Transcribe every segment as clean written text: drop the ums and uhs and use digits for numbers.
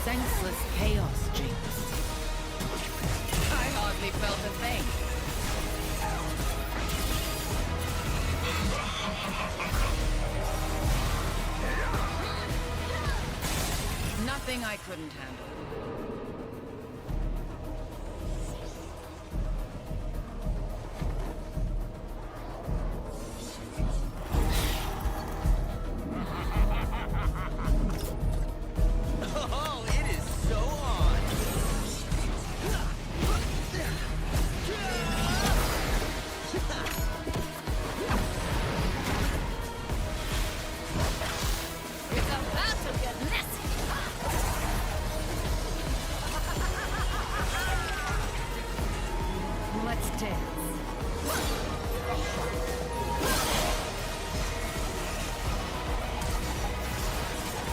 Senseless chaos, Jinx. I hardly felt a thing. Nothing I couldn't handle. Oh, it is so on. It's about to get messy. Let's dance.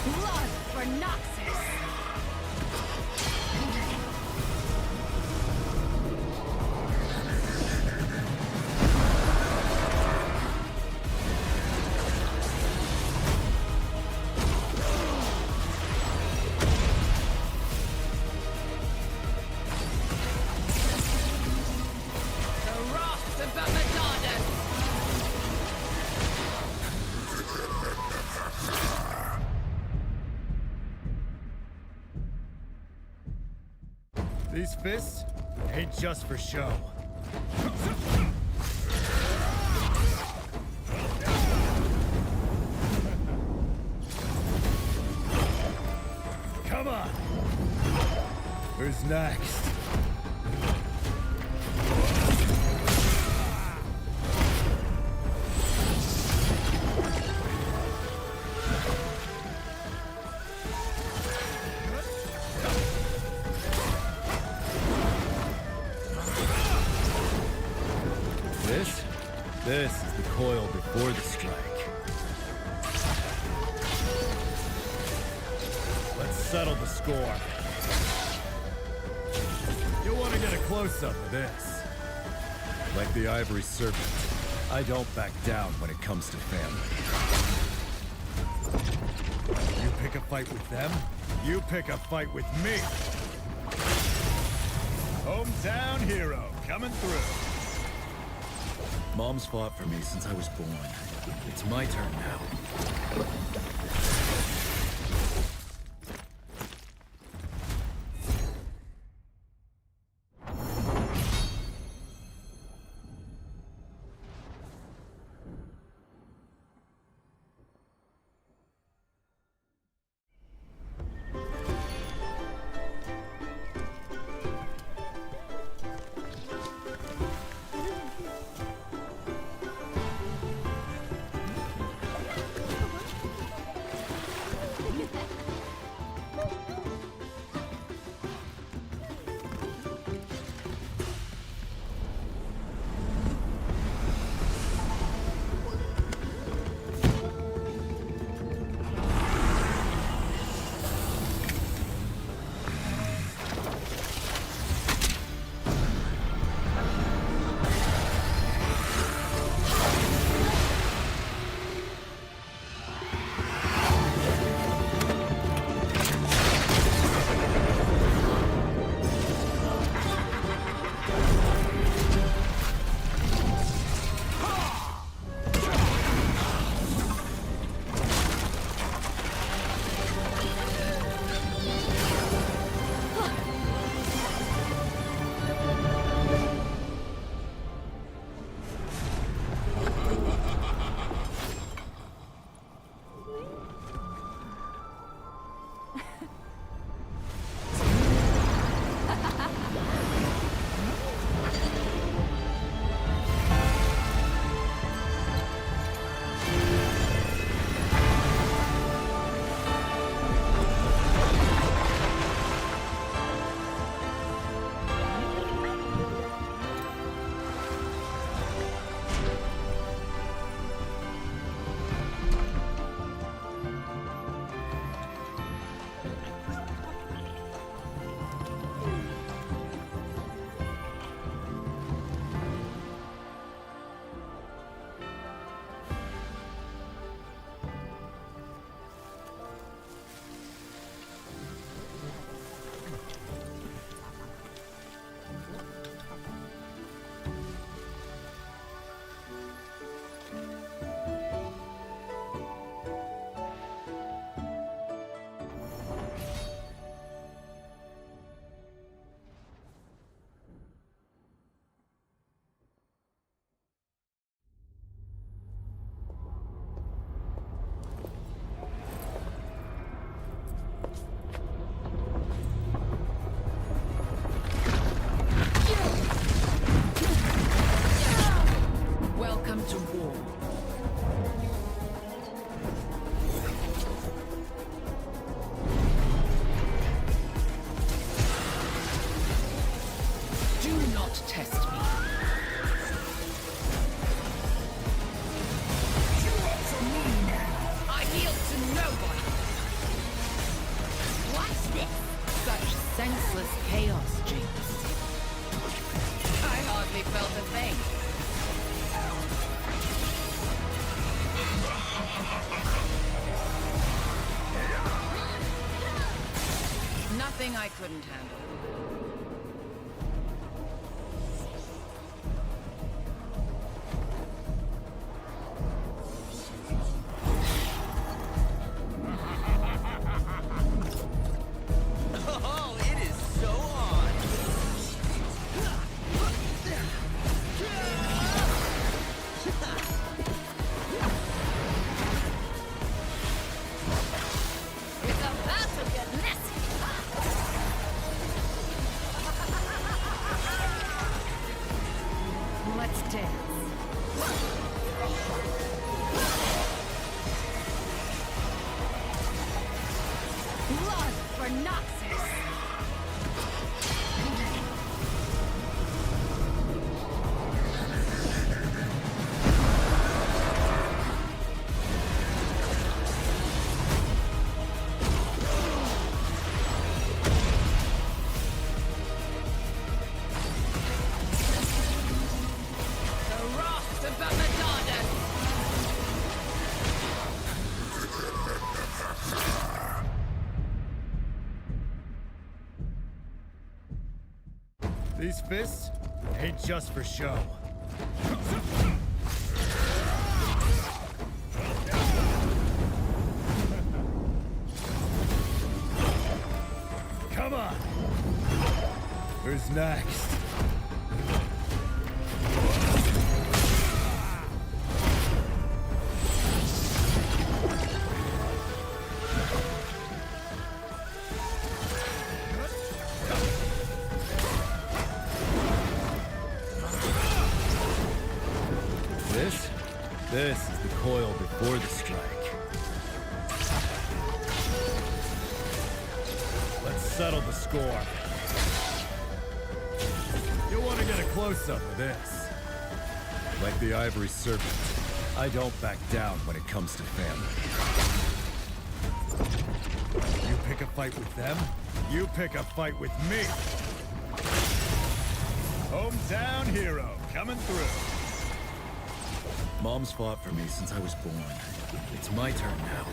Blood for Noxus! The wrath of Abaddon! These fists ain't just for show. Come on! Who's next? This is the coil before the strike. Let's settle the score. You'll want to get a close-up of this. Like the ivory serpent, I don't back down when it comes to family. You pick a fight with them, you pick a fight with me. Hometown hero coming through. Mom's fought for me since I was born. It's my turn now. to no one. Watch this. Such senseless chaos, Jinx. I hardly felt a thing. Nothing I couldn't handle. Oh, it is so on. It's about to get messy. Let's dance. Blood for Noxus. The wrath of Abaddon. These fists ain't just for show. Come on! Who's next? This is the coil before the strike. Let's settle the score. You'll want to get a close-up of this. Like the ivory serpent, I don't back down when it comes to family. You pick a fight with them, you pick a fight with me. Hometown hero coming through. Mom's fought for me since I was born. It's my turn now.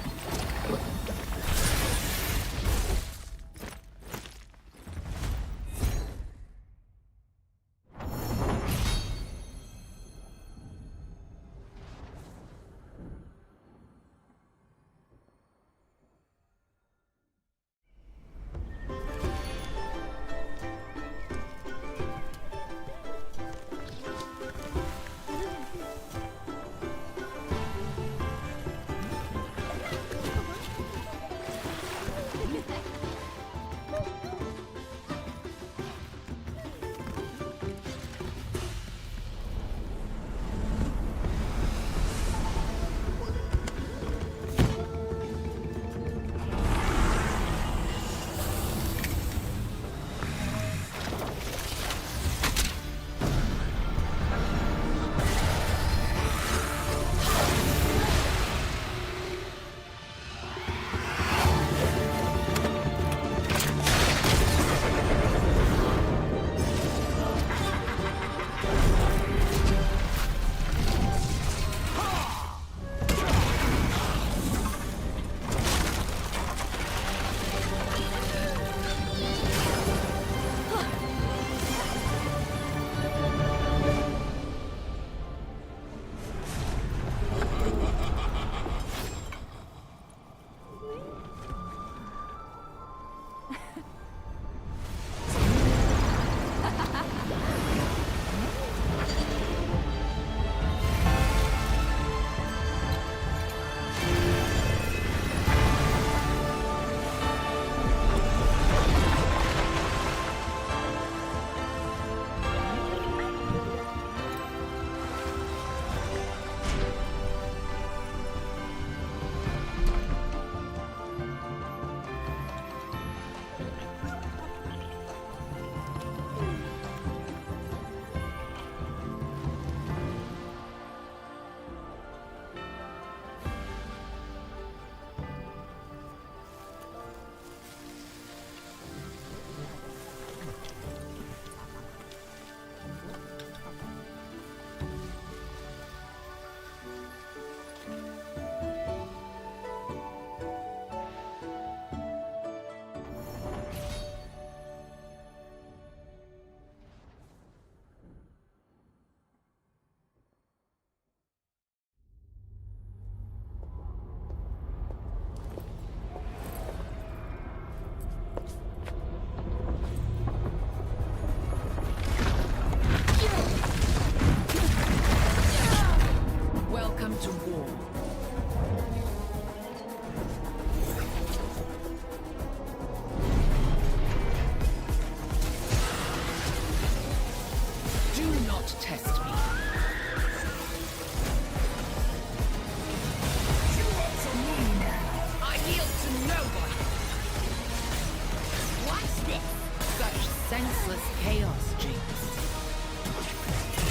senseless chaos jinx.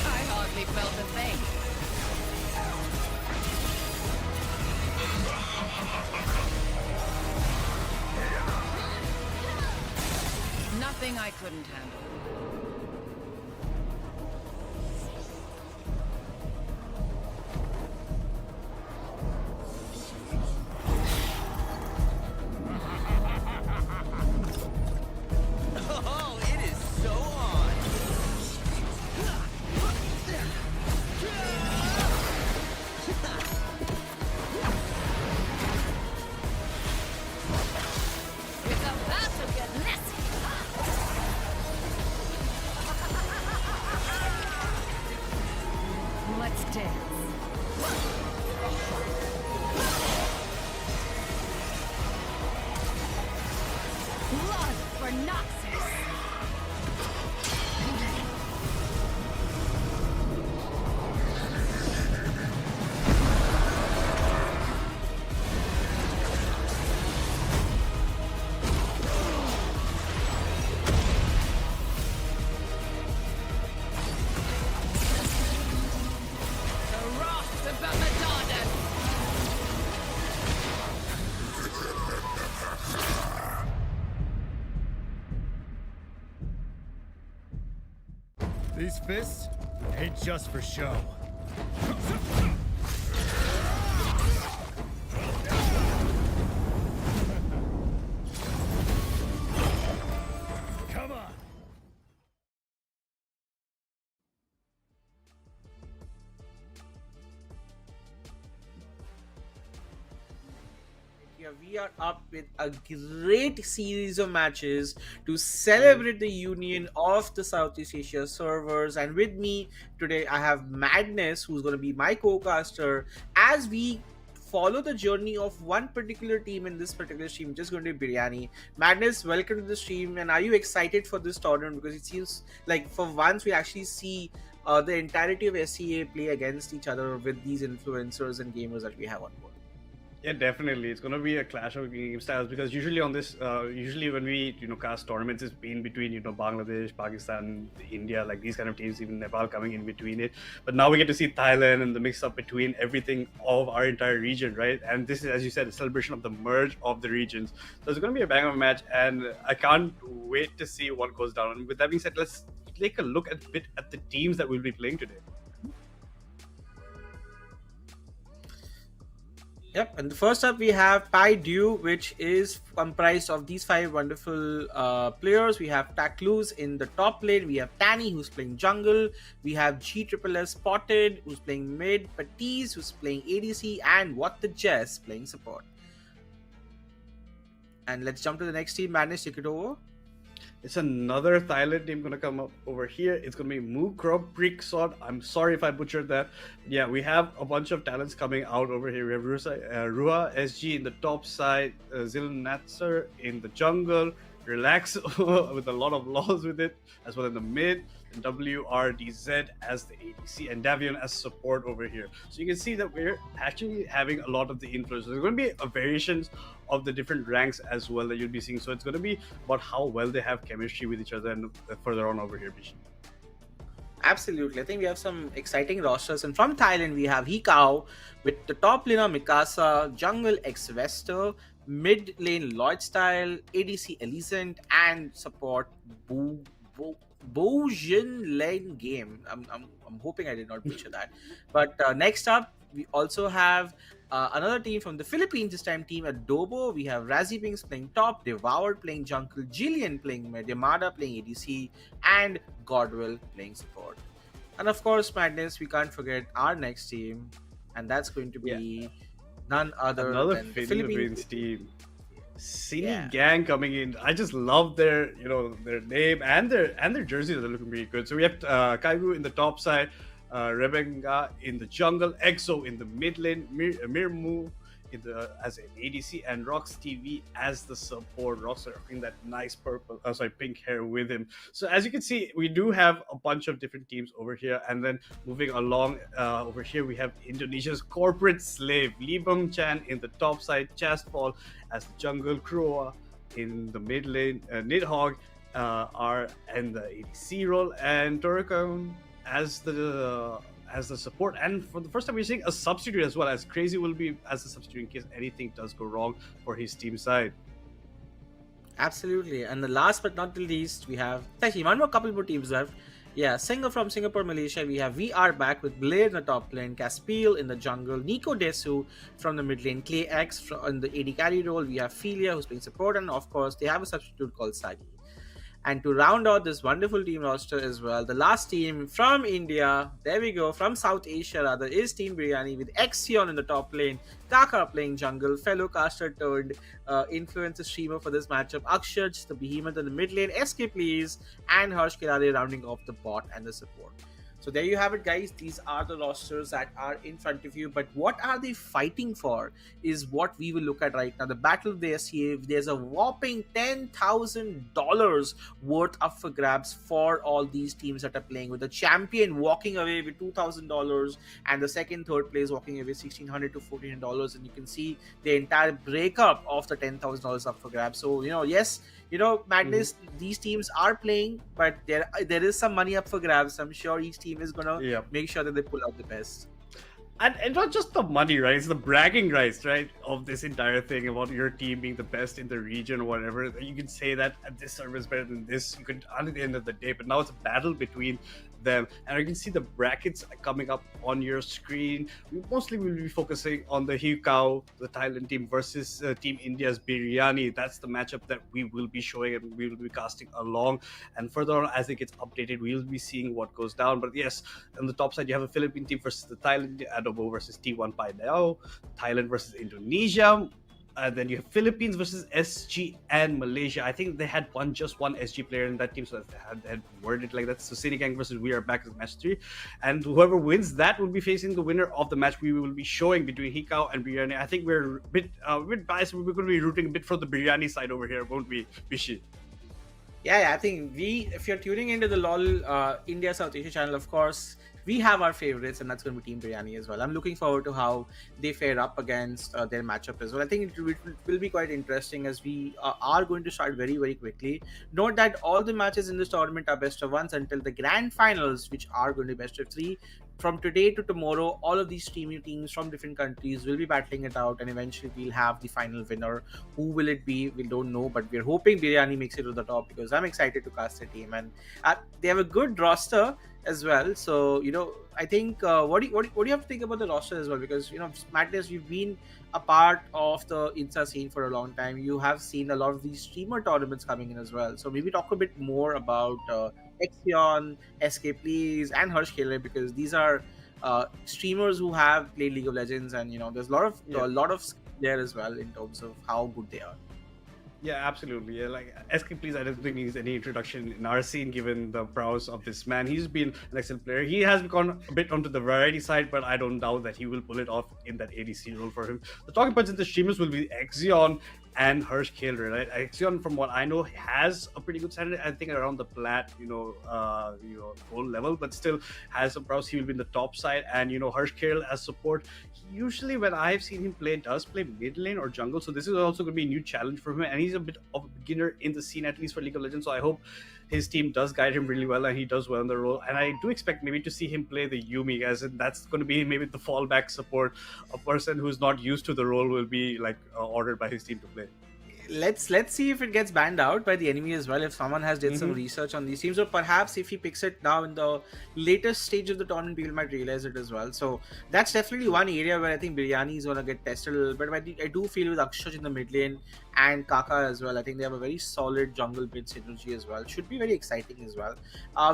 I hardly felt a thing. Nothing I couldn't handle. Oh, it is so on. It's about to get messy. Let's dance. Blood for Noxus. The wrath of the Madonna. These fists ain't just for show. Come on. Yeah, we are up with a great series of matches to celebrate the union of the Southeast Asia servers. And with me today, I have Madness, who's going to be my co-caster, as we follow the journey of one particular team in this particular stream, which is going to be Biryani. Madness, welcome to the stream. And are you excited for this tournament? Because it seems like for once we actually see the entirety of SCA play against each other with these influencers and gamers that we have on board. Yeah, definitely. It's going to be a clash of game styles because usually on this, usually when we cast tournaments, it's been between Bangladesh, Pakistan, India, like these kind of teams, even Nepal coming in between it. But now we get to see Thailand and the mix up between everything of our entire region, right? And this is, as you said, a celebration of the merge of the regions. So it's going to be a bang of a match, and I can't wait to see what goes down. And with that being said, let's take a look at the teams that we'll be playing today. Yep, and first up we have Pai Dew, which is comprised of these five wonderful players. We have Takluz in the top lane, we have Tanny who's playing jungle, we have GSS Spotted who's playing mid, Patiz who's playing ADC, and What the Jess playing support. And let's jump to the next team. Madness, take it over. It's another Thailand team going to come up over here. It's going to be Mukrop Priksod. I'm sorry if I butchered that. Yeah, we have a bunch of talents coming out over here. We have Ruha SG in the top side, Zil Natsar in the jungle, Relax with a lot of laws with it, as well in the mid, and WRDZ as the ADC, and Davion as support over here. So you can see that we're actually having a lot of the influence. There's going to be a variations of the different ranks as well that you'll be seeing. So it's going to be about how well they have chemistry with each other and further on over here, Bishan. Absolutely. I think we have some exciting rosters. And from Thailand, we have Hikao with the top laner Mikasa, jungle X-Vester, mid lane LOLYT style, ADC Elicent, and support Bojin Lane Game. I'm hoping I did not butcher that. But next up, we also have another team from the Philippines, this time Team Adobo. We have Razzie Pinks playing top, Devoured playing jungle, Jillian playing mid, Yamada playing ADC, and Godwill playing support. And of course, Madness, we can't forget our next team, and that's going to be none other than the Philippines team. Cine Gang coming in. I just love their their name and their jerseys are looking really good. So we have Kaigu in the top side, Rebenga in the jungle, EXO in the mid lane, Mirmu in the as an ADC, and Rox TV as the support. Rox rocking that nice pink hair with him. So as you can see, we do have a bunch of different teams over here. And then moving along over here, we have Indonesia's corporate slave, Lee Bum Chan in the top side, Chastfall as the jungle, Kruoa in the mid lane, Nidhogg are in the ADC role, and Turrican as the support. And for the first time, we're seeing a substitute as well, as Crazy will be as a substitute in case anything does go wrong for his team side. Absolutely. And the last but not the least, we have actually couple more teams left. Yeah, Singer from Singapore, Malaysia. We have VR back with Blair in the top lane, Caspiel in the jungle, Nico Desu from the mid lane, Clay X in the AD carry role. We have Philia who's playing support, and of course they have a substitute called Sagi. And to round out this wonderful team roster as well, the last team from India, there we go, from South Asia rather, is Team Biryani with Exion in the top lane, Kaka playing jungle, fellow caster turned influencer streamer for this matchup, Akshaj, the behemoth in the mid lane, SKplz, and Khelraay rounding off the bot and the support. So there you have it, guys. These are the rosters that are in front of you. But what are they fighting for is what we will look at right now. The Battle of the SCA, there's a whopping $10,000 worth up for grabs for all these teams that are playing, with the champion walking away with $2,000 and the second, third place walking away with $1,600 to $1,400. And you can see the entire breakup of the $10,000 up for grabs. So, yes, Madness, these teams are playing, but there is some money up for grabs. I'm sure each team is gonna make sure that they pull out the best. And not just the money, right? It's the bragging rights, right, of this entire thing about your team being the best in the region or whatever. You can say that this server is better than this. You could at the end of the day, but now it's a battle between them, and you can see the brackets coming up on your screen. We mostly will be focusing on the Hikau, the Thailand team, versus Team India's Biryani. That's the matchup that we will be showing and we will be casting along. And further on, as it gets updated, we will be seeing what goes down. But yes, on the top side, you have a Philippine team versus the Thailand, Adobo versus T1 Paidao, Thailand versus Indonesia. Then you have Philippines versus SG and Malaysia. I think they had just one SG player in that team, so they had worded like that. So City Gang versus We Are Back is match 3. And whoever wins that will be facing the winner of the match we will be showing between Hikau and Biryani. I think we're a bit biased. We're going to be rooting a bit for the Biryani side over here, won't we, Bishi? Yeah, I think if you're tuning into the LOL India South Asia channel, of course, we have our favorites, and that's going to be Team Biryani as well. I'm looking forward to how they fare up against their matchup as well. I think it will be quite interesting, as we are going to start very, very quickly. Note that all the matches in this tournament are best of ones until the grand finals, which are going to be best of 3. From today to tomorrow, all of these streaming teams from different countries will be battling it out, and eventually we'll have the final winner. Who will it be? We don't know, but we're hoping Biryani makes it to the top, because I'm excited to cast their team, and they have a good roster as well. So I think what do you have to think about the roster as well? Because Madness, you've been a part of the Insta scene for a long time. You have seen a lot of these streamer tournaments coming in as well. So maybe talk a bit more about Exion, SKplz, and Khelraay, because these are streamers who have played League of Legends, and there's a lot of skill there as well in terms of how good they are. Yeah, absolutely. Yeah, like SKplz, I don't think needs any introduction in our scene, given the prowess of this man. He's been an excellent player. He has gone a bit onto the variety side, but I don't doubt that he will pull it off in that ADC role for him. The talking points in the streamers will be Exion and Khelraay, right? Exion, from what I know, has a pretty good standard. I think around the plat, gold level, but still has some prowess. He will be in the top side, and Khelraay as support. He usually, when I've seen him play, does play mid lane or jungle. So this is also going to be a new challenge for him, and he's a bit of a beginner in the scene, at least for League of Legends. So I hope his team does guide him really well, and he does well in the role. And I do expect maybe to see him play the Yuumi, as in that's going to be maybe the fallback support. A person who's not used to the role will be ordered by his team to play. Let's see if it gets banned out by the enemy as well, if someone has did some research on these teams, or perhaps if he picks it now in the latest stage of the tournament, people might realize it as well. So that's definitely one area where I think Biryani is going to get tested a little bit. But I do feel with Akshaj in the mid lane and Kaka as well, I think they have a very solid jungle mid synergy as well. Should be very exciting as well.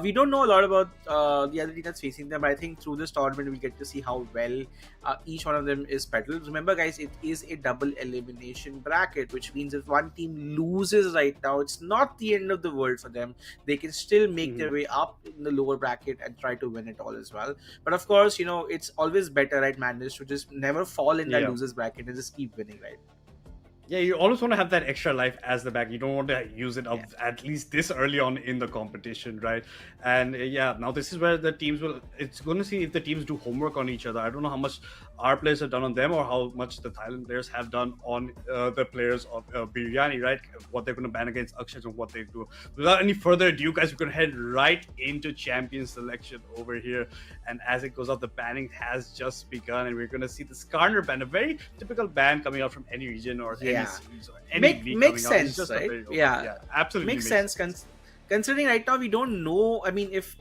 We don't know a lot about the other team that's facing them, but I think through this tournament we'll get to see how well each one of them is peddled. Remember, guys, it is a double elimination bracket, which means if one team loses right now, it's not the end of the world for them. They can still make their way up in the lower bracket and try to win it all as well. But of course, it's always better, right, Madness, to just never fall in that losers bracket and just keep winning, right? Yeah, you always want to have that extra life as the back. You don't want to use it up at least this early on in the competition, right? And now this is where the teams will. It's going to see if the teams do homework on each other. I don't know how much our players have done on them or how much the Thailand players have done on the players of BIRYANI, right? What they're going to ban against Akshaj and what they do. Without any further ado, guys, we're going to head right into champion selection over here. And as it goes out, the banning has just begun, and we're going to see the Skarner ban, a very typical ban coming out from any region or any series or any league makes coming out. sense, right? Yeah, absolutely makes sense. Considering right now we don't know. I mean, if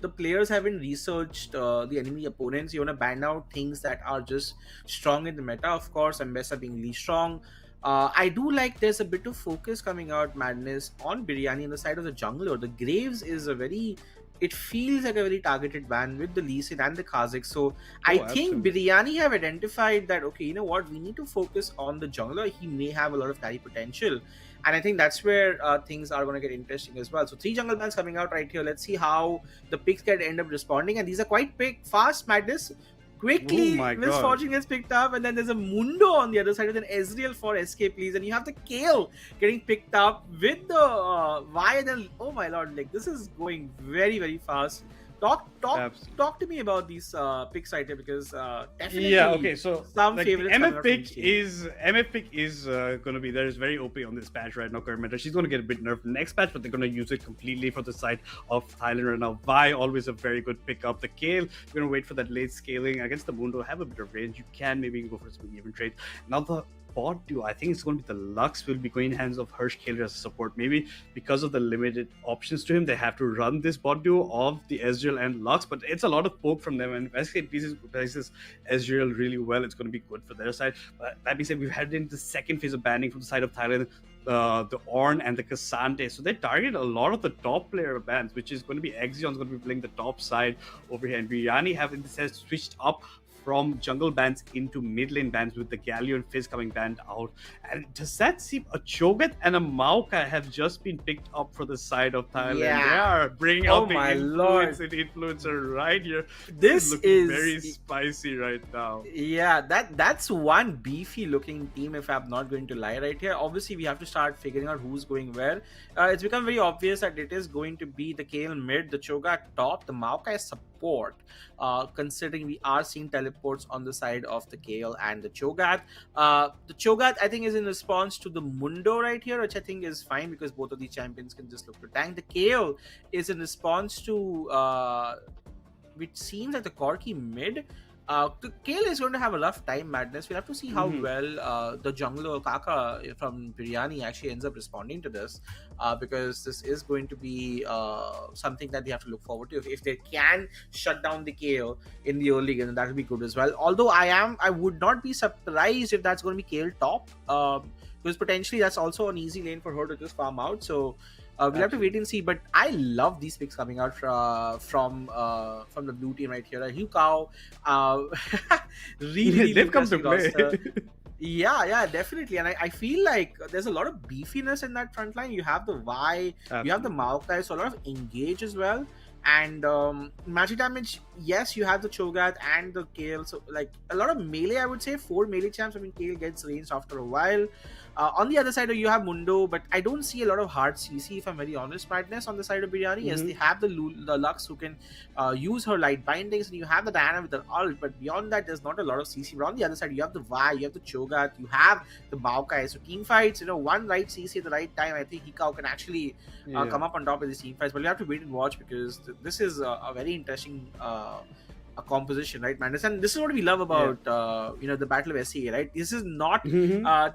the players haven't researched the enemy opponents, you want to ban out things that are just strong in the meta. Of course, Ambessa being really strong. I do like there's a bit of focus coming out, Madness, on BIRYANI on the side of the jungler. The Graves is a very, it feels like a very targeted ban with the Lee Sin and the Kha'Zix. So I think BIRYANI have identified that, okay, you know what, we need to focus on the jungler. He may have a lot of carry potential. And I think that's where things are going to get interesting as well. So 3 jungle bans coming out right here. Let's see how the picks can end up responding. And these are quite big, fast, Madness. Quickly, Misfortune gets picked up, and then there's a Mundo on the other side with an Ezreal for SKplz, and you have the Kale getting picked up with the Y, and then, oh my lord, like this is going very, very fast. Talk to me about these picks right here, because definitely so some like favorites. MF pick is going to be there is very OP on this patch right now. Current meta, she's going to get a bit nerfed next patch, but they're going to use it completely for the side of Thailand right now. Vi, always a very good pickup. The Kale, we're going to wait for that late scaling against the Mundo. Have a bit of range. You can maybe go for some even trade. Now the bot duo, I think it's going to be the Lux will be going in hands of Hirsch Khelraay as a support. Maybe because of the limited options to him, they have to run this bot duo of the Ezreal and Lux, but it's a lot of poke from them, and SKplz places Ezreal really well. It's going to be good for their side. But that being said, we've headed into the second phase of banning from the side of Thailand, the Ornn and the Cassante. So they target a lot of the top player bans, which is going to be Exion's going to be playing the top side over here, and BIRYANI have instead switched up from jungle bans into mid lane bans with the Galio and Fizz coming banned out. And does that seem a Cho'Gath and a Maokai have just been picked up for the side of Thailand? Yeah. They are bringing out the Lord. influencer right here. This is very spicy right now. Yeah, that's one beefy looking team, if I'm not going to lie right here. Obviously, we have to start figuring out who's going where. It's become very obvious that it is going to be the Kale mid, the Cho'Gath top, the Maokai support, considering we are seeing teleports on the side of the Kale and the Cho'Gath. The Cho'Gath, I think, is in response to the Mundo right here, which I think is fine because both of these champions can just look to tank. The Kale is in response to which seems like the Corki mid. The Kale is going to have a rough time, Madness. We'll have to see how well the jungler Kaka from BIRYANI actually ends up responding to this, because this is going to be something that we have to look forward to. If they can shut down the Kale in the early game, that will be good as well. Although I would not be surprised if that's going to be Kale top, because potentially that's also an easy lane for her to just farm out. So we'll have to wait and see, but I love these picks coming out from the blue team right here. Hukao, really they've come to play. Yeah, definitely. And I feel like there's a lot of beefiness in that front line. You have the Vi, you have the Maokai, so a lot of engage as well. And magic damage, yes, you have the Cho'Gath and the Kale. So like a lot of melee, I would say 4 melee champs. I mean, Kale gets ranged after a while. On the other side, you have Mundo, but I don't see a lot of hard CC, if I'm very honest, Madness, on the side of BIRYANI. Yes, they have the Lux who can use her light bindings, and you have the Diana with her ult, but beyond that, there's not a lot of CC. But on the other side, you have the Vi, you have the Cho'Gath, you have the Maokai. So team fights, one right CC at the right time, I think Hikao can actually come up on top of these team fights. But you have to wait and watch, because this is a very interesting a composition, right, Madness? And this is what we love about the Battle of SEA, right? This is not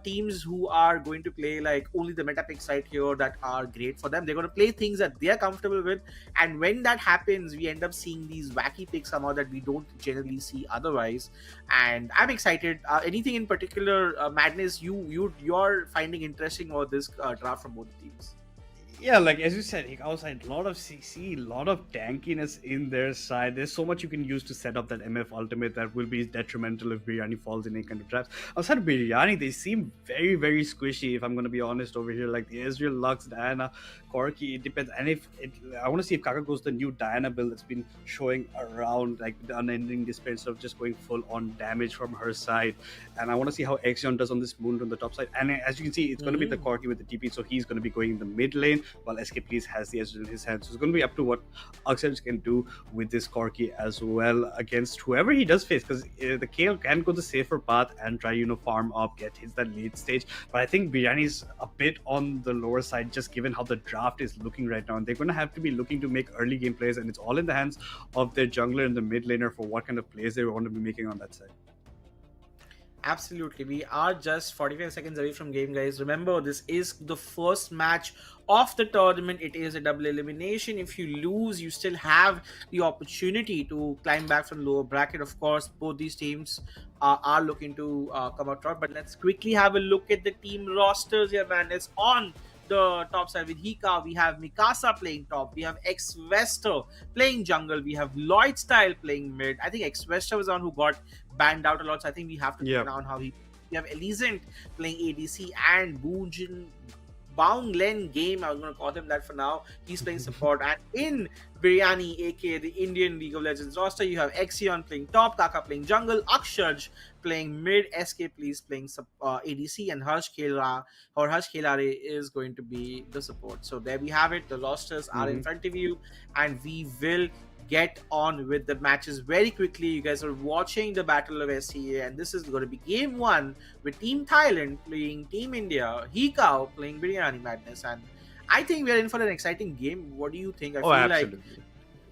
teams who are going to play like only the meta picks right here that are great for them. They're going to play things that they're comfortable with, and when that happens, we end up seeing these wacky picks somehow that we don't generally see otherwise. And I'm excited. Anything in particular, Madness, you're finding interesting about this draft from both teams? Yeah, like as you said, outside a lot of CC, a lot of tankiness in their side. There's so much you can use to set up that MF ultimate that will be detrimental if BIRYANI falls in any kind of traps. Outside of BIRYANI, they seem very, very squishy, if I'm going to be honest over here. Like the Ezreal, Lux, Diana, Corki, it depends. And I want to see if Kaka goes the new Diana build that's been showing around, like the unending despair, instead of just going full on damage from her side. And I want to see how Exion does on this Moon on the top side. And as you can see, it's going to be the Corki with the TP, so he's going to be going in the mid lane. while SKplz has the Exion in his hands. So it's going to be up to what Akshaj can do with this Corki as well against whoever he does face, because the Kale can go the safer path and try, farm up, get hits that late stage. But I think BIRYANI's a bit on the lower side, just given how the draft is looking right now. And they're going to have to be looking to make early game plays, and it's all in the hands of their jungler and the mid laner for what kind of plays they want to be making on that side. Absolutely. We are just 45 seconds away from game, guys. Remember, this is the first match of the tournament. It is a double elimination. If you lose, you still have the opportunity to climb back from lower bracket. Of course, both these teams are looking to come out top. But let's quickly have a look at the team rosters here, man. It's on the top side with Hika. We have Mikasa playing top. We have X-Vester playing jungle. We have LOLYT Style playing mid. I think X-Vester was the one who got banned out a lot, so I think we have to keep down how we have Exion playing ADC and Boojin Baung Len game. I'm going to call him that for now. He's playing support. And in BIRYANI, aka the Indian League of Legends roster, you have Exion playing top, Kaka playing jungle, Akshaj playing mid, SKplz playing ADC, and Khelraay is going to be the support. So there we have it. The rosters are in front of you, and we will get on with the matches very quickly. You guys are watching the Battle of SCA, and this is going to be game 1 with Team Thailand playing Team India, Hika playing BIRYANI Madness, and I think we're in for an exciting game. What do you think? I feel absolutely. like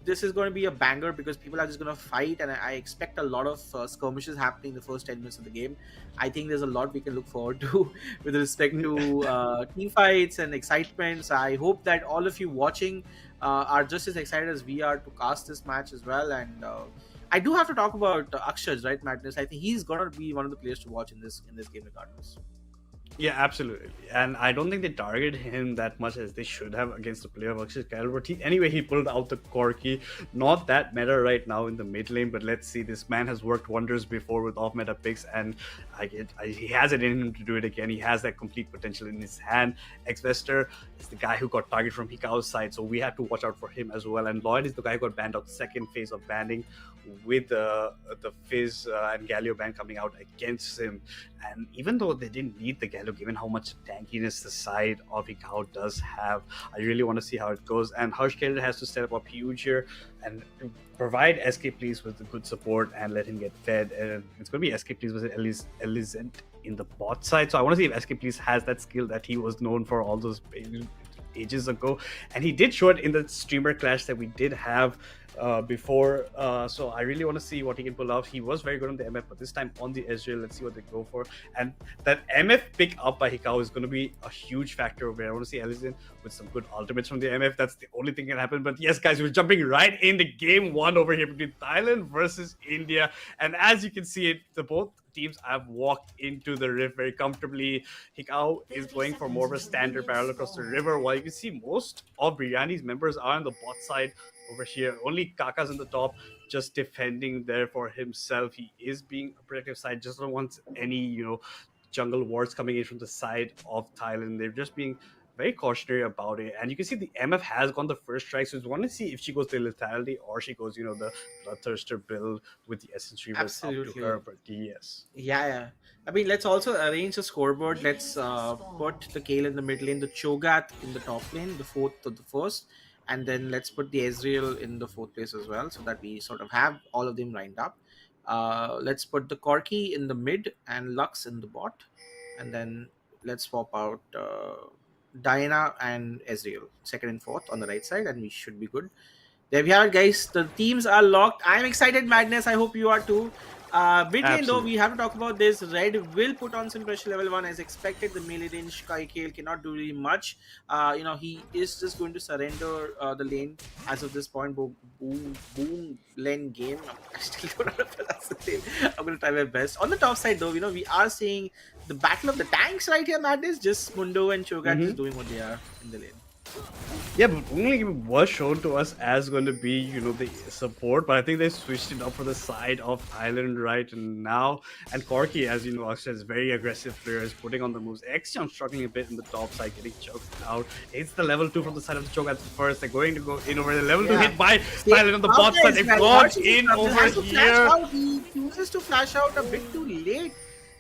this is going to be a banger because people are just going to fight, and I expect a lot of skirmishes happening the first 10 minutes of the game. I think there's a lot we can look forward to with respect to team fights and excitements. I hope that all of you watching are just as excited as we are to cast this match as well. And I do have to talk about Akshaj, right, Madness? I think he's going to be one of the players to watch in this game regardless. Yeah, absolutely. And I don't think they targeted him that much as they should have against the player of Akshaj caliber. Anyway, he pulled out the Corki. Not that meta right now in the mid lane, but let's see. This man has worked wonders before with off-meta picks, and he has it in him to do it again. He has that complete potential in his hand. X-Vester is the guy who got targeted from Hikao's side, so we have to watch out for him as well. And LOLYT is the guy who got banned out the second phase of banning, with the Fizz and Galio ban coming out against him. And even though they didn't need the Galio, given how much tankiness the side of Hikao does have, I really want to see how it goes. And Khelraay has to step up huge here and provide SKplz with the good support and let him get fed. And it's going to be SKplz versus Elisent in the bot side. So I want to see if SKplz has that skill that he was known for all those ages ago. And he did show it in the streamer clash that we did have before, so I really want to see what he can pull off. He was very good on the MF, but this time on the Ezreal, let's see what they go for. And that MF pick up by Hikao is going to be a huge factor over here. I want to see Exion with some good ultimates from the MF. That's the only thing that can happen. But yes, guys, we're jumping right into game 1 over here between Thailand versus India. And as you can see, both teams have walked into the rift very comfortably. Hikao is going for more of a standard parallel across the river, while you can see most of BIRYANI's members are on the bot side over here. Only Kaka's on the top, just defending there for himself. He is being a protective side, just don't want any, jungle wards coming in from the side of Thailand. They're just being very cautionary about it. And you can see the MF has gone the first strike, so we want to see if she goes the lethality or she goes, the Bloodthirster build with the Essence Reavers up to her. But yes. Yeah. I mean, let's also arrange a scoreboard. Let's put the Kale in the mid lane, the Cho'Gath in the top lane, the 4th to the 1st. And then let's put the Ezreal in the 4th place as well, so that we sort of have all of them lined up. Let's put the Corki in the mid and Lux in the bot. And then let's swap out Diana and Ezreal, 2nd and 4th on the right side, and we should be good. There we are, guys. The teams are locked. I'm excited, Madness. I hope you are too. Mid lane, though, we have to talk about this. Red will put on some pressure level 1 as expected. The melee range Kale cannot do really much. He is just going to surrender the lane as of this point. Boom lane game. I still don't know how to pronounce the name. I'm going to try my best. On the top side, though, we are seeing the battle of the tanks right here, Madness. Just Mundo and Cho'Gath just doing what they are in the lane. Yeah, but only was shown to us as going to be, the support, but I think they switched it up for the side of Thailand right now. And Corki, as you know, Akshaj is very aggressive player, is putting on the moves. Exion struggling a bit in the top side, getting choked out. It's the level 2 from the side of the Cho'Gath first. They're going to go in over the level 2 hit by Thailand on the bot side. They've gone in over here. He chooses to flash out a bit too late.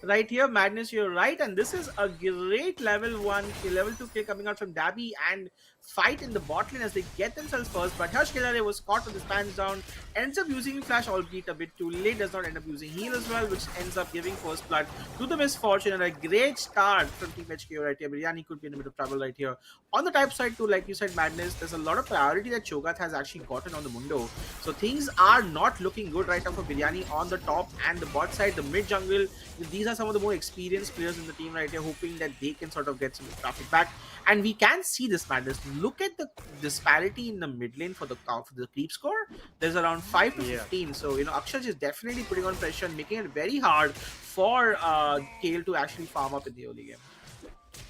Right here, Madness, you're right, and this is a great level 1, level 2 kill coming out from Dabby and fight in the bot lane as they get themselves first. But here Khelraay was caught with his pants down, ends up using flash, albeit a bit too late, does not end up using heal as well, which ends up giving first blood to the Misfortune, and a great start from Team HK right here. BIRYANI could be in a bit of trouble right here. On the type side too, like you said, Madness, there's a lot of priority that Cho'Gath has actually gotten on the Mundo. So things are not looking good right now for BIRYANI on the top and the bot side, the mid jungle. These are some of the more experienced players in the team right here, hoping that they can sort of get some traffic back. And we can see this, Madness. Look at the disparity in the mid lane for the creep score. There's around 5 to 15. So, you know, Akshaj is definitely putting on pressure and making it very hard for Kale to actually farm up in the early game.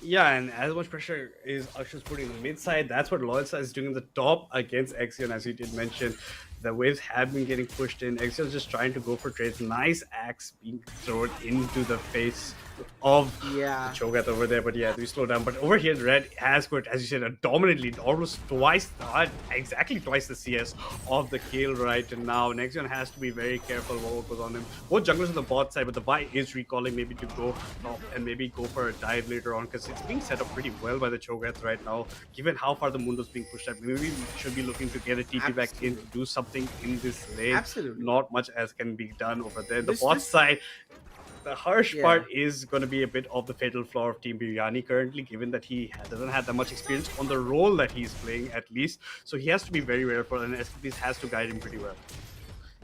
Yeah, and as much pressure is Akshaj putting in the mid side, that's what LOLYT is doing in the top against Exion, as you did mention. The waves have been getting pushed in. Exion's just trying to go for trades. Nice axe being thrown into the face of the Cho'Gath over there. But yeah, we slow down. But over here, Red has put, as you said, a dominant lead, almost twice, exactly twice the CS of the kill right now. Exion has to be very careful what goes on him. Both junglers on the bot side, but the Vi is recalling maybe to go top and maybe go for a dive later on, because it's being set up pretty well by the Cho'Gath right now. Given how far the Mundo's being pushed up, maybe we should be looking to get a TP back in to do something in this lane. Absolutely. Not much as can be done over there. The bot side, the harsh part is going to be a bit of the fatal flaw of Team BIRYANI currently, given that he doesn't have that much experience on the role that he's playing at least. So he has to be very careful, and SKplz has to guide him pretty well.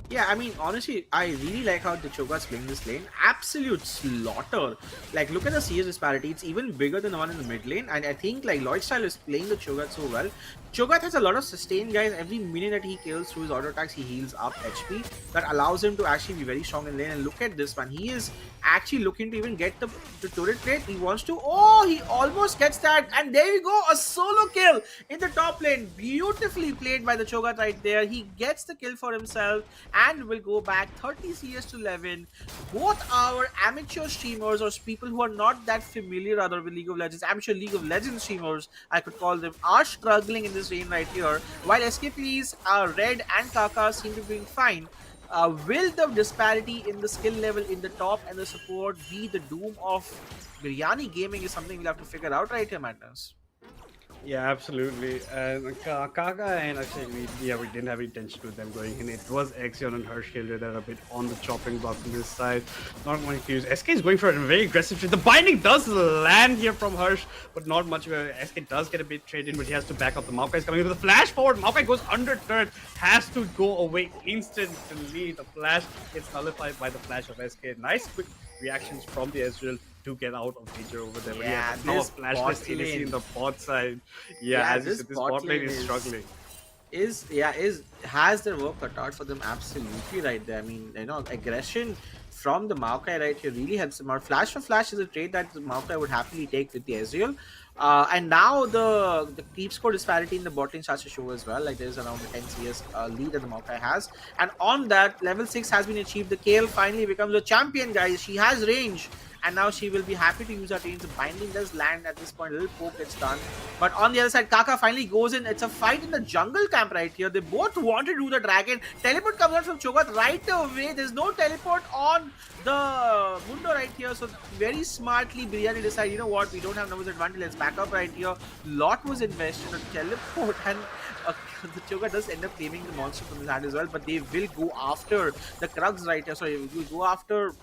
Yeah, I mean, honestly, I really like how the Cho'Gath's playing this lane. Absolute slaughter. Like, look at the CS disparity. It's even bigger than the one in the mid lane. And I think, like, LOLYT style is playing the Cho'Gath so well. Cho'Gath has a lot of sustain, guys. Every minute that he kills through his auto attacks, he heals up HP. That allows him to actually be very strong in lane. And look at this one. He is actually looking to even get the turret trade. He wants to... Oh, he almost gets that. And there you go. A solo kill in the top lane. Beautifully played by the Cho'Gath right there. He gets the kill for himself and will go back 30 CS to 11. Both our amateur streamers, or people who are not that familiar rather with League of Legends, amateur League of Legends streamers, I could call them, are struggling in this lane right here. While SKplz, Red and Kaka seem to be doing fine. Will the disparity in the skill level in the top and the support be the doom of BIRYANI gaming is something we'll have to figure out right here, Madness. Yeah, absolutely. And Kaka and Akshaj, we didn't have intention with them going in. It was Exion and Khelraay that are a bit on the chopping block from this side. Not much to use. SK is going for a very aggressive trade. The binding does land here from Harsh, but not much. SK does get a bit trade in, but he has to back up. The Maokai is coming with a flash forward. Maokai goes under turret, has to go away instantly. The flash gets nullified by the flash of SK. Nice quick reactions from the Ezreal to get out of danger over there. Yeah, but this flashless TDC in the bot side. As you said, this bot lane is struggling. Has their work cut out for them absolutely right there. I mean, you know, aggression from the Maokai right here really helps them out. Flash for flash is a trade that the Maokai would happily take with the Ezreal. And now the creep score disparity in the bot lane starts to show as well. Like there's around a 10 CS lead that the Maokai has. And on that, level 6 has been achieved. The Kale finally becomes a champion, guys. She has range. And now she will be happy to use her range. The binding does land at this point. A little poke gets done. But on the other side, Kaka finally goes in. It's a fight in the jungle camp right here. They both want to do the dragon. Teleport comes out from Cho'Gath right away. There's no teleport on the Mundo right here. So very smartly, BIRYANI decided, you know what, we don't have numbers advantage. Let's back up right here. Lot was invested on teleport, and the Cho'Gath does end up claiming the monster from his hand as well. But they will go after the Krugs right here. Sorry, we will go after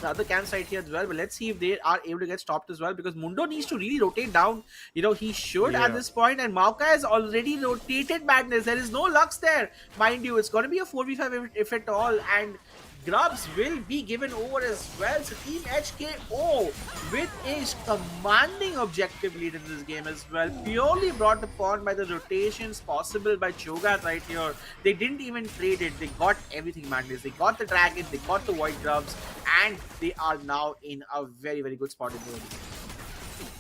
the other camps right here as well, but let's see if they are able to get stopped as well, because Mundo needs to really rotate down. You know, he should at this point, and Maokai has already rotated. Madness. There is no Lux there, mind you. It's going to be a 4v5 if at all, and Grubs will be given over as well. So Team HKO with a commanding objective lead in this game as well, purely brought upon by the rotations possible by Cho'Gath right here. They didn't even trade it. They got everything, Madness. They got the Dragon, they got the White Grubs, and they are now in a very, very good spot in the game.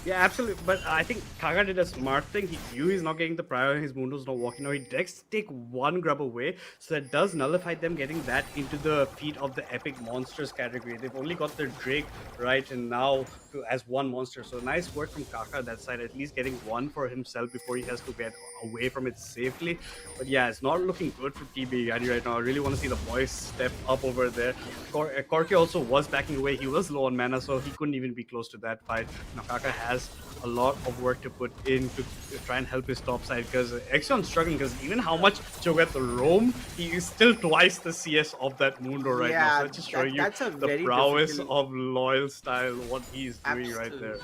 Yeah, absolutely. But I think Kaka did a smart thing. He knew he's not getting the prior, his Mundo's not walking. Now he does take one grub away, so that does nullify them getting that into the feet of the epic monsters category. They've only got their Drake right, and now as one monster. So nice work from Kaka that side, at least getting one for himself before he has to get away from it safely. But yeah, it's not looking good for BIRYANI right now. I really want to see the boys step up over there. Corki also was backing away. He was low on mana, so he couldn't even be close to that fight. Now Kaka has a lot of work to put in to try and help his top side, because Exion's struggling, because even how much Cho'Gath roam, he is still twice the CS of that Mundo right now. So just show you the prowess of Loyal style, what he's doing right there.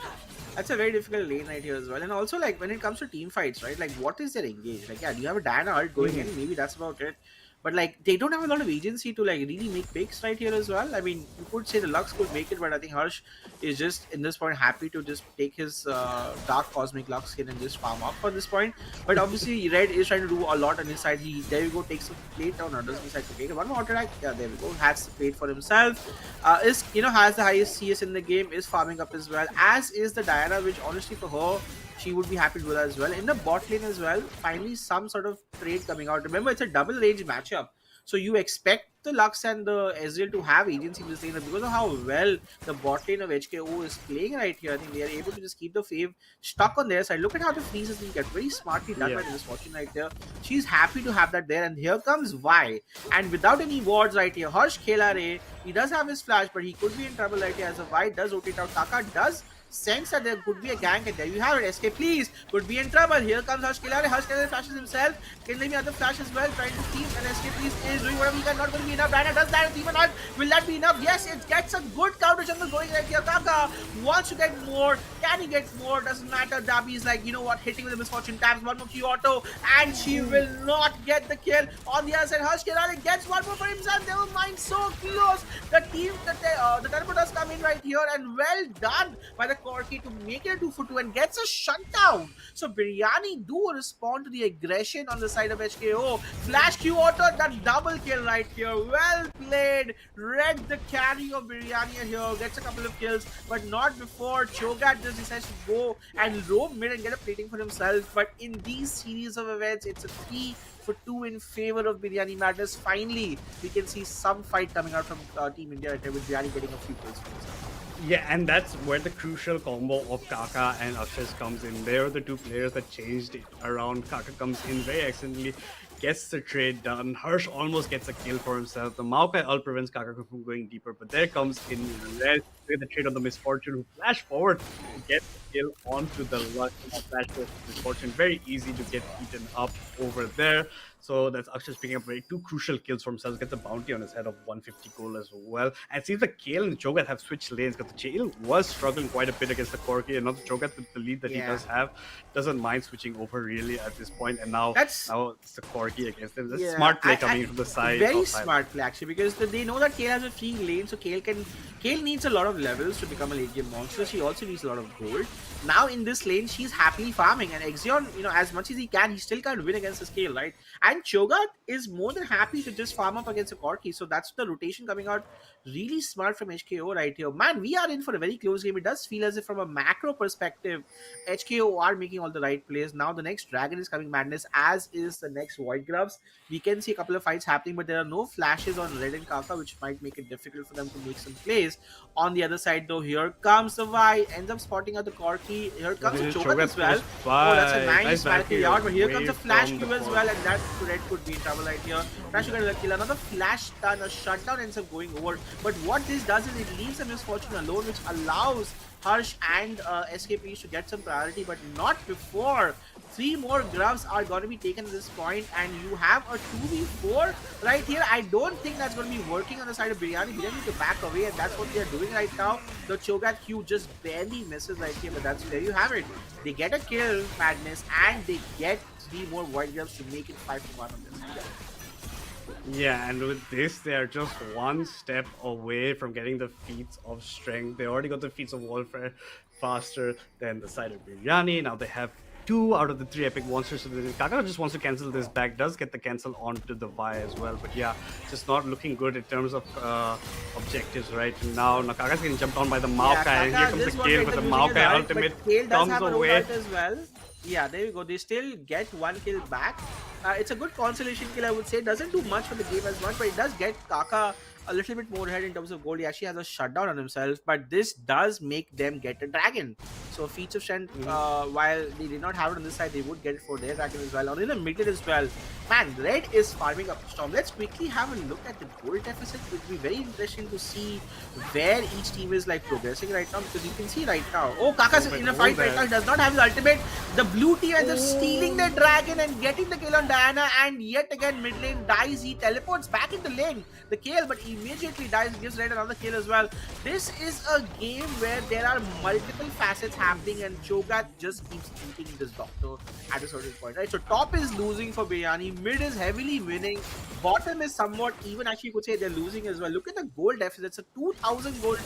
That's a very difficult lane right here as well. And also, like, when it comes to team fights, right, like, what is their engage? Like, yeah, do you have a Diana ult going in? Maybe that's about it. But like, they don't have a lot of agency to like really make picks right here as well. I mean, you could say the Lux could make it, but I think Harsh is just in this point happy to just take his Dark Cosmic Lux skin and just farm up for this point. But obviously, Red is trying to do a lot on his side. There you go, takes a plate down, or doesn't decide to take it. One more attack. Yeah, there we go. Has the plate for himself. Has the highest CS in the game. Is farming up as well. As is the Diana, which honestly for her, she would be happy to do that as well. In the bot lane as well, finally some sort of trade coming out. Remember, it's a double range matchup. So you expect the Lux and the Ezreal to have agency in this lane, because of how well the bot lane of HKO is playing right here. I think they are able to just keep the Fave stuck on their side. Look at how the freeze has been kept very smartly done by this Fortune right there. She's happy to have that there, and here comes Vi. And without any wards right here, Harsh Khelraay, he does have his flash, but he could be in trouble right here as a Vi does rotate out. Kaka does sense that there could be a gank, and there you have it. SKplz could be in trouble. Here comes Harsh Khelraay. Harsh Khelraay flashes himself. Can leave me other flash as well, trying to keep, and SKplz is doing whatever he can. Not going to be enough. Diana does that, even not. Will that be enough? Yes, it gets a good counter jungle going right here. Kaka wants to get more. Can he get more? Doesn't matter. Dabi is like, you know what, hitting with the misfortune tabs. One more Q auto, and she will not get the kill. On the other side, Harsh Khelraay gets one more for himself. Never mind, so close. The team, the turbo does come in right here, and well done by the Corki to make it a 2-for-2 and gets a shutdown. So BIRYANI do respond to the aggression on the side of HKO. Flash Q auto, that double kill right here. Well played. Red, the carry of BIRYANI here, gets a couple of kills, but not before Cho'Gath just decides to go and roam mid and get a plating for himself. But in these series of events, it's a 3-for-2 in favor of BIRYANI Madness. Finally, we can see some fight coming out from Team India right here, with BIRYANI getting a few kills for himself. Yeah, and that's where the crucial combo of Kaka and Akshaj comes in. They are the two players that changed it around. Kaka comes in very excellently, gets the trade done. Harsh almost gets a kill for himself. The Maokai ult prevents Kaka from going deeper, but there comes in Red with the trade on the Misfortune, who flash forward to get the kill onto the Lux. Flash forward to Misfortune. Very easy to get eaten up over there. So that's Akshaj picking up two crucial kills for himself. Gets a bounty on his head of 150 gold as well. And it seems like Kale and Cho'Gath have switched lanes, because the Kale was struggling quite a bit against the Corki, and now the Cho'Gath, with the lead that he does have, doesn't mind switching over really at this point. And now it's the Corki against him. That's smart play coming from the side. Very smart play actually, because they know that Kale has a free lane, so Kale needs a lot of levels to become a late game monster. She also needs a lot of gold. Now in this lane, she's happily farming, and Exion, as much as he can, he still can't win against this Kale, right? And Cho'Gath is more than happy to just farm up against a Corki, so that's the rotation coming out. Really smart from HKO right here. Man, we are in for a very close game. It does feel as if from a macro perspective, HKO are making all the right plays. Now the next Dragon is coming, Madness, as is the next Void Gloves. We can see a couple of fights happening, but there are no flashes on Red and Kaka, which might make it difficult for them to make some plays. On the other side though, here comes the Vi, ends up spotting out the Corki. Here comes the Cho'Gath as well. Oh, that's a nice Valkyrie out, but here comes a Flash Q as well, and that Red could be in trouble right here. Flash to get a kill, another flash stun, a shutdown ends up going over. But what this does is it leaves a Misfortune alone, which allows Harsh and SKplz to get some priority, but not before. 3 more gloves are going to be taken at this point, and you have a 2v4 right here. I don't think that's going to be working on the side of BIRYANI. BIRYANI need to back away, and that's what they're doing right now. The Cho'Gath Q just barely misses right here, but there you have it. They get a kill, Madness, and they get 3 more Void Gloves to make it 5-1 on this side. Yeah, and with this, they are just one step away from getting the feats of strength. They already got the feats of warfare faster than the side of BIRYANI. Now they have 2 out of the 3 epic monsters. So Kaka just wants to cancel this back, does get the cancel onto the Vi as well. But yeah, just not looking good in terms of objectives right now. Now Kaka's getting jumped on by the Maokai, and here comes the kill, but the Maokai ultimate comes away. As well. Yeah, there you go. They still get 1 kill back. It's a good consolation kill, I would say. Doesn't do much for the game as much, but it does get Kaka a little bit more ahead in terms of gold. He actually has a shutdown on himself, but this does make them get a dragon. So feats of strength, while they did not have it on this side, they would get it for their dragon as well, or in the middle as well. Man, Red is farming up storm. Let's quickly have a look at the gold deficit. It will be very interesting to see where each team is like progressing right now, because you can see right now, oh, Kaka's in a fight right now. He does not have his ultimate. The blue team ends up stealing the dragon and getting the kill on Diana, and yet again mid lane dies. He teleports back into lane, the KL, but immediately dies, gives Red another kill as well. This is a game where there are multiple facets happening, and Cho'Gath just keeps eating this doctor at a certain point, right? So top is losing for BIRYANI, mid is heavily winning, bottom is somewhat even, actually you could say they're losing as well. Look at the gold deficit. It's a 2,000 gold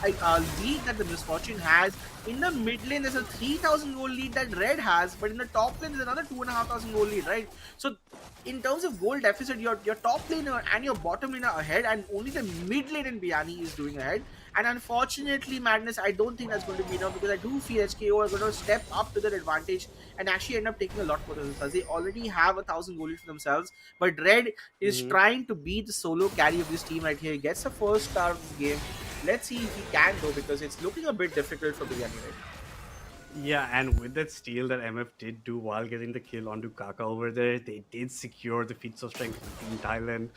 lead that the Misfortune has. In the mid lane there's a 3,000 gold lead that Red has, but in the top lane there's another 2,500 gold lead, right? So in terms of gold deficit, your top lane and your bottom lane are ahead, and only the mid lane in BIRYANI is doing ahead. And unfortunately, Madness, I don't think that's going to be enough, because I do feel HKO are going to step up to their advantage and actually end up taking a lot more than themselves. They already have 1,000 gold lead for themselves, but Red is trying to be the solo carry of this team right here. He gets the first star of this game. Let's see if he can though, because it's looking a bit difficult for BIRYANI right now. Yeah, and with that steal that MF did do while getting the kill onto Kaka over there, they did secure the feats of strength in Thailand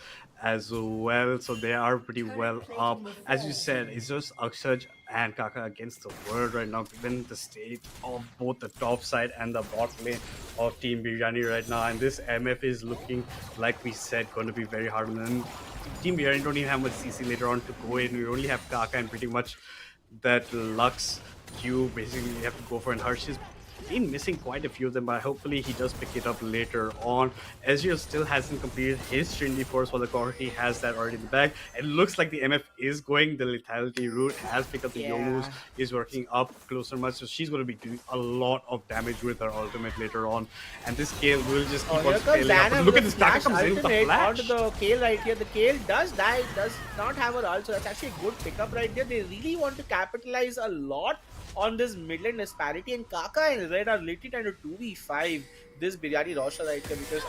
as well, so they are pretty well up. As you said, it's just Akshaj and Kaka against the world right now, given the state of both the top side and the bot lane of Team BIRYANI right now, and this MF is looking, like we said, going to be very hard. And then Team BIRYANI don't even have much CC later on to go in. We only have Kaka and pretty much that Lux Q basically you have to go for, and Harsh is been missing quite a few of them, but hopefully he does pick it up later on. Ezreal still hasn't completed his Trinity Force while the Corki has that already in the bag. It looks like the MF is going the lethality route, has picked up the Yomus, is working up closer much, so she's going to be doing a lot of damage with her ultimate later on, and this Kale will just keep on scaling up. But look at this, Kaka comes in with the flash. Onto the Kale right here. The Kale does die, does not have her ult, so that's actually a good pickup right there. They really want to capitalize a lot on this mid lane disparity, and Kaka and Red are literally trying to 2v5 this BIRYANI roster right here, because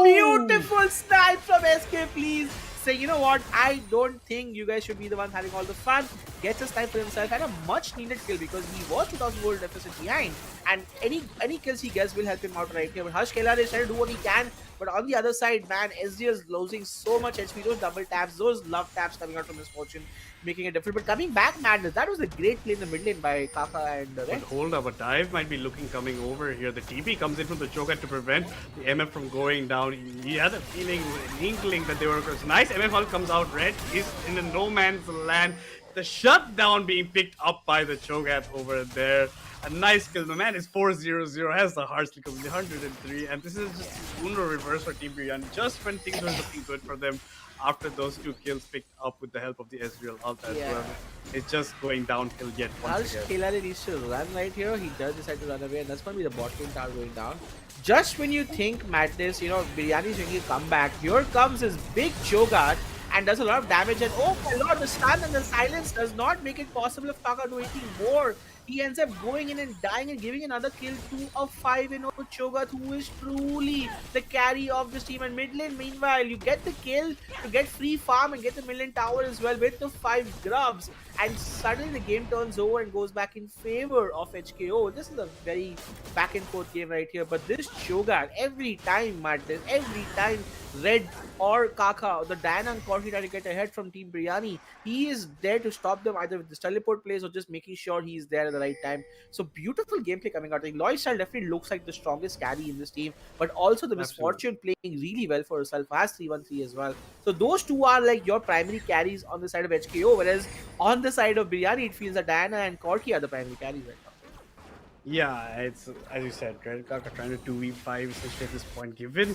beautiful snipe from SKplz. Say, you know what, I don't think you guys should be the ones having all the fun. Gets a snipe for himself and a much needed kill, because he was 2,000 gold deficit behind, and any kills he gets will help him out right here. But Hush Khelraay is trying to do what he can, but on the other side, man, Exion is losing so much HP. Those double taps, those love taps coming out from Misfortune, making it different. But coming back, Madness, that was a great play in the mid lane by Kaka and Red. But hold up, a dive might be looking coming over here. The TP comes in from the Cho'Gath to prevent the MF from going down. He had a feeling, an inkling that they were nice. MF ult comes out. Red is in the no man's land. The shutdown being picked up by the Cho'Gath over there. A nice kill. The man is 4-0-0, has the hearts because 103, and this is just Uno reverse for Team BIRYANI. Just when things were looking good for them, after those two kills picked up with the help of the Ezreal ult as well, it's just going downhill yet once again. Khelraay needs to run right here. He does decide to run away, and that's going to be the bot lane tower going down. Just when you think, Madness, you know, BIRYANI is making a comeback, here comes his big Cho'Gath and does a lot of damage, and oh my lord, the stun and the silence does not make it possible for Kaka to do anything more. He ends up going in and dying and giving another kill to a 5-0 Cho'Gath, who is truly the carry of this team. And mid lane, meanwhile, you get the kill to get free farm and get the mid lane tower as well with the 5 grubs. And suddenly the game turns over and goes back in favor of HKO. This is a very back and forth game right here. But this Cho'Gath, every time, Madness, every time Red or Kaka, the Diana and Corki try to get ahead from Team BIRYANI, he is there to stop them either with this teleport plays or just making sure he is there at the right time. So beautiful gameplay coming out. LOLYT style definitely looks like the strongest carry in this team, but also the Misfortune playing really well for herself, has 3-1-3 as well. So those two are like your primary carries on the side of HKO, whereas on the side of BIRYANI, it feels that Diana and Corki are the primary carries right now. Yeah, it's as you said, Red Kaka trying to 2v5 essentially at this point, given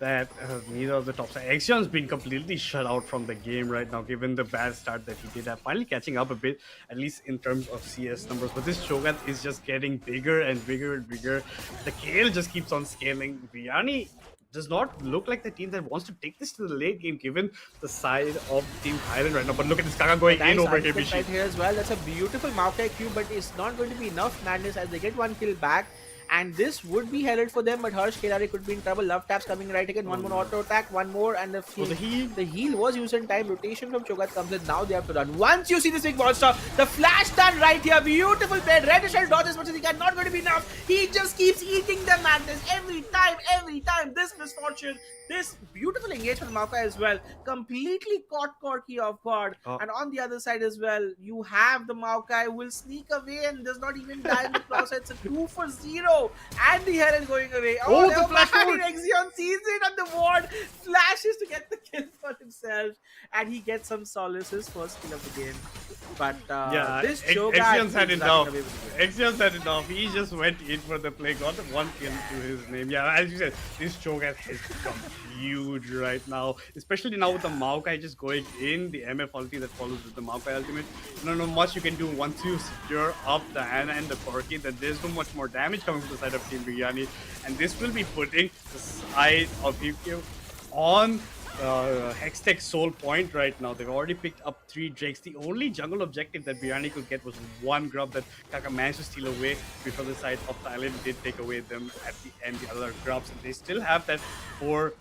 that neither of the top side. Exion's been completely shut out from the game right now, given the bad start that he did have. Finally catching up a bit, at least in terms of CS numbers. But this Cho'Gath is just getting bigger and bigger and bigger. The Kale just keeps on scaling. BIRYANI does not look like the team that wants to take this to the late game, given the side of Team Thailand right now. But look at this Kaka going in over here. Right here as well. That's a beautiful Maokai Q, but it's not going to be enough, Madness, as they get one kill back. and this would be headed for them, but Harsh Khelraay could be in trouble. Love taps coming right again, one more auto attack, one more, and the heal was used in time. Rotation from Cho'Gath comes in, now they have to run. Once you see this big monster, the flash done right here, beautiful play. Red shell dodges as much as he can, not going to be enough. He just keeps eating the madness every time. This misfortune, this beautiful engagement from Maokai as well, completely caught Corki off guard. And on the other side as well, you have the Maokai who will sneak away and does not even die in the process. It's a 2 for 0, and the Herald going away. Oh, the flash forward. Exion sees it on the ward, flashes to get the kill for himself, and he gets some solace, his first kill of the game. But this Exion's had enough. Exion's had enough. He just went in for the play, got one kill to his name. Yeah, as you said, this Cho'Gath has become huge right now, especially now with the Maokai just going in, the MF ulti that follows with the Maokai ultimate. Not much you can do once you secure up the Ana and the Corki, that there's so much more damage coming from the side of Team BIRYANI, and this will be putting the side of PQ on Hextech Soul Point right now. They've already picked up 3 Drakes. The only jungle objective that BIRYANI could get was 1 grub that Kaka managed to steal away before the side of Thailand did take away them at the end, the other grubs. And they still have that 4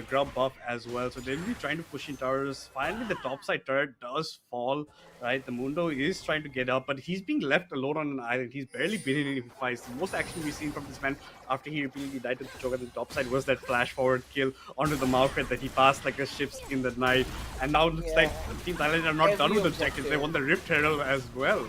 grub buff as well. So they'll be trying to push in towers. Finally, the top side turret does fall, right? The Mundo is trying to get up, but he's being left alone on an island. He's barely been in any fights. The most action we've seen from this man after he repeatedly died to the Cho'Gath on the top side was that flash forward kill onto the Maokai that he passed like a ships in the night. And now it looks like Team Thailand are not done with objectives. They won the Rift Herald as well.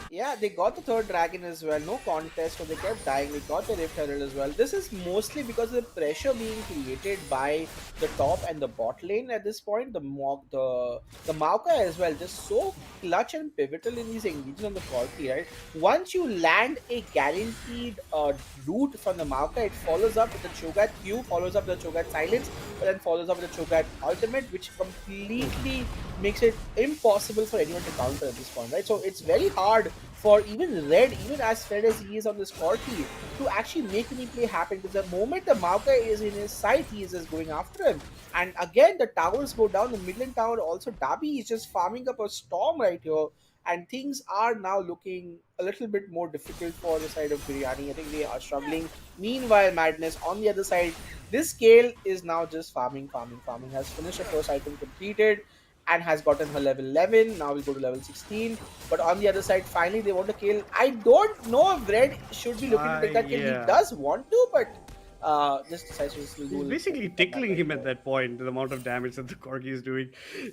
Yeah, they got the 3rd dragon as well. No contest, so they kept dying. They got the Rift Herald as well. This is mostly because of the pressure being created by the top and the bot lane at this point. The Maokai as well, just so clutch and pivotal in these engagements on the Corki, right? Once you land a guaranteed loot from the Maokai, it follows up with the Cho'Gath Q, follows up with the Cho'Gath Silence, but then follows up with the Cho'Gath Ultimate, which completely makes it impossible for anyone to counter at this point, right? So it's very hard for even Red, even as fed as he is on this Corki, to actually make any play happen, because the moment the Maokai is in his sight, he is just going after him. And again, the towers go down, the Midland Tower also, Dabi is just farming up a storm right here, and things are now looking a little bit more difficult for the side of BIRYANI. I think they are struggling. Meanwhile, Madness on the other side, this scale is now just farming, has finished the first item completed, and has gotten her level 11. Now we'll go to level 16. But on the other side, finally they want to kill. I don't know if Red should be looking to take that kill. He does want to, but just decides to just do. He's basically tickling him at that point, the amount of damage that the Corki is doing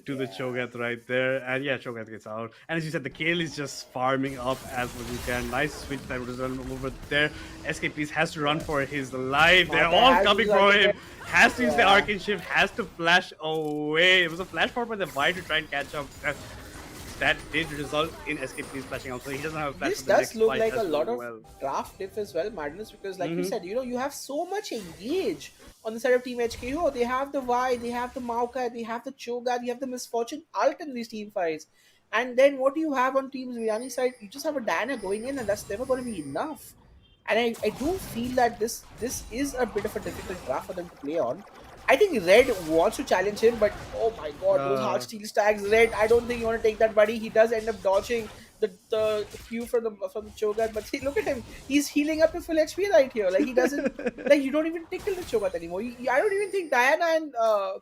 to the Cho'Gath right there. And yeah, Cho'Gath gets out. And as you said, the Kale is just farming up as much as he can. Nice switch that was done over there. SKplz has to run for his life. They're all coming for him. Has to use the Arcane Shift, has to flash away. It was a flash forward by the Vi to try and catch up. That did result in SKplz flashing out, so he doesn't have a flash. This does look like a lot of draft diff as well, Madness, because like you said, you have so much engage on the side of Team HKO. They have the Vi, they have the Maokai, they have the Cho'Gath, you have the Misfortune Ult in these team fights. And then what do you have on Team BIRYANI side? You just have a Diana going in, and that's never going to be enough. And I do feel that this is a bit of a difficult draft for them to play on. I think Red wants to challenge him, but oh my god, those hard steel stacks. Red, I don't think you want to take that, buddy. He does end up dodging the Q from the Cho'Gath, but see, look at him. He's healing up to full HP right here. Like, he doesn't, like, you don't even tickle the Cho'Gath anymore. I don't even think Diana and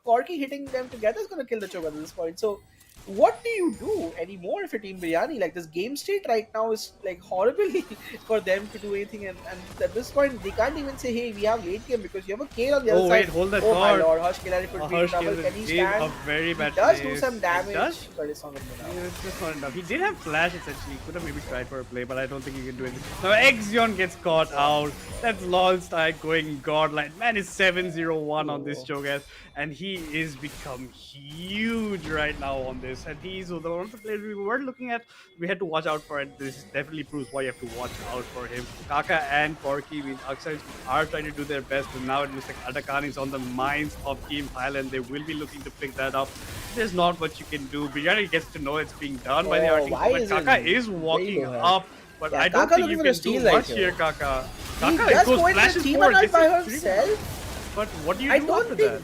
Corki hitting them together is going to kill the Cho'Gath at this point. So what do you do anymore if you're Team BIRYANI? Like, this game state right now is like horribly for them to do anything, and at this point they can't even say, hey, we have late game, because you have a Kale on the other side. Wait, hold that oh thought. My lord, Harsh Khelraay could be in trouble. Can he stand? A very bad he does place. do some damage, but it's not enough. Yeah, it's just not enough. He did have flash essentially. He could have maybe tried for a play, but I don't think he can do anything. Now Exion gets caught out. That's LOLYT going godlike. Man is 7-0-1 on this Cho'Gath, and he is become huge right now on this. And he's one of the players we were looking at. We had to watch out for it. This definitely proves why you have to watch out for him. Kaka and Corki, Akshaj are trying to do their best, but now it looks like Atakan is on the minds of Team Thailand. They will be looking to pick that up. There's not much you can do. BIRYANI gets to know it's being done by the Arctic, but Kaka is walking up. But I don't think you can do much here, Kaka. Kaka goes flashes forward. By herself. But what do you do after that?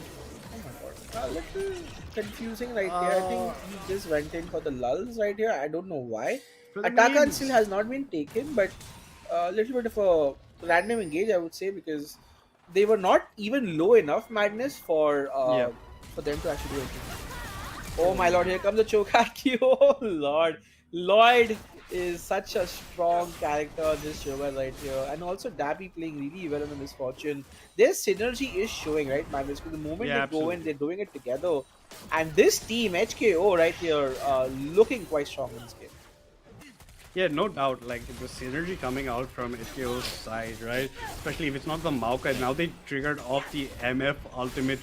Oh my god. A little confusing right here. I think he just went in for the lulls right here. I don't know why. Attack still has not been taken, but a little bit of a random engage, I would say, because they were not even low enough, Madness, Yeah. for them to actually do anything. Oh my lord, here comes the Chokaki. Oh lord. Lloyd is such a strong character on this show right here. And also Dabby playing really well on the Misfortune. Their synergy is showing, right, man? Because the moment Yeah, they go in, absolutely. they're doing it together. And this team, HKO right here, looking quite strong in this game. Yeah, no doubt. Like the synergy coming out from HKO's side, right? Especially if it's not the Maokai. Now they triggered off the MF ultimate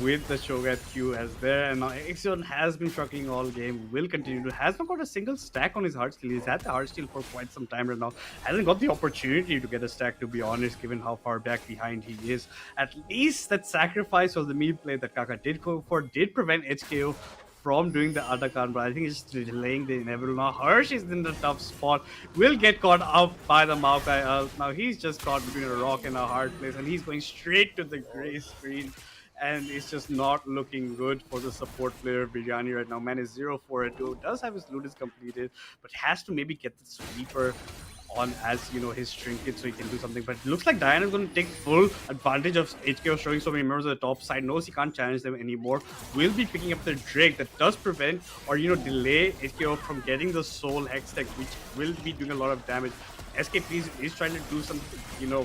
with the Shogat Q as there, and now Exion has been struggling all game. Will continue to has not got a single stack on his heart steal. He's had the heart steal for quite some time right now. Hasn't got the opportunity to get a stack, to be honest, given how far back behind he is. At least that sacrifice of the mid play that Kaka did go for did prevent HKO from doing the Atakan, but I think it's just delaying the inevitable. Now Hirsch is in the tough spot, will get caught out by the Maokai ult. Now he's just caught between a rock and a hard place, and he's going straight to the gray screen. And it's just not looking good for the support player BIRYANI right now. Man is 0-4-2, does have his loot is completed, but has to maybe get the sweeper on as his trinket so he can do something. But it looks like Diana is going to take full advantage of HKO showing so many members on the top side, knows he can't challenge them anymore, will be picking up the Drake that does prevent or delay HKO from getting the soul hex tech, which will be doing a lot of damage. SKplz is trying to do some,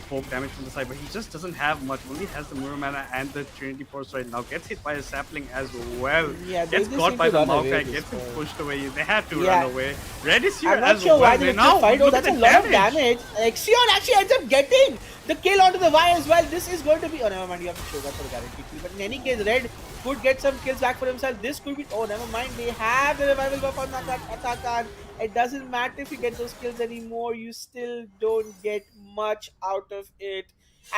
poke damage from the side, but he just doesn't have much. Only has the Mura Mana and the Trinity Force right now. Gets hit by a sapling as well. Yeah, Gets they caught seem by to the run away Maokai, this gets him point. pushed away. They had to Yeah. run away. Red is here I'm not as sure why well. they let Now the fight. Oh, look that's at a the lot of damage. Exion actually ends up getting the kill onto the Y as well. This is going to be. Oh, never mind. You have to show that for the guaranteed kill. But in any case, Red could get some kills back for himself. This could be. Oh, never mind. They have the revival buff on Atakan. It doesn't matter if you get those kills anymore. You still don't get much out of it.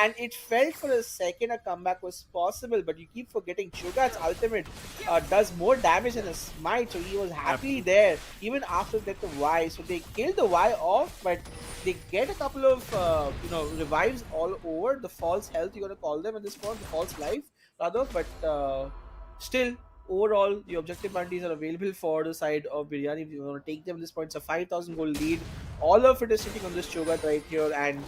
And it felt for a second a comeback was possible, but you keep forgetting Cho'Gath's ultimate does more damage than a smite, so he was happily there even after that the Y. So they killed the Y off, but they get a couple of revives all over. The false health, you're gonna call them at this point, the false life rather, but still. Overall, the objective bounties are available for the side of BIRYANI. If you want to take them at this point, it's a 5,000 gold lead. All of it is sitting on this Cho'Gath right here, and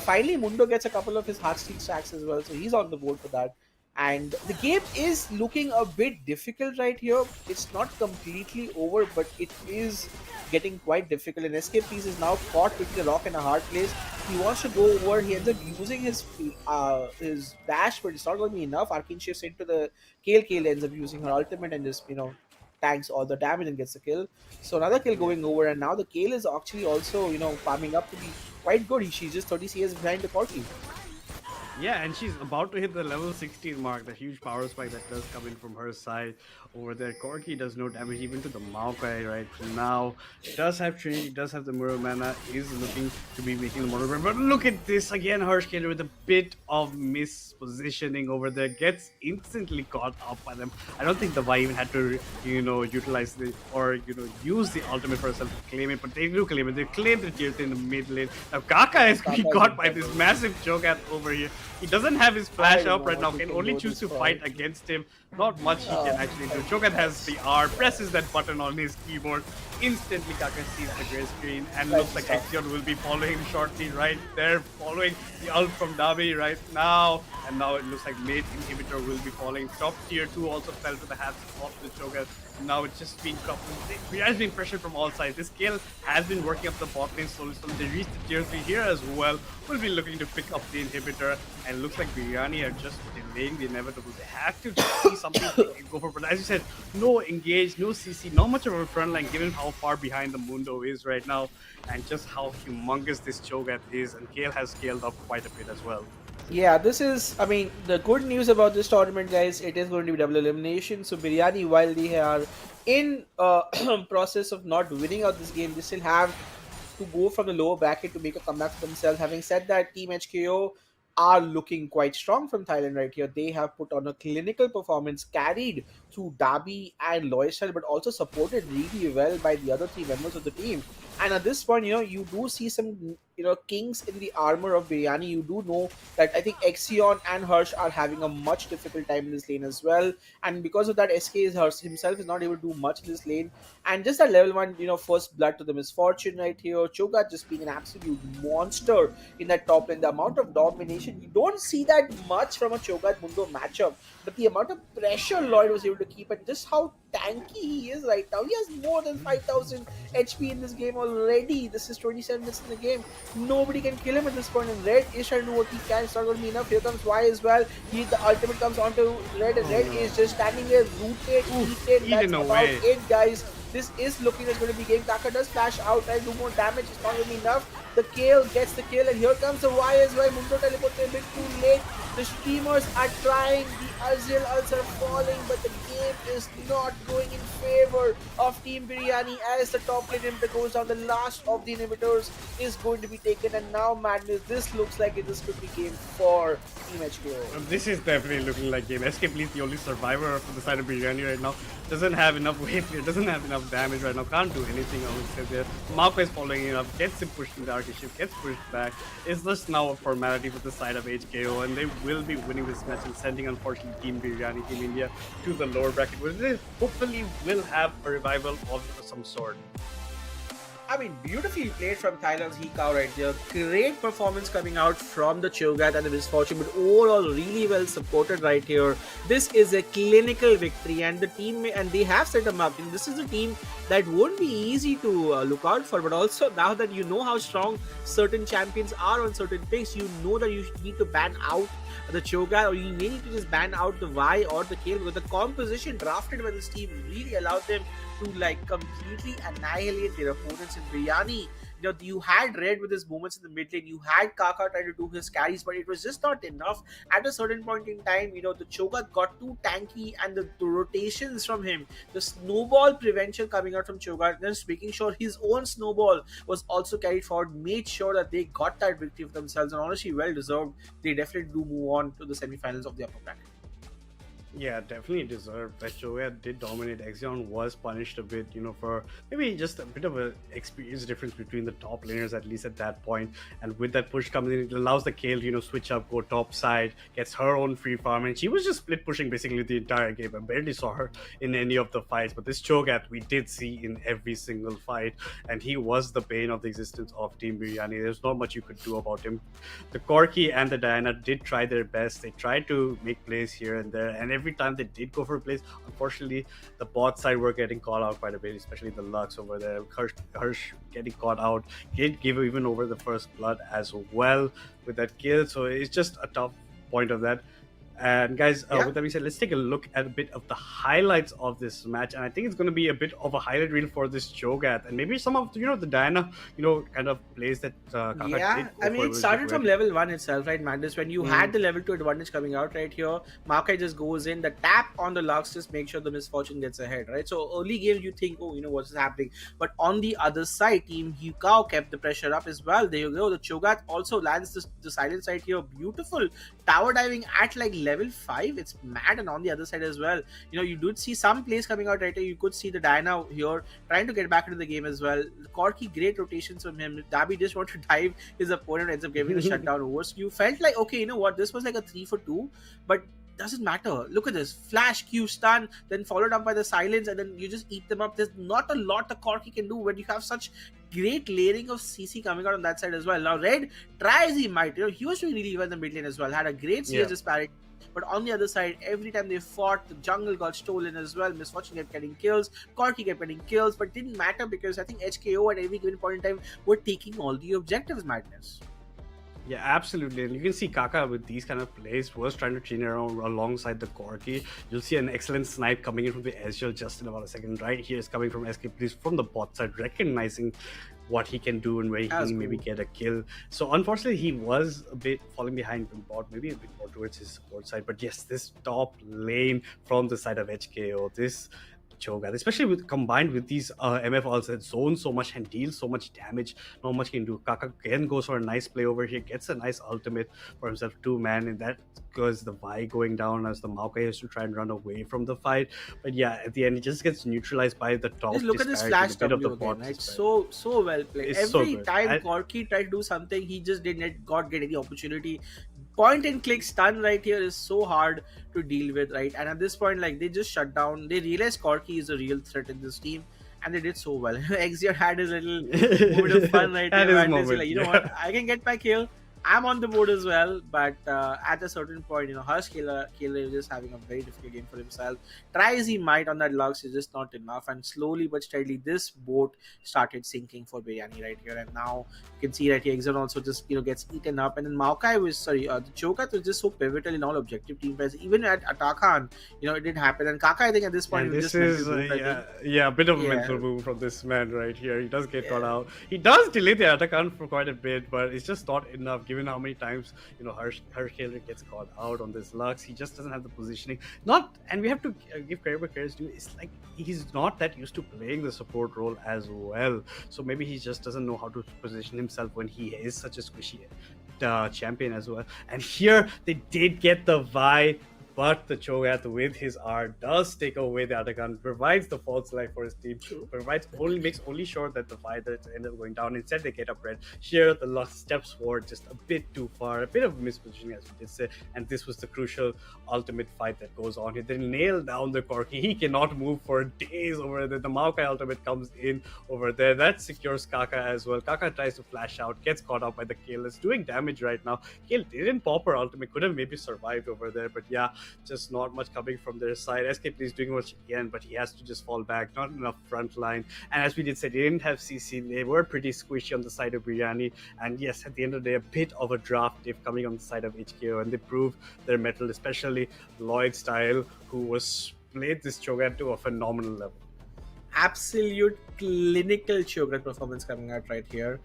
finally Mundo gets a couple of his Heartsteel stacks as well, so he's on the board for that. And the game is looking a bit difficult right here. It's not completely over, but it is getting quite difficult. And SKplz is now caught between a rock and a hard place. He wants to go over. He ends up using his dash, but it's not going to be enough. Arcane shifts into the Kale. Kale ends up using her ultimate and just tanks all the damage and gets the kill. So another kill going over, and now the Kale is actually also farming up to be quite good. She's just 30 CS behind the Corki. Yeah, and she's about to hit the level 16 mark, the huge power spike that does come in from her side over there. Corki does no damage even to the Maokai right now. Does have Trinity, does have the Mura Mana, is looking to be making the motor. But look at this again, Hirsch Killer with a bit of mispositioning over there. Gets instantly caught up by them. I don't think the Vi even had to, utilize the, or, use the ultimate for herself to claim it, but they do claim it. They claim the tier in the mid lane. Now Kaka is being caught by this massive Cho'Gath over here. He doesn't have his flash up right now, can only choose to fight against him. Not much he can actually do. Cho'Gath has the R, presses that button on his keyboard. Instantly Kaka sees the gray screen and looks like Exion will be following him shortly right there, following the ult from Dabi right now. And now it looks like mid inhibitor will be falling. Top tier 2 also fell to the hands of the Cho'Gath. Now it's just being coupled. We are being pressured from all sides. This scale has been working up the bot lane slowly. They reached the tier 3 here as well. We'll be looking to pick up the inhibitor. And it looks like BIRYANI are just delaying the inevitable. They have to just see something they can go for. But as you said, no engage, no CC, not much of a front line given how far behind the Mundo is right now. And just how humongous this Cho'Gath is. And Kale has scaled up quite a bit as well. Yeah, this is, I mean, the good news about this tournament, guys, it is going to be double elimination. So BIRYANI, while they are in process of not winning out this game, they still have to go from the lower bracket to make a comeback for themselves. Having said that, Team HKO are looking quite strong from Thailand right here. They have put on a clinical performance carried through Dabi and LOLYT, but also supported really well by the other three members of the team. And at this point, you do see some kings in the armor of Biryani, you do know that I think Exion and Harsh are having a much difficult time in this lane as well. And because of that, Harsh himself is not able to do much in this lane. And just that level 1, first blood to the misfortune right here. Cho'Gath just being an absolute monster in that top lane. The amount of domination, you don't see that much from a Cho'Gath Mundo matchup. But the amount of pressure LOLYT was able to keep, and just how tanky he is right now. He has more than 5,000 HP in this game already. This is 27 minutes in the game. Nobody can kill him at this point. And Red is trying to do what he can. It's not going to be enough. Here comes Y as well. The ultimate comes onto Red, and Red is just standing there, rooted, eaten. That's about it, guys. This is looking like going to be game. Kaka does flash out and do more damage. It's not going to be enough. The Kale gets the kill, and here comes the Y as well. Mundo teleported a bit too late. The streamers are trying. The Azil ults are falling, but the game is not going in favor of Team Biryani as the top lane inhibitor goes down. The last of the inhibitors is going to be taken, and now Madness. This looks like this could be game for Team HKO. This is definitely looking like game. SKplz, the only survivor from the side of Biryani right now, doesn't have enough weight here, doesn't have enough damage right now, can't do anything. I would say there. Marco is following it up, gets him pushed in the arcade shift, gets pushed back. It's just now a formality for the side of HKO, and they will be winning this match and sending, unfortunately, Team Biryani, Team India to the lower bracket, where they hopefully will have a revival of some sort. I mean, beautifully played from Thailand's Hikao right there. Great performance coming out from the Cho'Gath and the Misfortune, but overall really well supported right here. This is a clinical victory, and the team, and they have set them up. This is a team that won't be easy to look out for, but also now that you know how strong certain champions are on certain picks, you know that you need to ban out the Cho'Gath, or you may need to just ban out the Y or the Kale, because the composition drafted by this team really allowed them to completely annihilate their opponents in Biryani. You had Red with his moments in the mid lane, you had Kaka trying to do his carries, but it was just not enough. At a certain point in time, the Cho'Gath got too tanky, and the rotations from him, the snowball prevention coming out from Cho'Gath, just making sure his own snowball was also carried forward, made sure that they got that victory for themselves, and honestly, well deserved. They definitely do move on to the semi-finals of the upper bracket. Yeah, definitely deserved. But Cho'Gath did dominate. Exion was punished a bit, for maybe just a bit of an experience difference between the top laners, at least at that point. And with that push coming in, it allows the Kale, switch up, go top side, gets her own free farm, and she was just split pushing basically the entire game. I barely saw her in any of the fights, but this Cho'Gath we did see in every single fight, and he was the bane of the existence of Team Biryani. There's not much you could do about him. The Corki and the Diana did try their best. They tried to make plays here and there, and every time they did go for plays, unfortunately, the bot side were getting caught out quite a bit, especially the Lux over there. Harsh getting caught out, did give even over the first blood as well with that kill. So it's just a tough point of that. And guys, with that being said, let's take a look at a bit of the highlights of this match. And I think it's going to be a bit of a highlight reel for this Cho'Gath, and maybe some of the Diana, kind of plays that Kaka did. I mean, it started from level 1 itself, right, Madness? When you had the level 2 advantage coming out right here, Makai just goes in, the tap on the Lux just makes sure the Misfortune gets ahead, right? So early game, you think, oh, what's happening? But on the other side, Team Hikao kept the pressure up as well. There you go. The Cho'Gath also lands the silent side here. Beautiful tower diving at level 5. It's mad. And on the other side as well, you did see some plays coming out right here. You could see the Diana here trying to get back into the game as well. Corki, great rotations from him. Darby just wanted to dive his opponent, ends up giving the shutdown over. So you felt like, okay, you know what, this was like a 3 for 2, but doesn't matter. Look at this. Flash, Q, stun, then followed up by the silence, and then you just eat them up. There's not a lot the Corki can do when you have such great layering of CC coming out on that side as well. Now, Red, try as he might, he was doing really well in the mid lane as well. Had a great CS disparity. But on the other side, every time they fought, the jungle got stolen as well. Misfortune kept getting kills, Corki kept getting kills, but it didn't matter because I think HKO at every given point in time were taking all the objectives, Madness. Yeah, absolutely. And you can see Kaka with these kind of plays was trying to chain around alongside the Corki. You'll see an excellent snipe coming in from the Exion just in about a second. Right here is coming from SKplz from the bot side, recognizing what he can do and where he can maybe get a kill. So unfortunately, he was a bit falling behind from bot, maybe a bit more towards his support side. But yes, this top lane from the side of HKO, this Cho'Gath, especially combined with these MF ults that zone so much and deal so much damage. Not much can do. Kaka again goes for a nice play over here, gets a nice ultimate for himself, 2-man, and that goes the Vi going down as the Maokai has to try and run away from the fight. But yeah, at the end, it just gets neutralized by the top. Just look at this flash W again, right? So well played. It's so Every good. time Corki tried to do something, he just didn't get any opportunity. Point and click stun right here is so hard to deal with, right? And at this point, like, they just shut down. They realized Corki is a real threat in this team, and they did so well. Exion had his little moment of fun right here. And like, you know what? I can get my kill. I'm on the board as well, but at a certain point, you know, Harsh Khelraay is just having a very difficult game for himself. Try as he might on that Lux, is just not enough, and slowly but steadily, this boat started sinking for BIRYANI right here. And now you can see right here, Exion also just, you know, gets eaten up, and then Maokai was the Cho'Gath was just so pivotal in all objective team fights. Even at Atakan, you know, it did happen. And Kaka, I think at this point, this is a bit of a mental move from this man right here. He does get caught out. He does delay the Atakan for quite a bit, but it's just not enough. Given how many times, you know, Harsh Khelraay gets caught out on this Lux, he just doesn't have the positioning. And we have to give credit where credit's due. It's like he's not that used to playing the support role as well, so maybe he just doesn't know how to position himself when he is such a squishy champion as well. And here they did get the Vi, but the Cho'Gath with his R does take away the Atakan, provides the false life for his team, makes only sure that the fight that ended up going down. Instead, they get up red. Here, the Lux steps forward just a bit too far, a bit of mispositioning, as we did say, and this was the crucial ultimate fight that goes on here. They nail down the Corki. He cannot move for days over there. The Maokai ultimate comes in over there. That secures Kaka as well. Kaka tries to flash out, gets caught out by the Kale. It's doing damage right now. Kale didn't pop her ultimate, could have maybe survived over there, but yeah, just not much coming from their side. SKplz is doing what he can, but he has to just fall back. Not enough front line. And as we did say, they didn't have CC. They were pretty squishy on the side of BIRYANI. And yes, at the end of the day, a bit of a draft diff coming on the side of HKO, and they prove their mettle, especially LOLYT style, who was played this Cho'Gath to a phenomenal level. Absolute clinical Cho'Gath performance coming out right here.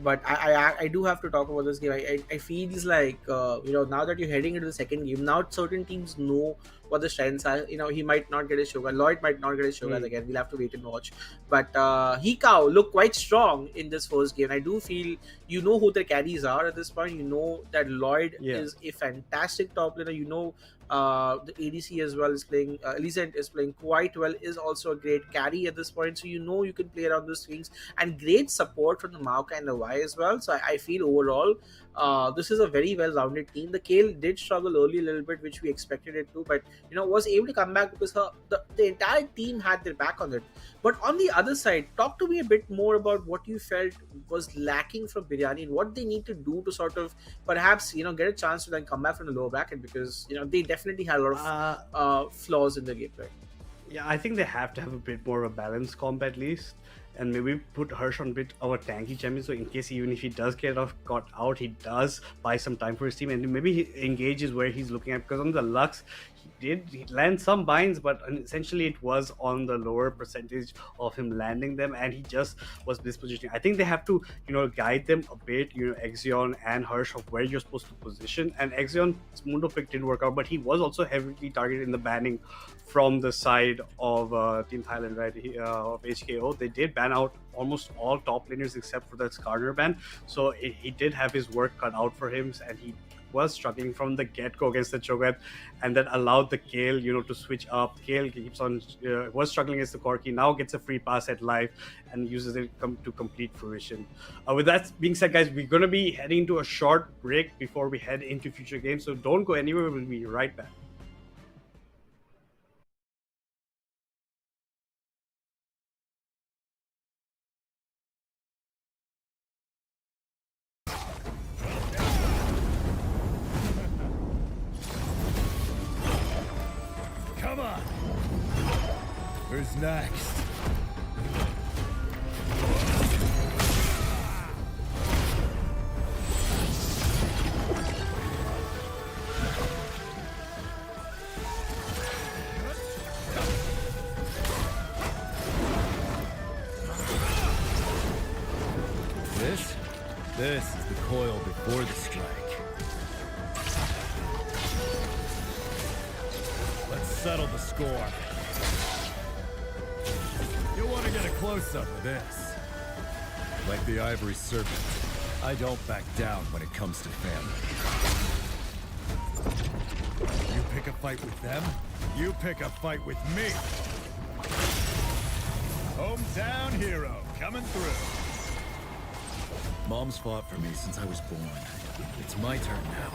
But I do have to talk about this game. I feels like, you know, now that you're heading into the second game, now certain teams know what the strengths are. You know, he might not get his Cho'Gath. LOLYT might not get his Cho'Gath again. We'll have to wait and watch. But Hikao looked quite strong in this first game. I do feel, you know, who their carries are at this point. You know that LOLYT is a fantastic top laner. You know, the ADC as well is playing, Elicent is playing quite well, is also a great carry at this point, so you know you can play around those things, and great support from the Maokai and the Vi as well. So I feel overall this is a very well-rounded team. The Kale did struggle early a little bit, which we expected it to, but you know, was able to come back because the entire team had their back on it. But on the other side, talk to me a bit more about what you felt was lacking from BIRYANI and what they need to do to sort of perhaps, you know, get a chance to then come back from the lower bracket, because you know they definitely had a lot of flaws in the gameplay. Yeah, I think they have to have a bit more of a balanced comp at least, and maybe put Harsh on a bit of a tanky champion, so in case even if he does get got out, he does buy some time for his team, and maybe he engages where he's looking at, because on the Lux he land some binds, but essentially it was on the lower percentage of him landing them, and he just was mispositioning. I think they have to, you know, guide them a bit, you know, Exion and Harsh, of where you're supposed to position. And Exion's Mundo pick didn't work out, but he was also heavily targeted in the banning from the side of Team Thailand, right, of HKO. They did ban out almost all top laners except for that Skarner ban, so he did have his work cut out for him, and he was struggling from the get-go against the Cho'Gath, and that allowed the Kale, you know, to switch up. Kale keeps on was struggling against the Corki, now gets a free pass at life and uses it to complete fruition. With that being said, guys, we're going to be heading into a short break before we head into future games, so don't go anywhere. We'll be right back. Come on! Who's next? This is the coil before the strike. Let's settle the score. close-up of this. Like the ivory serpent, I don't back down when it comes to family. You pick a fight with them, you pick a fight with me. Hometown hero coming through. Mom's fought for me since I was born. It's my turn now.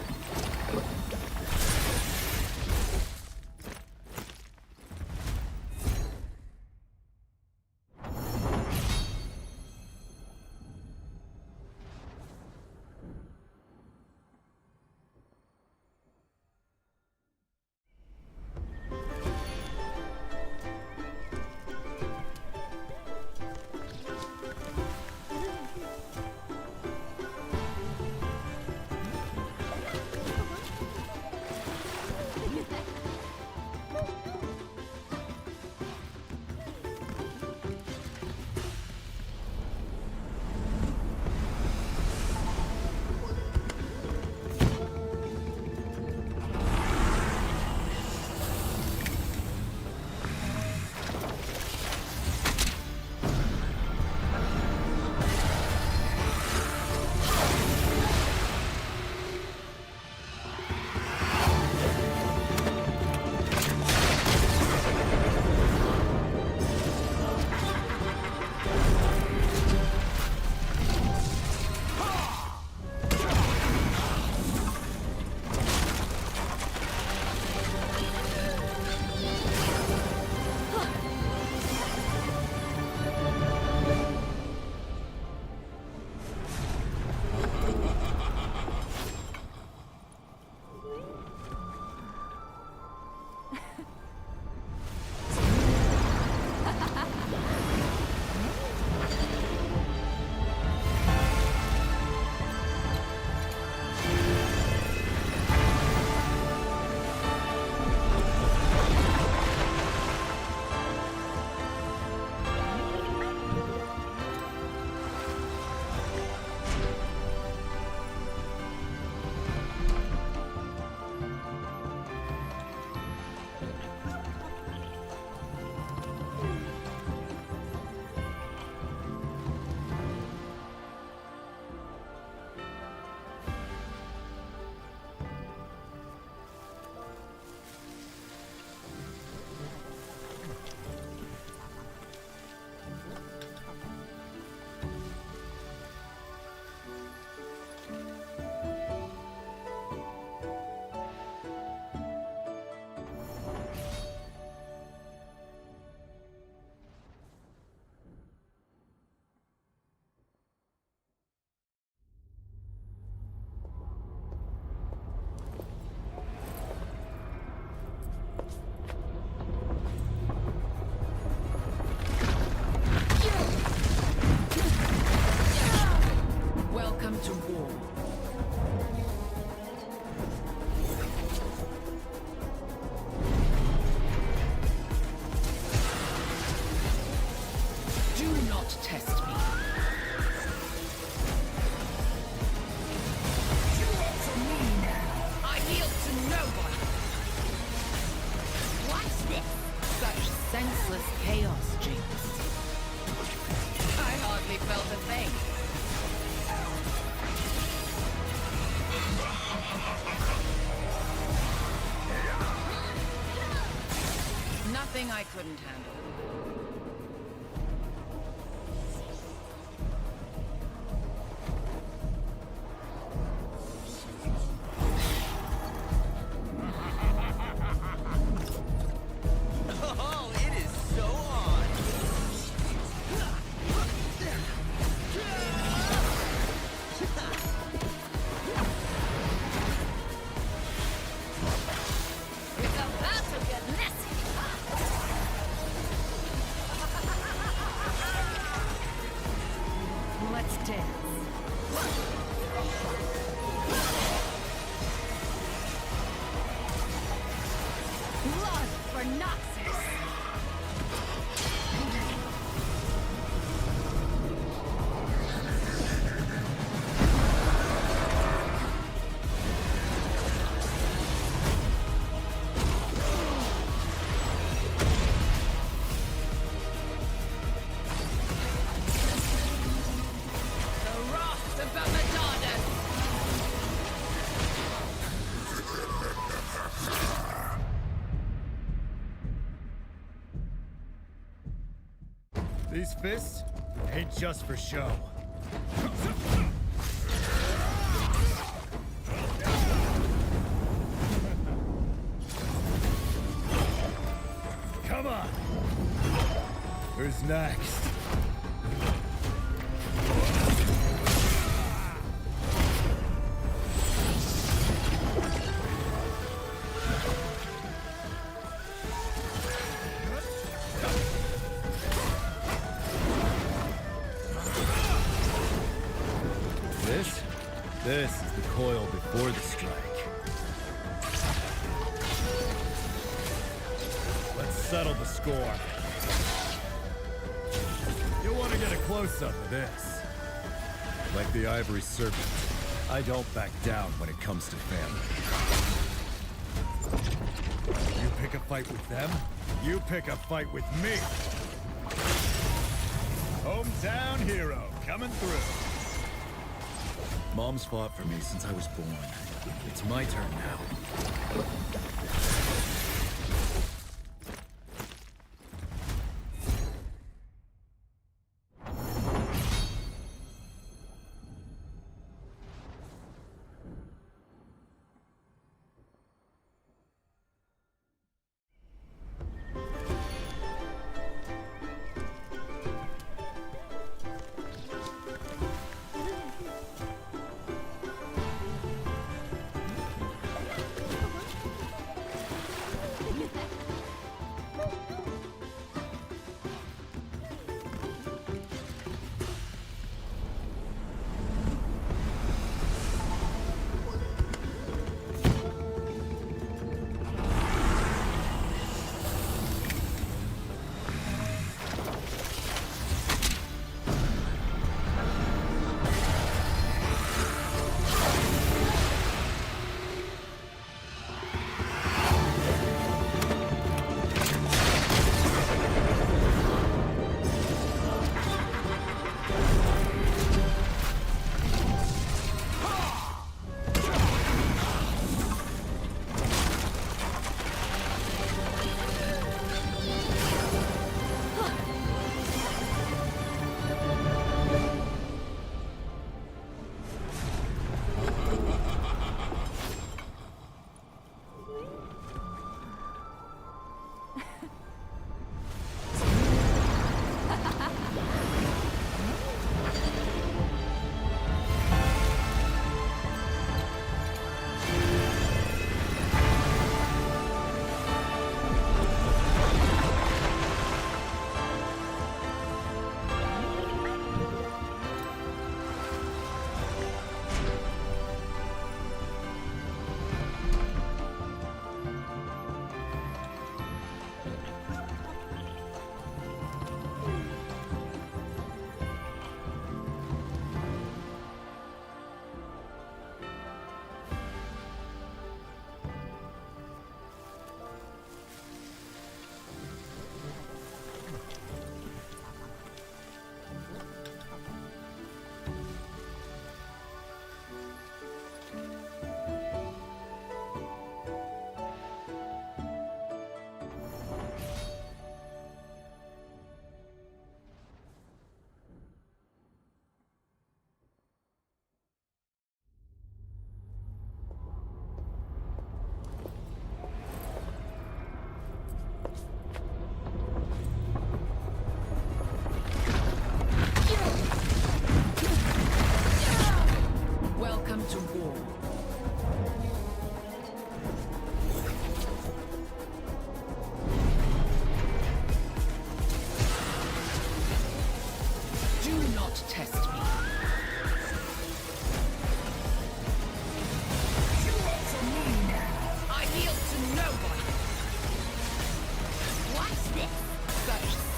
senseless chaos, Jinx. I hardly felt a thing. Nothing I couldn't handle. Oh, it is so on. It's about to get messy. Let's dance. Blood for Noxus. These fists ain't just for show. Come on! Who's next? This is the coil before the strike. Let's settle the score. You'll want to get a close-up of this. Like the ivory serpent, I don't back down when it comes to family. You pick a fight with them, you pick a fight with me. Hometown hero coming through. Mom's fought for me since I was born. It's my turn now.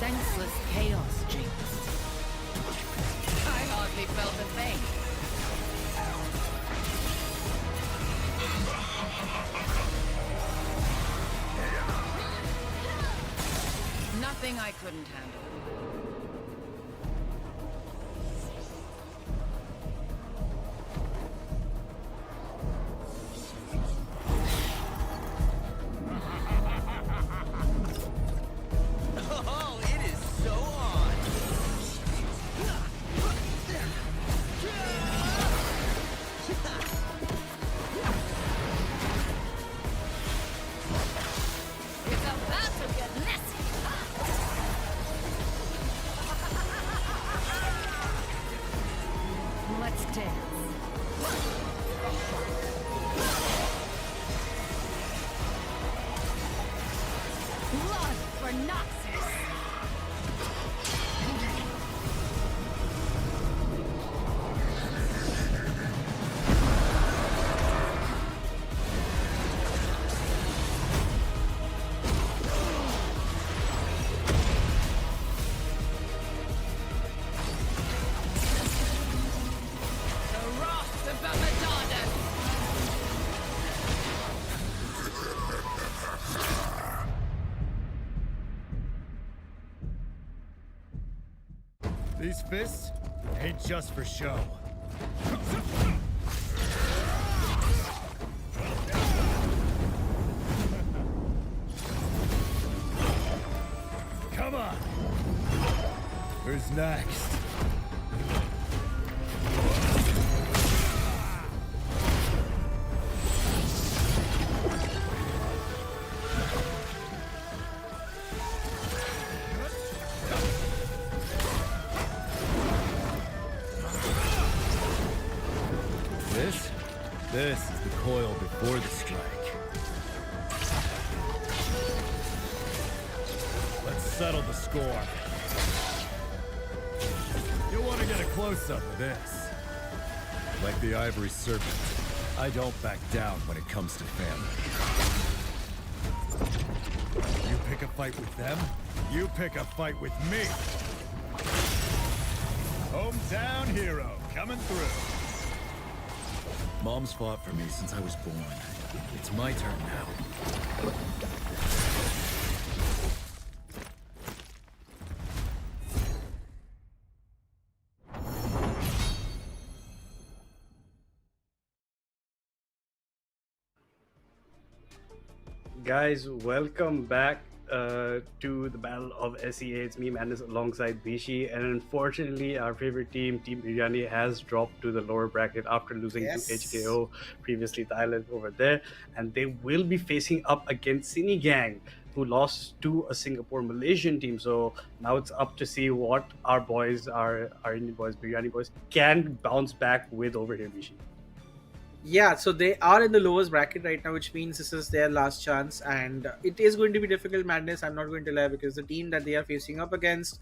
senseless chaos, Jinx. I hardly felt a thing. Nothing I couldn't handle. Oh, it is so on. Noxus. The wrath of the Madonna. These fists ain't just for show. Come on! Who's next? This is the coil before the strike. Let's settle the score. You'll want to get a close-up of this. Like the ivory serpent, I don't back down when it comes to family. You pick a fight with them, you pick a fight with me. Hometown hero coming through. Mom's fought for me since I was born. It's my turn now. Guys, welcome back to the Battle of SEA. It's me, Madness, alongside Bishi, and unfortunately our favorite team, Team Biryani, has dropped to the lower bracket after losing to HKO, previously Thailand over there, and they will be facing up against Sini Gang, who lost to a Singapore Malaysian team. So now it's up to see what our boys, our Indian boys, Biryani boys, can bounce back with over here, Bishi. Yeah, so they are in the lowest bracket right now, which means this is their last chance, and it is going to be difficult, Madness. I'm not going to lie, because the team that they are facing up against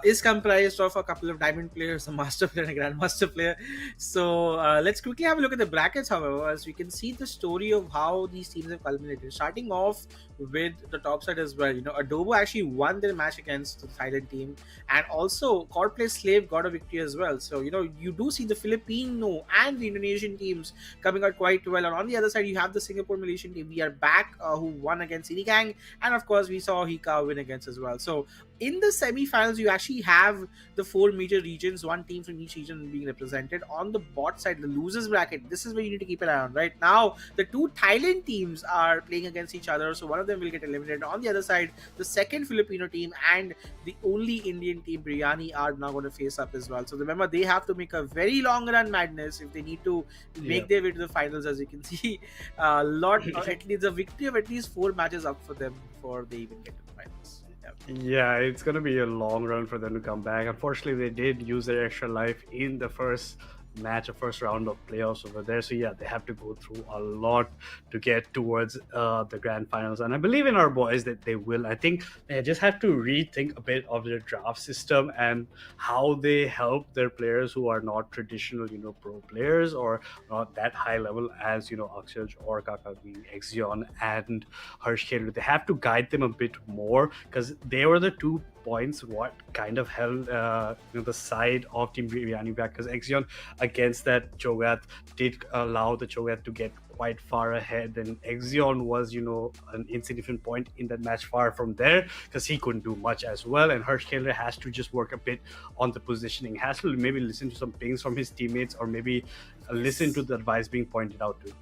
is comprised of a couple of diamond players, a master player and a grandmaster player. So let's quickly have a look at the brackets, however, as we can see the story of how these teams have culminated. Starting off with the top side as well, you know, Adobo actually won their match against the Thailand team, and also Coreplay Slave got a victory as well. So, you know, you do see the Filipino and the Indonesian teams coming out quite well. And on the other side, you have the Singapore Malaysian team. We are back, who won against Sini Gang, and of course, we saw Hika win against as well. So in the semi-finals, you actually have the 4 major regions, one team from each region being represented. On the bot side, the losers bracket, this is where you need to keep an eye on. Right now, the 2 Thailand teams are playing against each other, so one of them will get eliminated. On the other side, the second Filipino team and the only Indian team, BIRYANI, are now going to face up as well. So remember, they have to make a very long run, Madness, if they need to make their way to the finals. As you can see, a lot, at least a victory of at least 4 matches up for them before they even get to the finals. Yeah, it's going to be a long run for them to come back. Unfortunately, they did use their extra life in the first match, a first round of playoffs over there. So yeah, they have to go through a lot to get towards the grand finals. And I believe in our boys that they will. I think they just have to rethink a bit of their draft system and how they help their players who are not traditional, you know, pro players or not that high level as, you know, Akshaj or Kaka, Exion and Khelraay. They have to guide them a bit more, because they were the 2 points what kind of held the side of Team BIRYANI back, because Exion against that Cho'Gath did allow the Cho'Gath to get quite far ahead, and Exion was, you know, an insignificant point in that match far from there, because he couldn't do much as well. And Khelraay has to just work a bit on the positioning, has to maybe listen to some pings from his teammates, or maybe listen to the advice being pointed out to him.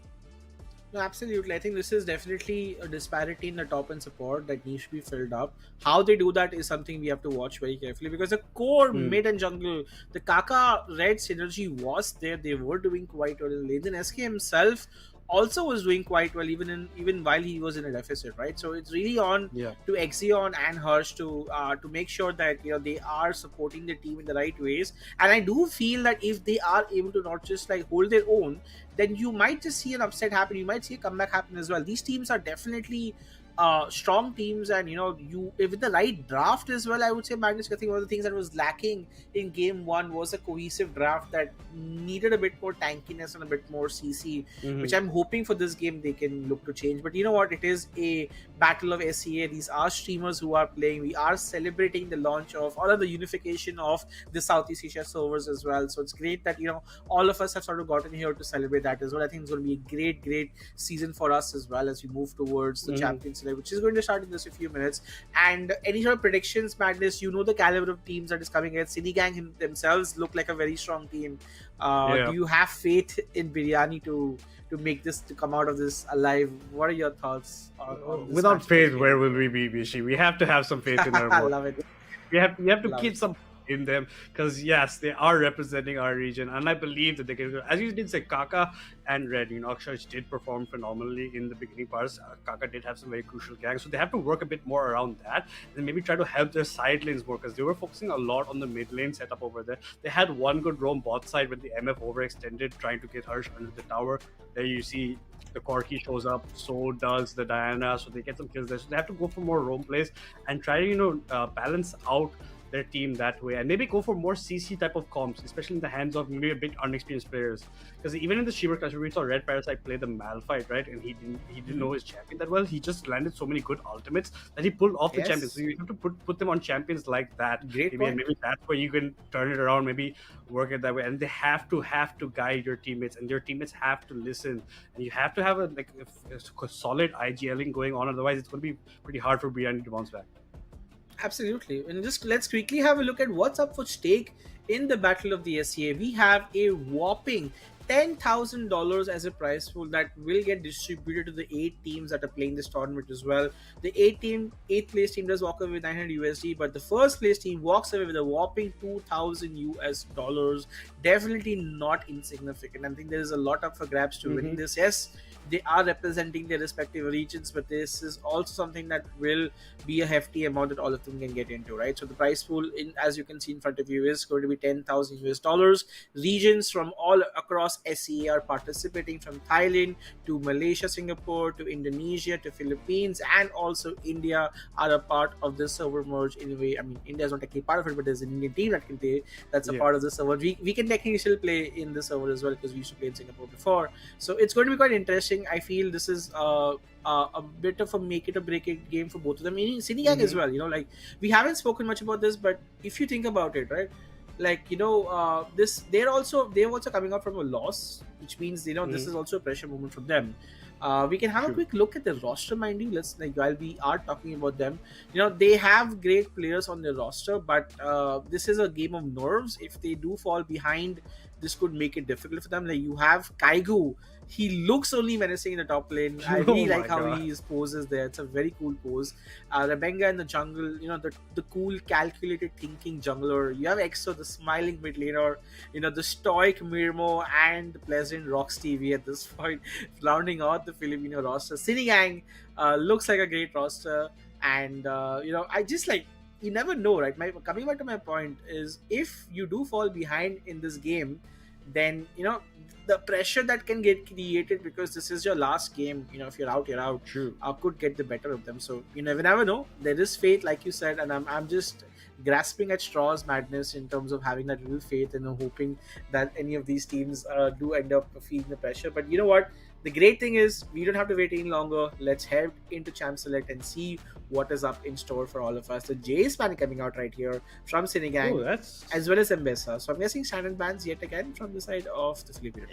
No, absolutely. I think this is definitely a disparity in the top and support that needs to be filled up. How they do that is something we have to watch very carefully, because the core mid and jungle, the Kaka red synergy was there. They were doing quite well in the lanes, and SK himself also was doing quite well even while he was in a deficit, right? So it's really on to Exion and Hirsch to make sure that, you know, they are supporting the team in the right ways. And I do feel that if they are able to not just like hold their own, then you might just see an upset happen. You might see a comeback happen as well. These teams are definitely strong teams, and you with the right draft as well. I would say, Magnus, I think one of the things that was lacking in game one was a cohesive draft that needed a bit more tankiness and a bit more CC, which I'm hoping for this game they can look to change. But you know what? It is a battle of SEA. These are streamers who are playing. We are celebrating the launch of or the unification of the Southeast Asia servers as well. So it's great that all of us have sort of gotten here to celebrate that as well. I think it's going to be a great season for us as well as we move towards the Champions League, which is going to start in just a few minutes. And any sort of predictions, Madness? The caliber of teams that is coming against City Gang themselves look like a very strong team. Do you have faith in Biryani to make this, to come out of this alive? What are your thoughts on this Without match? faith, where will we be, Bishi? We have to have some faith in our I board. love it. We have to Love keep it. some in them, because yes, they are representing our region, and I believe that they can. As you did say, Kaka and Red, Akshaj did perform phenomenally in the beginning parts. Kaka did have some very crucial gangs, so they have to work a bit more around that, and maybe try to help their side lanes more, because they were focusing a lot on the mid lane setup over there. They had one good roam bot side when the MF overextended, trying to get Harsh under the tower. There you see the Corki shows up, so does the Diana, so they get some kills there. So they have to go for more roam plays and try to balance out their team that way, and maybe go for more CC type of comps, especially in the hands of maybe a bit unexperienced players. Because even in the Shiver clash, we saw Red Parasite play the Malphite, right? And he didn't know his champion that well. He just landed so many good ultimates that he pulled off the Yes. champions. So you have to put them on champions like that. Great maybe, point. maybe that's where you can turn it around, maybe work it that way. And they have to guide your teammates, and your teammates have to listen. And you have to have a solid IGLing going on. Otherwise, it's going to be pretty hard for Biryani to bounce back. Absolutely. And just let's quickly have a look at what's up for stake in the Battle of the SEA. We have a whopping $10,000 as a prize pool that will get distributed to the 8 teams that are playing this tournament as well. The 8th place team does walk away with 900 USD, but the first place team walks away with a whopping 2,000 US dollars. Definitely not insignificant. I think there is a lot up for grabs to winning this. Yes, they are representing their respective regions, but this is also something that will be a hefty amount that all of them can get into, right? So the prize pool, as you can see in front of you, is going to be 10,000 US dollars. Regions from all across SEA are participating, from Thailand to Malaysia, Singapore to Indonesia to Philippines, and also India are a part of this server merge in a way. I mean, India is not technically part of it, but there's an Indian team that can play that's a part of the server. We can technically still play in the server as well, because we used to play in Singapore before. So it's going to be quite interesting. I feel this is a bit of a make it or break it game for both of them. Meaning City Gang as well. We haven't spoken much about this, but if you think about it, right? They're also coming out from a loss, which means this is also a pressure moment for them. We can have a quick look at the roster, mind you. While we are talking about them, they have great players on their roster, but this is a game of nerves. If they do fall behind, this could make it difficult for them. Like, you have Kaigu. He looks only menacing in the top lane. I really like how he poses there. It's a very cool pose. Rebenga in the jungle, the cool, calculated thinking jungler. You have Exo, the smiling mid laner, the stoic Mirmo, and the pleasant Rox TV at this point, rounding out the Filipino roster. City Gang looks like a great roster. And, I just you never know, right? Coming back to my point is, if you do fall behind in this game, then the pressure that can get created, because this is your last game, if you're out, you're out. True. Could get the better of them. So you never know. There is faith, like you said, and I'm just grasping at straws, Madness, in terms of having that little faith and hoping that any of these teams do end up feeling the pressure. But you know what? The great thing is, we don't have to wait any longer. Let's head into Champ Select and see what is up in store for all of us. The Jace ban coming out right here from Sinigang, as well as Mbessa. So I'm guessing standard bans yet again from the side of the Filipino.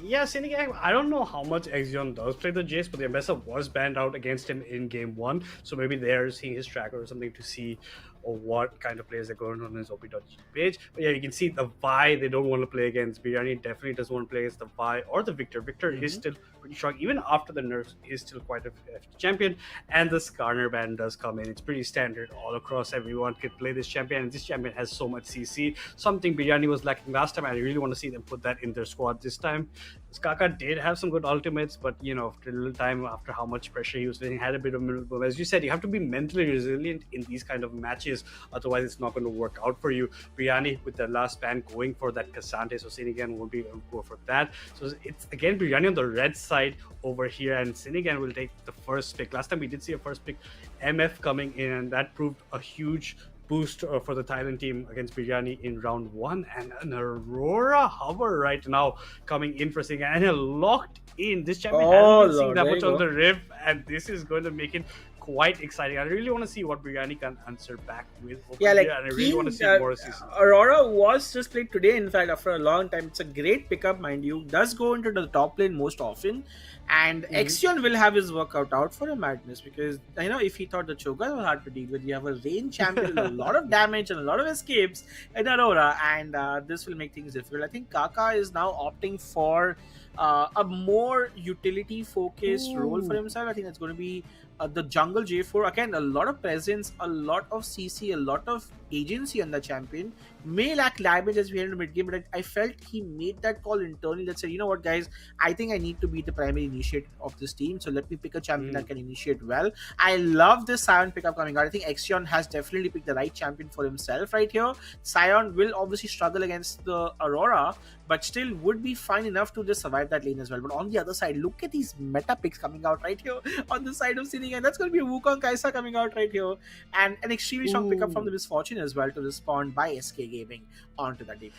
Yeah, Sinigang, I don't know how much Exion does play the Jace, but the Mbessa was banned out against him in game 1. So maybe they're seeing his tracker or something to see what kind of players are going on his OP.G page. But yeah, you can see the Vi they don't want to play against. Biryani definitely doesn't want to play against the Vi or the Victor. Victor is still pretty strong. Even after the nerfs, is still quite a champion. And the Skarner ban does come in. It's pretty standard all across. Everyone can play this champion. And this champion has so much CC. Something Biryani was lacking last time. I really want to see them put that in their squad this time. Kaka did have some good ultimates, but after a little time, after how much pressure he was feeling, had a bit of middle. As you said, you have to be mentally resilient in these kind of matches, otherwise it's not going to work out for you. Biryani with the last ban going for that Cassante, so Sinigan won't be able to go for that. So it's again Biryani on the red side side over here, and Sinigang will take the first pick. Last time we did see a first pick, MF coming in, and that proved a huge boost for the Thailand team against Biryani in round 1, and an Aurora Hover right now coming in for Sinigang, and locked in. This champion hasn't been seeing that much on the Rift, and this is going to make it quite exciting. I really want to see what Biryani can answer back with over Yeah, like here, and I really want to see more CC. Aurora was just played today, in fact, after a long time. It's a great pickup, mind you. Does go into the top lane most often, and Exion will have his workout out for a madness, because I know if he thought the Cho'Gath was hard to deal with, you have a range champion with a lot of damage and a lot of escapes in Aurora, and this will make things difficult. I think Kaka is now opting for a more utility focused role for himself. I think that's going to be the jungle J4. Again, a lot of presence, a lot of CC, a lot of agency on the champion. May lack damage as we head into mid game, but I felt he made that call internally that said, you know what, guys, I think I need to be the primary initiator of this team, so let me pick a champion that can initiate well. I love this Sion pickup coming out. I think Exion has definitely picked the right champion for himself right here. Sion will obviously struggle against the Aurora, but still would be fine enough to just survive that lane as well. But on the other side, look at these meta picks coming out right here on the side of Sinigang, and that's going to be a Wukong Kai'Sa coming out right here, and an extremely strong pickup from the Misfortune as well to respond by SK Gaming onto that team.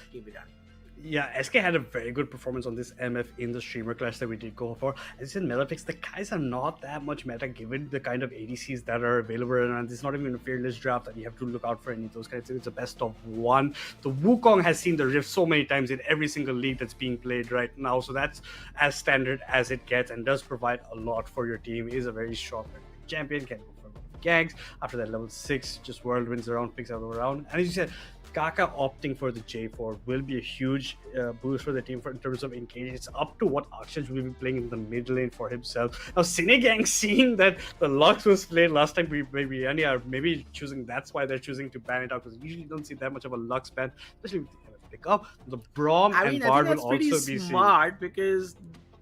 Yeah, SK had a very good performance on this MF in the streamer clash that we did go for. As you said, meta picks, the guys are not that much meta given the kind of ADCs that are available, and it's not even a fearless draft that you have to look out for any of those kinds. It's a best of one. The Wukong has seen the Rift so many times in every single league that's being played right now, so that's as standard as it gets and does provide a lot for your team. Is a very strong champion, can go for gangs. After that, level 6, just whirlwinds around, picks out around. And as you said, Kaka opting for the J4 will be a huge boost for the team in terms of engagement. It's up to what Akshaj will be playing in the mid lane for himself. Now, Sinigang, seeing that the Lux was played last time, BIRYANI are maybe choosing, that's why they're choosing to ban it out, because you usually don't see that much of a Lux ban, especially with the pick up. The Braum and Bard will also be smart, because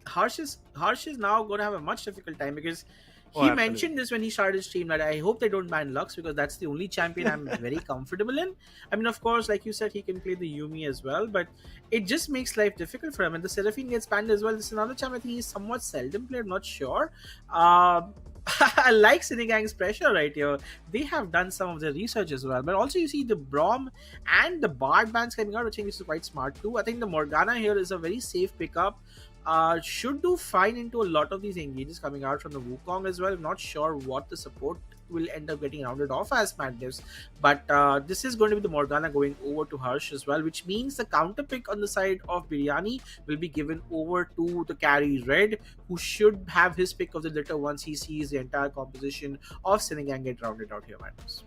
Harsh is now going to have a much difficult time, because he mentioned this when he started his stream, that I hope they don't ban Lux, because that's the only champion I'm very comfortable in. I mean, of course, like you said, he can play the Yuumi as well, but it just makes life difficult for him. And the Seraphine gets banned as well. This is another champion I think he's somewhat seldom played, I'm not sure. I like Sinigang's pressure right here. They have done some of their research as well. But also you see the Braum and the Bard bans coming out, which I think is quite smart too. I think the Morgana here is a very safe pickup. Should do fine into a lot of these engages coming out from the Wukong as well. I'm not sure what the support will end up getting rounded off as madness, but this is going to be the Morgana going over to Harsh as well, which means the counter pick on the side of BIRYANI will be given over to the carry Red, who should have his pick of the litter once he sees the entire composition of Sinigang get rounded out here, madness.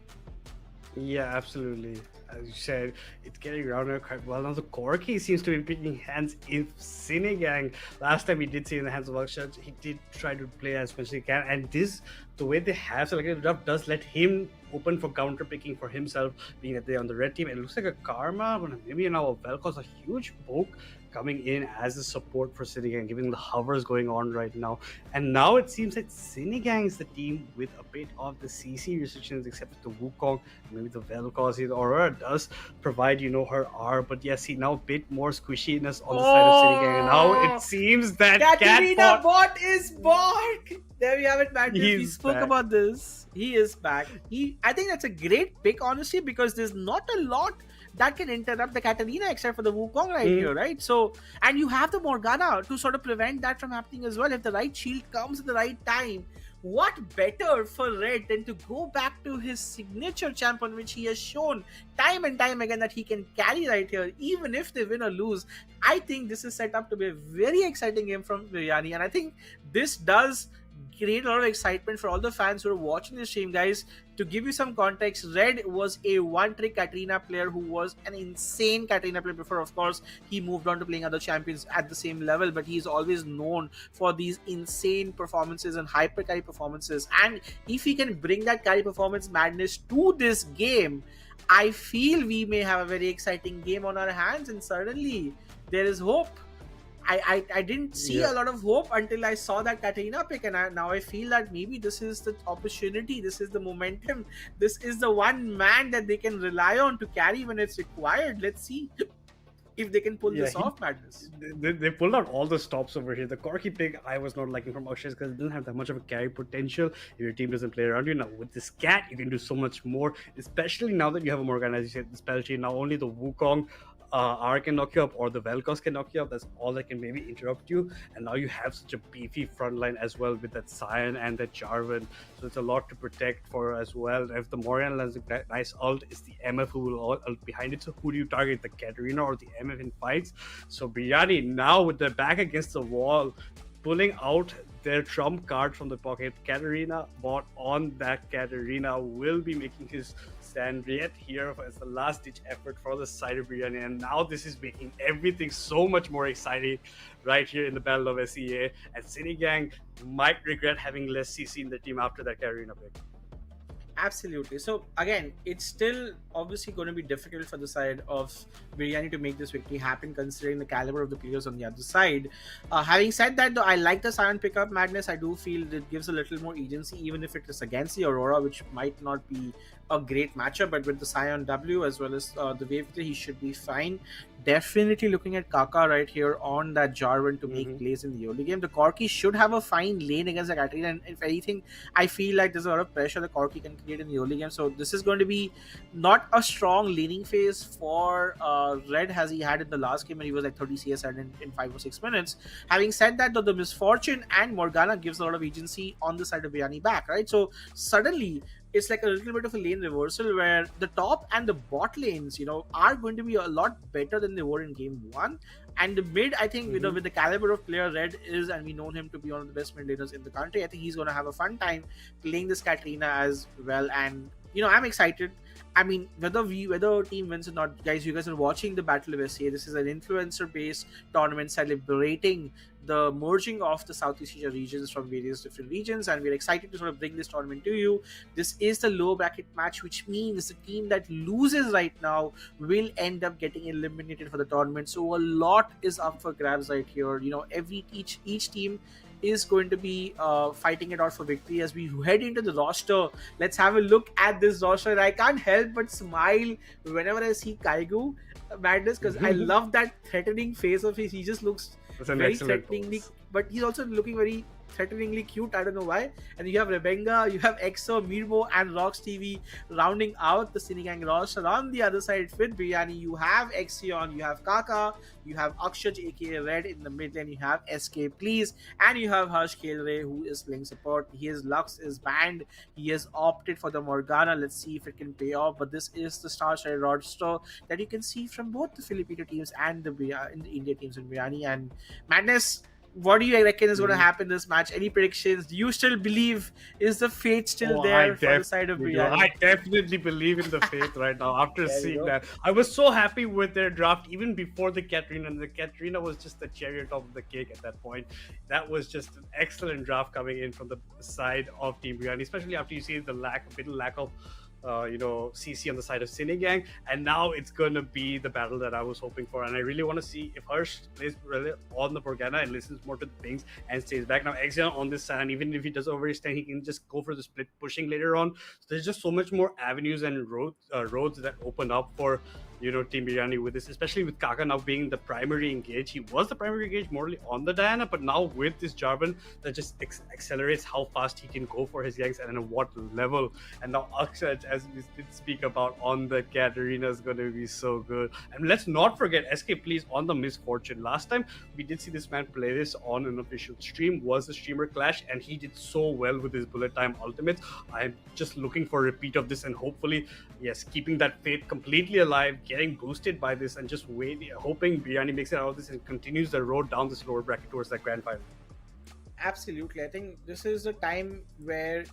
Yeah, absolutely. As you said, it's getting rounded quite well. Now the Corki seems to be picking hands in Sinigang. Last time we did see in the hands of Akshaj, he did try to play as much as he can, and this, the way they have selected the draft, does let him open for counter picking for himself, being that they're on the red team. It looks like a Karma, but maybe now a Vel'Koz, a huge poke coming in as a support for Sinigang, given the hovers going on right now. And now it seems that Sinigang is the team with a bit of the CC restrictions, except for the Wukong, maybe the Vel'Koz. The Aurora does provide, you know, her R, but yeah, see, now a bit more squishiness on the side of Sinigang. And now it seems that Katarina bot is back! There we have it, man. We spoke about this. He is back. I think that's a great pick, honestly, because there's not a lot that can interrupt the Katarina except for the Wukong right here, right? So, and you have the Morgana to sort of prevent that from happening as well. If the right shield comes at the right time, what better for Red than to go back to his signature champion, which he has shown time and time again that he can carry right here, even if they win or lose. I think this is set up to be a very exciting game from BIRYANI, and I think this does create a lot of excitement for all the fans who are watching this stream, guys. To give you some context, Red was a one-trick Katarina player who was an insane Katarina player before. Of course, he moved on to playing other champions at the same level, but he's always known for these insane performances and hyper carry performances. And if he can bring that carry performance madness to this game, I feel we may have a very exciting game on our hands, and certainly there is hope. I didn't see a lot of hope until I saw that Katarina pick, and now I feel that maybe this is the opportunity, this is the momentum, this is the one man that they can rely on to carry when it's required. Let's see. if they can pull Yeah, this off, Madness. they pulled out all the stops over here. The Corki pick I was not liking from Akshaj because it didn't have that much of a carry potential if your team doesn't play around you. Now with this cat, you can do so much more, especially now that you have a Morgana, as you said, the spell chain. Now only the Wukong R can knock you up or the Vel'Koz can knock you up. That's all that can maybe interrupt you. And now you have such a beefy front line as well with that Sion and that Jarvan. So it's a lot to protect for as well. If the Morgana lands a nice ult, it's the MF who will ult behind it. So who do you target, the Katarina or the MF in fights? So BIRYANI now with their back against the wall, pulling out their trump card from the pocket. Katarina bought on that. Katarina will be making his stand yet here as the last ditch effort for the side of BIRYANI. And now this is making everything so much more exciting right here in the Battle of SEA. And Sinigang might regret having less CC in the team after that Katarina pick. Absolutely. So again, it's still obviously going to be difficult for the side of BIRYANI to make this victory happen, considering the caliber of the players on the other side. Having said that, though, I like the Sion pickup, Madness. I do feel it gives a little more agency, even if it is against the Aurora, which might not be a great matchup. But with the Sion W as well as the Wave 3, he should be fine. Definitely looking at Kaka right here on that Jarvan to make plays in the early game. The Corki should have a fine lane against the Katarina, and if anything, I feel like there's a lot of pressure the Corki can create in the early game. So this is going to be not a strong laning phase for Red as he had in the last game when he was like 30 CS in 5 or 6 minutes. Having said that, though, the Misfortune and Morgana gives a lot of agency on the side of BIRYANI back, right? So suddenly it's like a little bit of a lane reversal where the top and the bot lanes, are going to be a lot better than they were in game 1. And the mid, I think, with the caliber of player Red is, and we know him to be one of the best mid laners in the country, I think he's going to have a fun time playing this Katarina as well. And, I'm excited. I mean, whether a team wins or not, guys, you guys are watching the Battle of SCA. This is an influencer-based tournament celebrating the merging of the Southeast Asia regions from various different regions, and we're excited to sort of bring this tournament to you. This is the low bracket match, which means the team that loses right now will end up getting eliminated for the tournament. So a lot is up for grabs right here. Each team is going to be fighting it out for victory. As we head into the roster, let's have a look at this roster. And I can't help but smile whenever I see Kaigu, Madness, because I love that threatening face of his. He just looks very threateningly, but he's also looking very threateningly cute. I don't know why. And you have Rebenga, you have Exo, Mirmo, and Rox TV rounding out the Sinigang roster. On the other side with BIRYANI, you have Exion, you have Kaka, you have Akshaj aka Red in the mid lane, you have SKplz, and you have Khelraay, who is playing support. His Lux is banned. He has opted for the Morgana. Let's see if it can pay off. But this is the star-studded roster that you can see from both the Filipino teams and the India teams in BIRYANI. And Madness, what do you reckon is going to happen in this match? Any predictions? Do you still believe? Is the fate still there for the side of BIRYANI? I definitely believe in the faith right now after seeing that. I was so happy with their draft even before the Katarina, and the Katarina was just the cherry on top of the cake at that point. That was just an excellent draft coming in from the side of Team BIRYANI, especially after you see the lack of CC on the side of Sinigang, and now it's gonna be the battle that I was hoping for. And I really want to see if Harsh plays really on the Morgana and listens more to the pings and stays back. Now Exion on this side, and even if he does overextend, he can just go for the split pushing later on. So there's just so much more avenues and roads that open up for Team BIRYANI with this, especially with Kaka now being the primary engage. He was the primary engage morely on the Diana, but now with this Jarvan, that just accelerates how fast he can go for his ganks and at what level. And now Akshaj, as we did speak about on the Katarina, is going to be so good. And let's not forget SKplz on the Misfortune. Last time we did see this man play this on an official stream was the Streamer Clash, and he did so well with his bullet time ultimates. I'm just looking for a repeat of this, and hopefully, yes, keeping that faith completely alive, getting boosted by this, and just hoping BIRYANI makes it out of this and continues the road down this lower bracket towards that grand final. Absolutely. I think this is the time where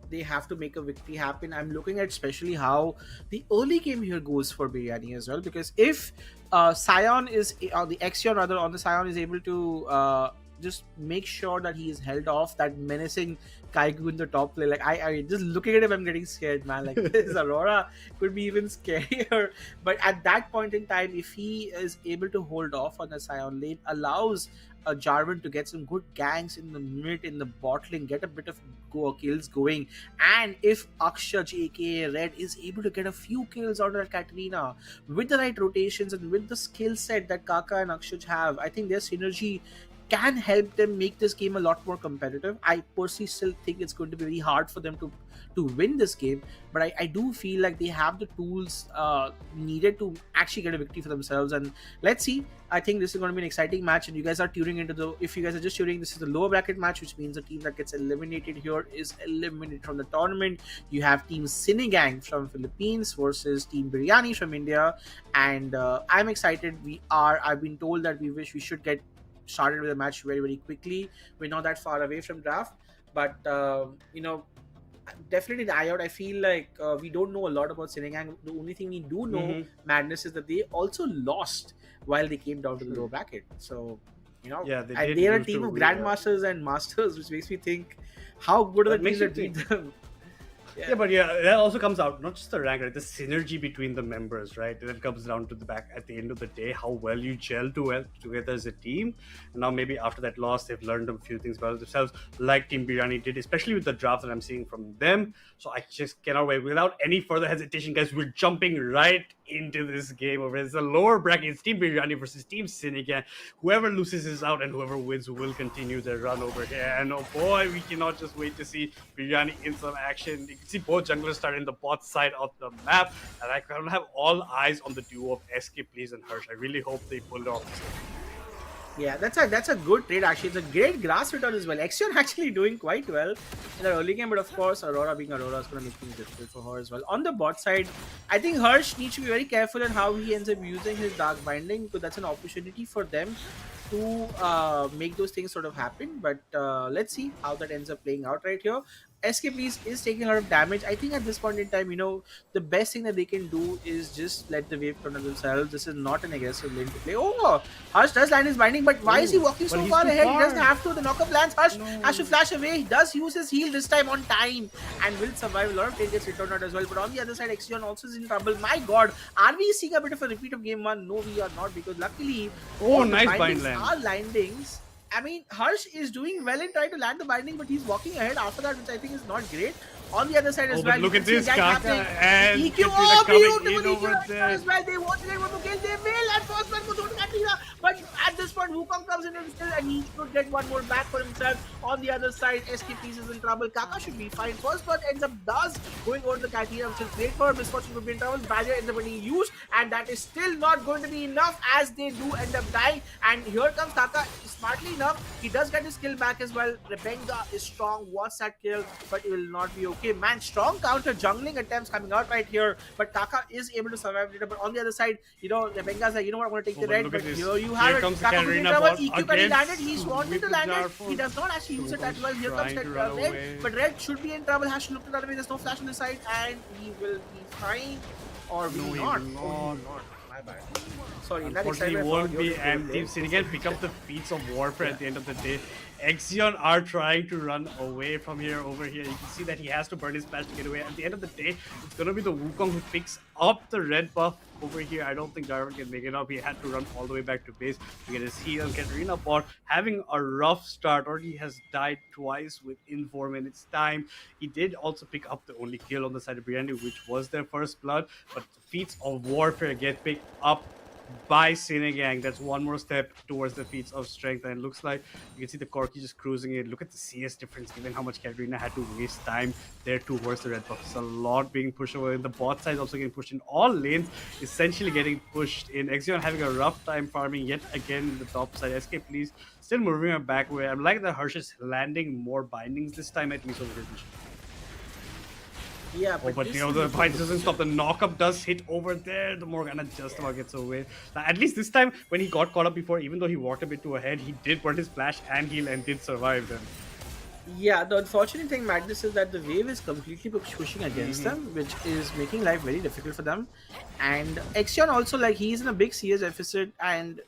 they have to make a victory happen. I'm looking at especially how the early game here goes for BIRYANI as well, because if Sion is, or the Exion rather on the Sion is able to just make sure that he is held off that menacing Kaigu in the top lane. Like I just looking at him, I'm getting scared, man. Like this Aurora could be even scarier. But at that point in time, if he is able to hold off on the Sion lane, allows Jarvan to get some good ganks in the mid, in the bot lane, get a bit of kills going. And if Akshaj aka Red is able to get a few kills out of that Katarina with the right rotations and with the skill set that Kaka and Akshaj have, I think their synergy can help them make this game a lot more competitive. I personally still think it's going to be very hard for them to win this game, but I do feel like they have the tools needed to actually get a victory for themselves. And let's see. I think this is going to be an exciting match, and you guys are tuning into the. If you guys are just tuning, this is the lower bracket match, which means the team that gets eliminated here is eliminated from the tournament. You have Team Sinigang from Philippines versus Team Biryani from India, and I'm excited. I've been told that we should get started with the match very, very quickly. We're not that far away from draft, but definitely the eye out. I feel like we don't know a lot about Sinigang. The only thing we do know, Madness, is that they also lost while they came down to the lower bracket. So yeah, they're a team of grandmasters and masters, which makes me think how good are the teams that beat them. Yeah, but that also comes out not just the rank, right? The synergy between the members, right? That comes down to the back at the end of the day, how well you gel together as a team. And now maybe after that loss, they've learned a few things about themselves, like Team Biryani did, especially with the draft that I'm seeing from them. So I just cannot wait. Without any further hesitation, guys, we're jumping right into this game over. It's a lower bracket. It's Team Biryani versus Team Sinigang. Whoever loses is out, and whoever wins will continue their run over here. And oh boy, we cannot just wait to see Biryani in some action. You can see both junglers start in the bot side of the map, and I can have all eyes on the duo of SKplz and Harsh. I really hope they pull it off. Yeah, that's a good trade actually. It's a great grass return as well. Exion actually doing quite well in the early game, but of course Aurora being Aurora is going to make things difficult for her as well. On the bot side, I think Harsh needs to be very careful in how he ends up using his Dark Binding, because that's an opportunity for them to make those things sort of happen. But let's see how that ends up playing out right here. SKplz is taking a lot of damage. I think at this point in time, the best thing that they can do is just let the wave turn on themselves. This is not an aggressive lane to play. Oh, Harsh does land his binding, but why is he walking so far ahead? He doesn't have to. The knockup lands. Harsh has to flash away. He does use his heal this time on time and will survive. A lot of gets returned out as well. But on the other side, Exion also is in trouble. My God, are we seeing a bit of a repeat of game 1? No, we are not, because luckily, nice bind land. Our landings. I mean, Harsh is doing well in trying to land the binding, but he's walking ahead after that, which I think is not great. On the other side as well, look at this, Kaka and EQ. Oh, beautiful EQ as well. They want to get one more kill. They will. And first one goes to Katarina. But at this point, Wukong comes in and still, and he could get one more back for himself. On the other side, SKplz is in trouble. Kaka should be fine. First one ends up going over the Katarina, which is great for her. Misfortune would be in trouble. Badger ends up getting used, and that is still not going to be enough, as they do end up dying. And here comes Kaka. Smartly enough, he does get his kill back as well. Rebenga is strong, wants that kill, but it will not be okay. Man, strong counter jungling attempts coming out right here, but Kaka is able to survive later. But on the other side, Rebenga's like, what, I'm going to take the red, but here you have it. Kaka could be in trouble. EQ can he landed. He's wanted to land it. He does not actually use it that well. Here comes that red, but red should be in trouble. Has to look to the other way. There's no flash on the side, and he will be fine. Or will he not? Oh, not. My bad. Sorry, unfortunately, won't be, and Team Sinigang pick up the feats of warfare at the end of the day. Exion are trying to run away from here over here. You can see that he has to burn his splash to get away. At the end of the day, it's going to be the Wukong who picks up the red buff over here. I don't think Jarvan can make it up. He had to run all the way back to base to get his heal. Katarina bot having a rough start. Already has died twice within 4 minutes time. He did also pick up the only kill on the side of Biryani, which was their first blood. But the feats of warfare get picked up by Sinigang. That's one more step towards the feats of strength, and it looks like you can see the Corki just cruising it. Look at the CS difference, given how much Katarina had to waste time there towards the red buff. It's a lot being pushed away. The bot side also getting pushed in. All lanes essentially getting pushed in. Exion having a rough time farming yet again in the top side. SKplz still moving her back away. I'm liking that Harsh is landing more bindings this time, at least over his mission. Yeah, but the fight doesn't stop. The knockup does hit over there. The Morgana just about gets away. At least this time, when he got caught up before, even though he walked a bit too ahead, he did burn his flash and heal and did survive them. Yeah, the unfortunate thing, Magnus, is that the wave is completely pushing against them, which is making life very difficult for them. And Exion also, like, he's in a big CS deficit, and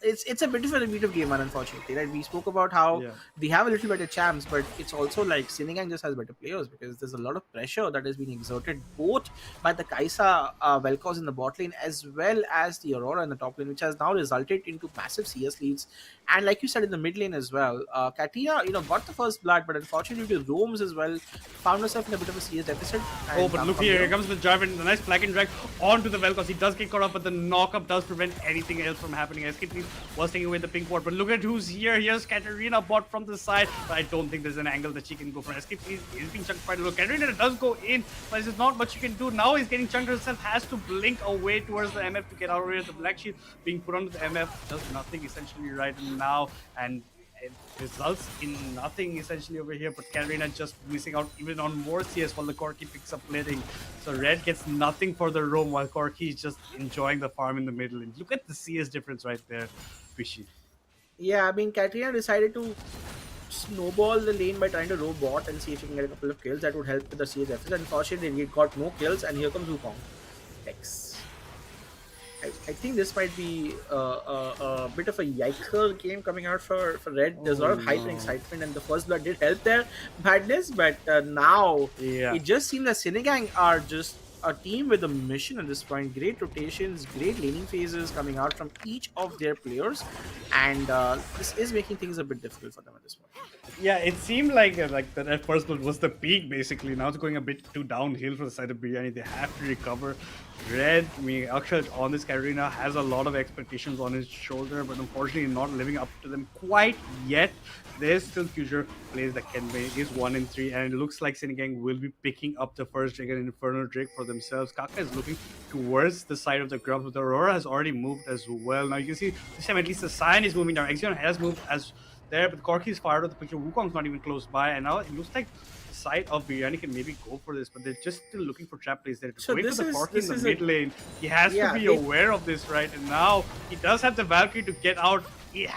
it's a bit of a repeat of game one, unfortunately. Right? We spoke about how Yeah. they have a little better champs, but it's also like Sinigang just has better players because there's a lot of pressure that has been exerted both by the Kaisa Vel'Koz in the bot lane as well as the Aurora in the top lane, which has now resulted into massive CS leads. And like you said, in the mid lane as well, Katina, got the first blood, but unfortunately due to roams as well, found herself in a bit of a CS deficit. Oh, And but look from here there, comes the drive and the nice flag and drag onto the Vel'Koz. He does get caught off, but the knock-up does prevent anything else from happening. SKplz was taking away the pink ward, but look at who's here. Here's Katarina bot from the side, but I don't think there's an angle that she can go for. SKplz is being chunked quite a lot. Katarina does go in, but there's not much you can do. Now he's getting chunked herself, has to blink away towards the MF to get out of here. The black shield being put onto the MF does nothing essentially right now, and it results in nothing essentially over here, but Khelraay just missing out even on more CS while the Corki picks up plating. So Red gets nothing for the roam while Corki is just enjoying the farm in the middle. And look at the CS difference right there, Vishy. yeah, I mean, Katrina decided to snowball the lane by trying to row bot and see if she can get a couple of kills. That would help with the CS deficit. Unfortunately, he got no kills, and here comes Wukong. X. I think this might be a bit of a yiker game coming out for Red. There's a lot of hype and excitement, and the first blood did help their Madness, but now Yeah. it just seems that Sinigang are just a team with a mission at this point. Great rotations, great laning phases coming out from each of their players, and this is making things a bit difficult for them at this point. Yeah, it seemed like that first blood was the peak basically. Now it's going a bit too downhill for the side of BIRYANI. They have to recover. Red, I mean, Akshaj on this Katarina has a lot of expectations on his shoulder, but unfortunately not living up to them quite yet. There's still future plays that can make is 1 in 3, and it looks like Sinigang will be picking up the first Dragon Inferno Drake for themselves. Kaka is looking towards the side of the grubs, but the Aurora has already moved as well. Now you can see this time at least the sign is moving down. Exion has moved as there, but Corki is fired out the picture. Wukong's not even close by, and now it looks like the side of BIRYANI can maybe go for this, but they're just still looking for trap plays there. To So wait this for the is- Corki this in is the a- mid lane. He has Yeah, to be they- aware of this, right? And now he does have the Valkyrie to get out. He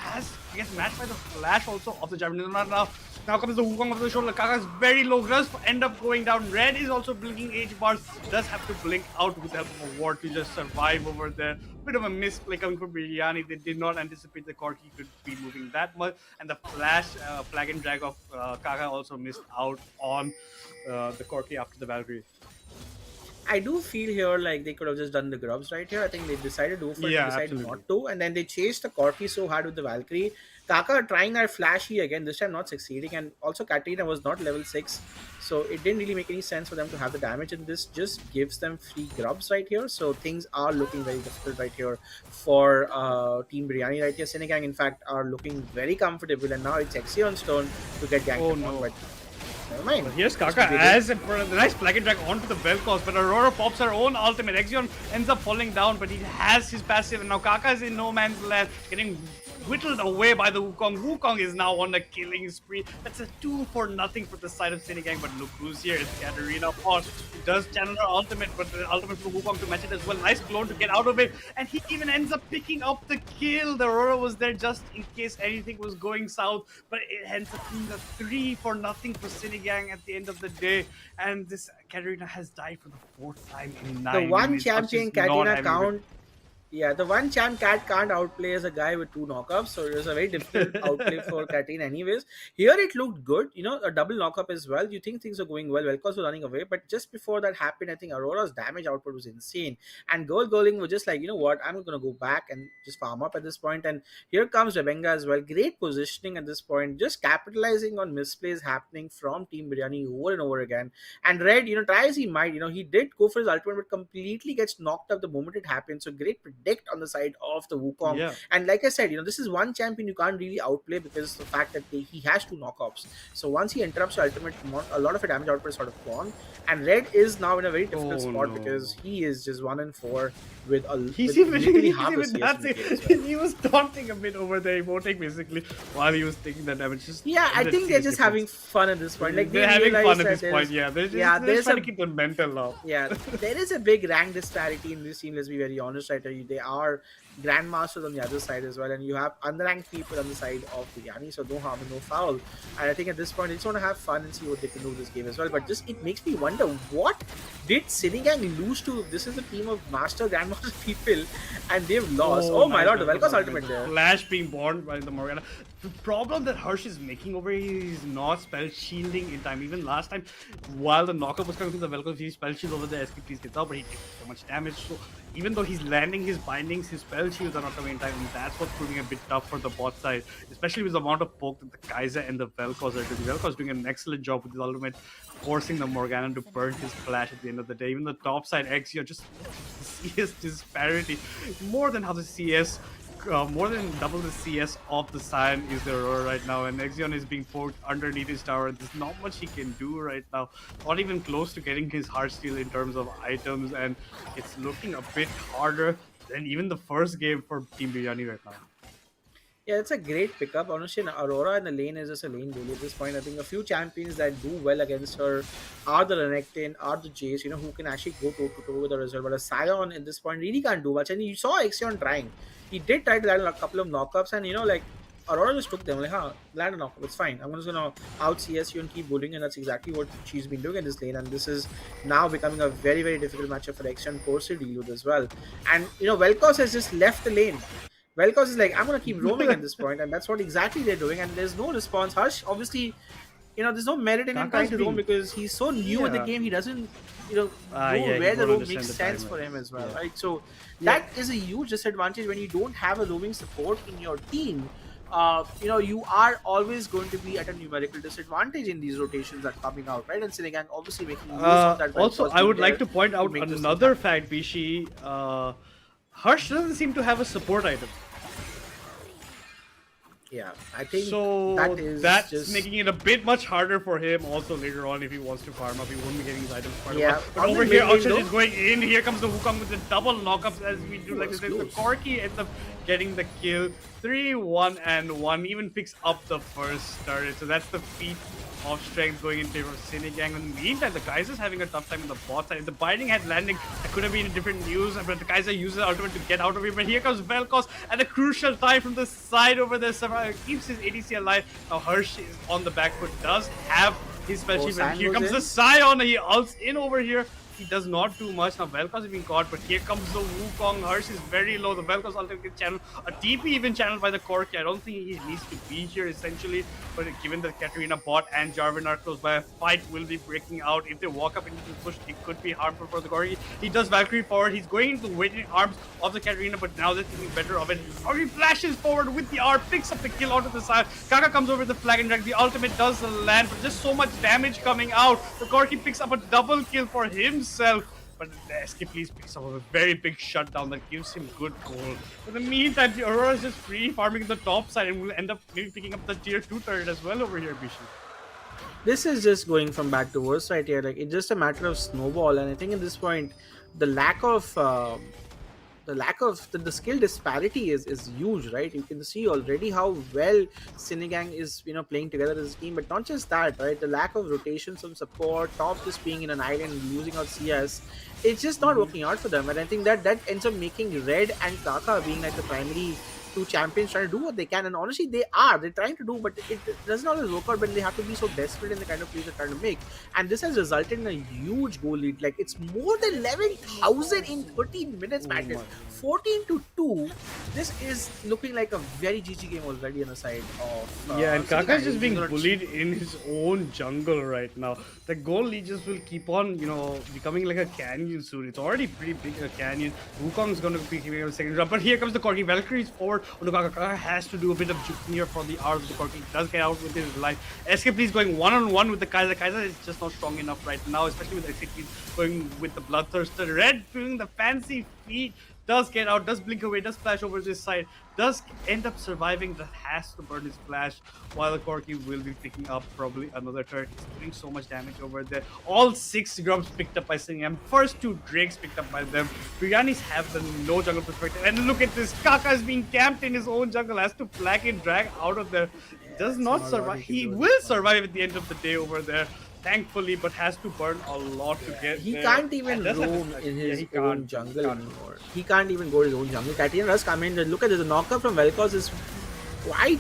gets matched by the flash also of the Japanese. Now comes the Wukong of the shoulder. Kaka is very low. Does end up going down. Red is also blinking H bars. Does have to blink out with the help of a ward to just survive over there. Bit of a misplay coming from BIRYANI. They did not anticipate the Corki could be moving that much. And the flash flag and drag of Kaka also missed out on the Corki after the Valkyrie. I do feel here like they could have just done the grubs right here. I think they decided to go for it, Yeah, and decided absolutely. not to, and then they chased the Corki so hard with the Valkyrie. Kaka trying that flashy again, this time not succeeding, and also Katrina was not level 6, so it didn't really make any sense for them to have the damage, and this just gives them free grubs right here. So things are looking very difficult right here for Team BIRYANI right here. Sinigang, in fact, are looking very comfortable, and now it's Exion's turn to get ganked Oh, upon, no. but never mind. But here's Kaka as a nice flag and drag onto the Vel'Koz, but Aurora pops her own ultimate. Exion ends up falling down, but he has his passive, and now Kaka is in no man's land, getting whittled away by the Wukong. Wukong is now on a killing spree. That's a 2-for-0 for the side of Sinigang, but look who's here. It's Katarina Pot. He does channel her ultimate, but the ultimate for Wukong to match it as well. Nice clone to get out of it, and he even ends up picking up the kill. The Aurora was there just in case anything was going south, but it ends up being a 3-for-0 for Sinigang at the end of the day, and this Katarina has died for the 4th time in 9 The one minutes. champion She's not Katrina having count. Yeah, the one champ cat can't outplay as a guy with 2 knockups, so it was a very difficult outplay for Katrina anyways. Here it looked good, a double knockup as well. You think things are going well, Vel'Koz was running away, but just before that happened, I think Aurora's damage output was insane. And Girling was just like, you know what, I'm gonna go back and just farm up at this point. And here comes Rebenga as well. Great positioning at this point, just capitalizing on misplays happening from Team BIRYANI over and over again. And Red, try as he might, he did go for his ultimate, but completely gets knocked up the moment it happened. So great predict on the side of the Wukong. Yeah. And like I said, this is one champion you can't really outplay because of the fact that he has 2 knockups. So once he interrupts your ultimate, a lot of your damage output is sort of gone. And Red is now in a very difficult spot because he is just 1 in 4 with He's with literally even, half a CS that's in the game as it. well. He was taunting a bit over there, emoting basically while he was taking that damage. Yeah, I think they're just having fun at this point. Like they're they having realize fun at that this there's- point. Yeah, they're there's trying a to keep the mental up. yeah, there is a big rank disparity in this team. Let's be very honest, right? They are grandmasters on the other side as well, and you have unranked people on the side of BIRYANI, so no harm and no foul. And I think at this point, they just want to have fun and see what they can do this game as well. But just it makes me wonder, what did Sinigang lose to? This is a team of master grandmaster people, and they've lost. Oh my lord, the Vel'Koz ultimate there. Flash being born by the Morgana. The problem that Harsh is making over here is not spell shielding in time. Even last time, while the knockup was coming from the Vel'Koz, he spell shield over the SKplz gets out, but he did so much damage. So even though he's landing his bindings, his spell shields are not coming in time, and that's what's proving a bit tough for the bot side, especially with the amount of poke that the Kaiser and the Vel'Koz are doing. The Vel'Koz doing an excellent job with his ultimate, forcing the Morgana to burn his flash at the end of the day. Even the top side Exion, just CS disparity, more than how the CS. More than double the CS of the Sion is the Aurora right now, and Exion is being poked underneath his tower. There's not much he can do right now, not even close to getting his Heartsteel in terms of items, and it's looking a bit harder than even the first game for Team BIRYANI right now. Yeah, it's a great pickup. Honestly, Aurora in the lane is just a lane bully at this point. I think a few champions that do well against her are the Renekton, are the Jace, who can actually go toe-to-toe with her as well. But a Sion at this point really can't do much. And you saw Exion trying. He did try to land a couple of knockups, and Aurora just took them. Land a knockup, it's fine. I'm just gonna out CS you and keep bullying, and that's exactly what she's been doing in this lane. And this is now becoming a very, very difficult matchup for Exion Force to deal with as well. And Vel'Koz has just left the lane. Vel'Koz is like, I'm gonna keep roaming at this point, and that's what exactly they're doing. And there's no response. Harsh, obviously, there's no merit in him trying to roam because he's so new in the game. He doesn't, know where the roam makes sense for him as well, right? So that is a huge disadvantage when you don't have a roaming support in your team. You are always going to be at a numerical disadvantage in these rotations that are coming out, right? And Sinigang obviously making use of that. Also, I would like to point out another fact, Bishi. Harsh doesn't seem to have a support item. Yeah, I think so. That's just making it a bit much harder for him. Also, later on, if he wants to farm up, he won't be getting his items. But over here, Akshaj is going in. Here comes the Wukong with the double knockups as we do. Like this, the Corki ends up getting the kill. 3-1-1. Even picks up the first turret. So that's the feat of strength going in favor of Sinigang. In the meantime, the Kaiser's having a tough time on the bot side. If the binding had landing, it could have been in different news, but the Kaiser uses ultimate to get out of here. But here comes Vel'Koz at a crucial time from the side over there. Keeps his ADC alive. Now Harsh is on the back foot, does have his special. Here comes the Sion. He ults in over here. He does not do much. Now Vel'Koz is being caught, but here comes the Wukong. Harsh is very low. The Vel'Koz ultimate gets channeled. A TP even channeled by the Corki. I don't think he needs to be here essentially, but given that Katarina bot and Jarvan are close by, a fight will be breaking out. If they walk up into the push, it could be harmful for the Corki. He does Valkyrie forward. He's going into the waiting arms of the Katarina, but now they're thinking better of it. Or he flashes forward with the R, picks up the kill onto the side. Kaka comes over with the flag and drag. The ultimate does land, but just so much damage coming out. The Corki picks up a double kill for himself. But the SKplz picks up a very big shutdown that gives him good goal. In the meantime, the Aurora is just free farming the top side and will end up maybe picking up the tier 2 turret as well over here, Bishi. This is just going from bad to worse right here. It's just a matter of snowball, and I think at this point, the lack of the skill disparity is huge, right? You can see already how well Sinigang is playing together as a team, but not just that, right? The lack of rotation, some support, top just being in an island, losing out CS, it's just not working out for them. And I think that ends up making Red and Kaka being like the primary two champions trying to do what they can, and honestly they're trying to do, but it doesn't always work out when they have to be so desperate in the kind of plays they're trying to make. And this has resulted in a huge goal lead. Like, it's more than 11,000 in 13 minutes, madness. 14-2. This is looking like a very GG game already on the side of and Kaka is just being bullied in his own jungle right now. The goal lead just will keep on becoming like a canyon soon. It's already pretty big, a canyon. Wukong's going to be giving a second round, but here comes the Corki. Valkyrie is forward. Kaka has to do a bit of juking here for the hours of the Corki. Does get out with his life. SKplz going one-on-one with the Kaiser. Kaiser is just not strong enough right now, especially with SKplz going with the Bloodthirster. Red doing the fancy feet. Does get out, does blink away, does flash over this side, does end up surviving, that has to burn his flash, while the Corki will be picking up probably another turret. He's doing so much damage over there. All 6 grubs picked up by Sinigang, first 2 drakes picked up by them. BIRYANI's have the no jungle perspective, and look at this, Kaka is being camped in his own jungle, has to flag and drag out of there. Does not survive. He will survive at the end of the day over there. thankfully, but has to burn a lot to get He there. can't even And does have roam his- in yeah, his he own can't. jungle Can't. anymore. He can't even go to his own jungle. Katarina does come in. Look at this. The knockup from Vel'Koz is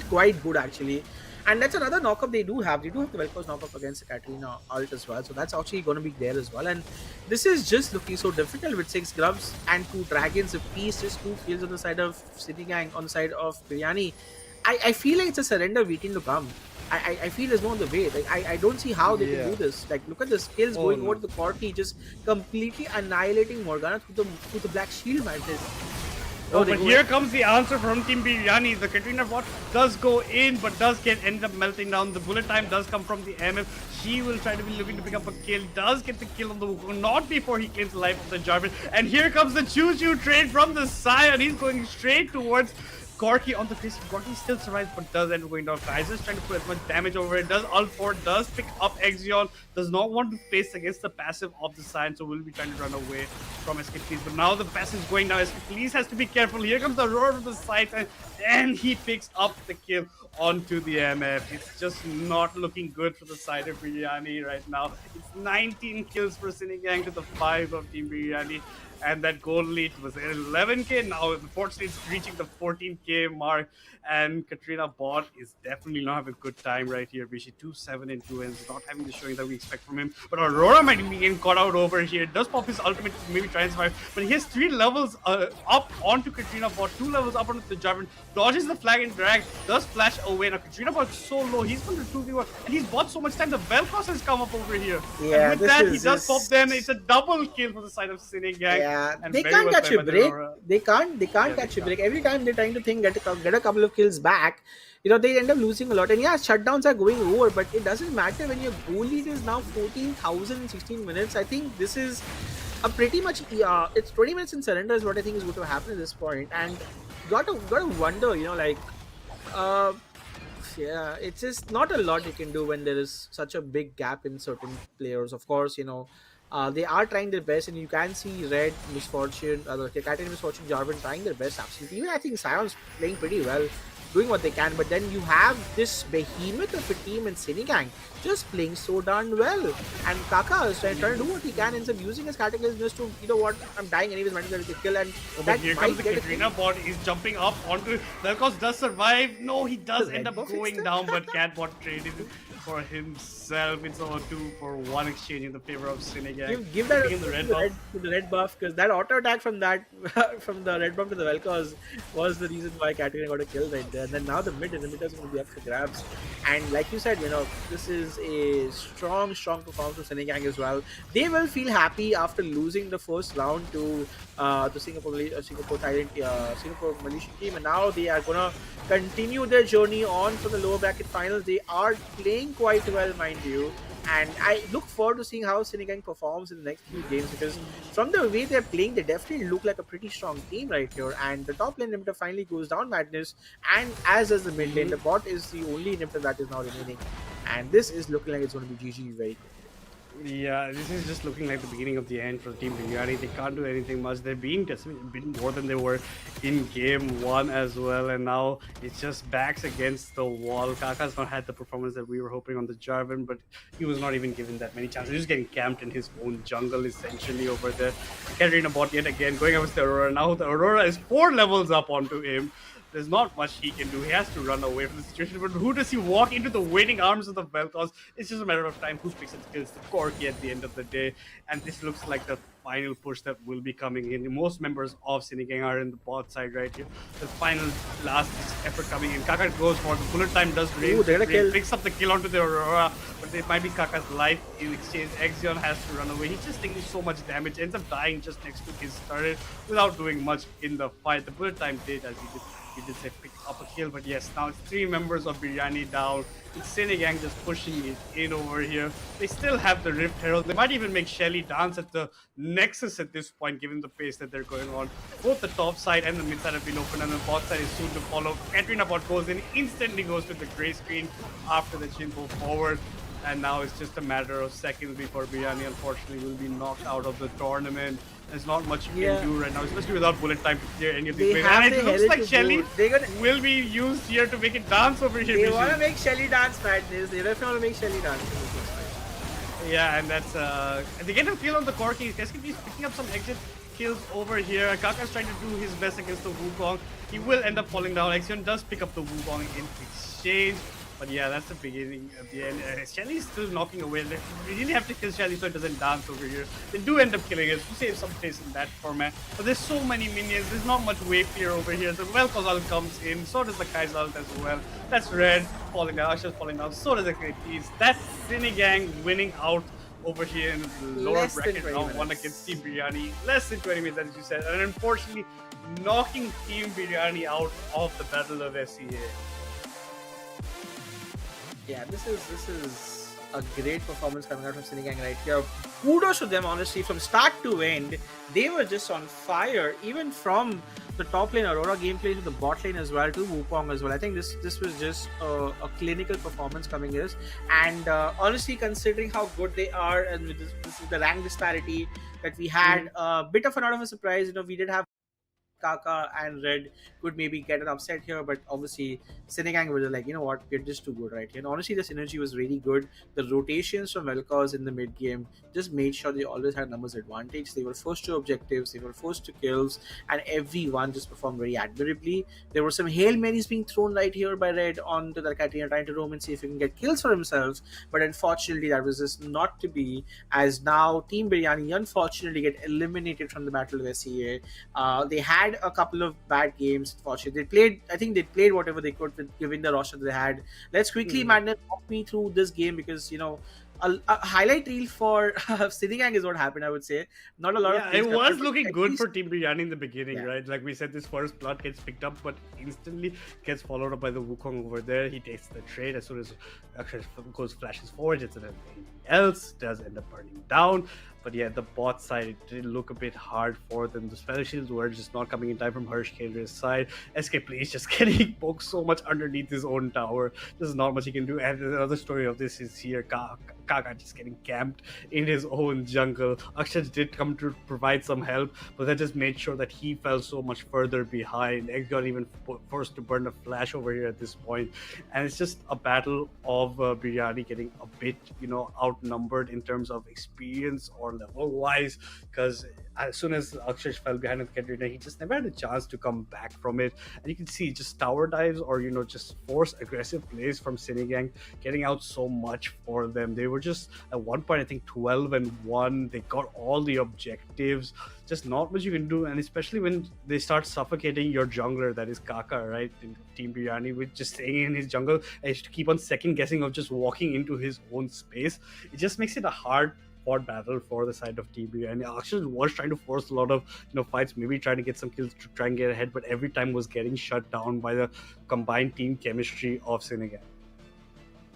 quite good actually. And that's another knockup they do have. They do have the Vel'Koz knockup against the Katarina ult as well. So that's actually going to be there as well. And this is just looking so difficult with 6 grubs and 2 dragons apiece. Just 2 kills on the side of City Gang, on the side of Biryani. I feel like it's a surrender waiting to come. I feel there's no other way. Like I don't see how they can do this. Like look at the skills going over to the Corki, just completely annihilating Morgana through the Black Shield Mantis. Oh, but here comes the answer from Team Biryani. The Katrina bot does go in, but does end up melting down. The bullet time does come from the MF. She will try to be looking to pick up a kill. Does get the kill on the Wukong, not before he claims the life of the Jarvan. And here comes the choo-choo train from the Scion. He's going straight towards Corki on the face. Corki still survives, but does end up going down. Kaiser's trying to put as much damage over it. Does ult for it, does pick up Exion. Does not want to face against the passive of the Scion, so will be trying to run away from SKplz. But now the passive is going down. SKplz has to be careful. Here comes the roar of the side, and he picks up the kill onto the MF. It's just not looking good for the side of Biryani right now. It's 19 kills for Sinigang to the 5 of Team Biryani. And that goal lead was 11k. Now, unfortunately, it's reaching the 14k mark. And Katrina bot is definitely not having a good time right here. Bishi 2-7 and 2 ends, not having the showing that we expect from him. But Aurora might be getting caught out over here. Does pop his ultimate to maybe try and survive. But he has 3 levels up onto Katrina bot, 2 levels up onto the Jarvan. Dodges the flag and drag, does flash away. Now, Katrina bot is so low. He's going to 2v1. And he's bought so much time. The Vel'Koz has come up over here. Yeah, and with that, he does pop them. It's a double kill for the side of Sinigang. Yeah, And they very can't well catch played a by break. Aurora. They can't catch a break. Every time they're trying to get a couple of kills back, you know, they end up losing a lot. And yeah, shutdowns are going over, but it doesn't matter when your goal lead is now 14,000 in 16 minutes. I think this is a pretty much it's 20 minutes in surrender is what I think is going to happen at this point. And gotta wonder, you know, like yeah, it's just not a lot you can do when there is such a big gap in certain players. Of course, you know, they are trying their best, and you can see Red, Misfortune, Katarina, Misfortune, Jarvan trying their best. Absolutely, even I think Sion's playing pretty well, doing what they can. But then you have this behemoth of a team in Sinigang just playing so darn well, and Kaka is trying to do what he can, ends up using his Cataclysm just to, you know what, I'm dying anyways, might as well get a kill, and But here comes the Katrina bot. He's jumping up onto Vel'Koz. Does survive. No, he does end up going down, but Cat bot traded for himself. It's a 2-for-1 exchange in the favor of Sinigang. Give that Taking the red to the red buff, because that auto attack from that from the red buff to the Vel'Koz was the reason why Katarina got a kill right there. And then now the mid is going to be up for grabs. And like you said, you know, this is a strong performance from Sinigang as well. They will feel happy after losing the first round to Singapore Malaysian team, and now they are gonna continue their journey on for the lower bracket finals. They are playing quite well, mind you, and I look forward to seeing how Sinigang performs in the next few games, because from the way they're playing, they definitely look like a pretty strong team right here. And the top lane inhibitor finally goes down, Madness, and as does the mid lane. The bot is the only inhibitor that is now remaining, and this is looking like it's going to be GG very quick. Yeah, this is just looking like the beginning of the end for Team Biryani. They can't do anything much. They're being decimated more than they were in game 1 as well, and now it's just backs against the wall. Kaka's not had the performance that we were hoping on the Jarvan, but he was not even given that many chances. He was getting camped in his own jungle essentially over there. Katarina bot yet again going against the Aurora. Now the Aurora is 4 levels up onto him. There's not much he can do. He has to run away from the situation. But who does he walk into the waiting arms of the Vel'Koz? It's just a matter of time who picks and kills the Corki at the end of the day. And this looks like the final push that will be coming in. Most members of Sinigang are in the bot side right here. The final last effort coming in. Kaka goes for the bullet time, does range, picks up the kill onto the Aurora. But it might be Kaka's life in exchange. Exion has to run away. He's just taking so much damage. Ends up dying just next to his turret without doing much in the fight. The bullet time did, as he did say, pick up a kill. But yes, now it's 3 members of Biryani down. It's Sinigang just pushing it in over here. They still have the Rift Herald. They might even make Shelly dance at the Nexus at this point, given the pace that they're going on. Both the top side and the mid side have been open, and the bot side is soon to follow. Katarina bot goes in, instantly goes to the gray screen after the chin pull forward. And now it's just a matter of seconds before Biryani, unfortunately, will be knocked out of the tournament. There's not much you can do right now, especially without bullet time to clear any of these players. And it looks like Shelly will be used here to make it dance over here. They want to make Shelly dance, Madness. They definitely want to make Shelly dance. Yeah, and that's they get a kill on the Corki. SKplz picking up some exit kills over here. Kaka's trying to do his best against the Wukong. He will end up falling down. Exion does pick up the Wukong in exchange. But yeah, that's the beginning of the end. Shelly's still knocking away. They really have to kill Shelly so it doesn't dance over here. They do end up killing it to save some face in that format. But there's so many minions. There's not much wave clear over here. The Vel'Koz ult comes in. So does the Kai's ult as well. That's Red falling down. Akshaj falling down. So does the KTs. That's Sinigang winning out over here in the lower Less than bracket 20 round 1 minutes. against Team BIRYANI. Less than 20 minutes, as you said. And unfortunately, knocking Team BIRYANI out of the Battle of SCA. Yeah, this is a great performance coming out from Sinigang right here. Kudos to them, honestly, from start to end. They were just on fire, even from the top lane Aurora gameplay to the bot lane as well, to Wukong as well. I think this was just a clinical performance coming in. And honestly, considering how good they are, and with this is the rank disparity that we had, a bit of a surprise. We did have Kaka and Red could maybe get an upset here, but obviously Sinigang were like, you know what, we're just too good right here. And honestly, the synergy was really good. The rotations from Vel'Koz in the mid game just made sure they always had numbers advantage. They were forced to objectives, they were forced to kills, and everyone just performed very admirably. There were some Hail Marys being thrown right here by Red onto the Katrina, trying to roam and see if he can get kills for himself, but unfortunately that was just not to be, as now Team BIRYANI unfortunately get eliminated from the Battle of SCA. They had a couple of bad games. Unfortunately, I think they played whatever they could with given the roster they had. Let's quickly, Madness, walk me through this game, because a highlight reel for Sinigang is what happened. I would say not a lot of. It was but looking at good least- for Team BIRYANI in the beginning, Yeah. right? Like we said, this first blood gets picked up, but instantly gets followed up by the Wukong over there. He takes the trade as soon as Akshaj goes flashes forward. It's anything else does end up burning down. But yeah, the bot side, it did look a bit hard for them. The spell shields were just not coming in time from Khelraay's side. SKplz just getting poked so much underneath his own tower. There's not much he can do. And the other story of this is here, Kaka just getting camped in his own jungle. Akshaj did come to provide some help, but that just made sure that he fell so much further behind. Exion even forced to burn a flash over here at this point. And it's just a battle of BIRYANI getting a bit, outnumbered in terms of experience or level wise, because as soon as Akshaj fell behind with Katrina, he just never had a chance to come back from it. And you can see just tower dives or just force aggressive plays from Sinigang getting out so much for them. They were just at one point, I think 12-1. They got all the objectives. Just not much you can do, and especially when they start suffocating your jungler, that is Kaka, right? In Team BIRYANI, with just staying in his jungle and to keep on second guessing of just walking into his own space. It just makes it a hard battle for the side of Team BIRYANI. Akshaj was trying to force a lot of fights, maybe trying to get some kills to try and get ahead, but every time was getting shut down by the combined team chemistry of Sinigang.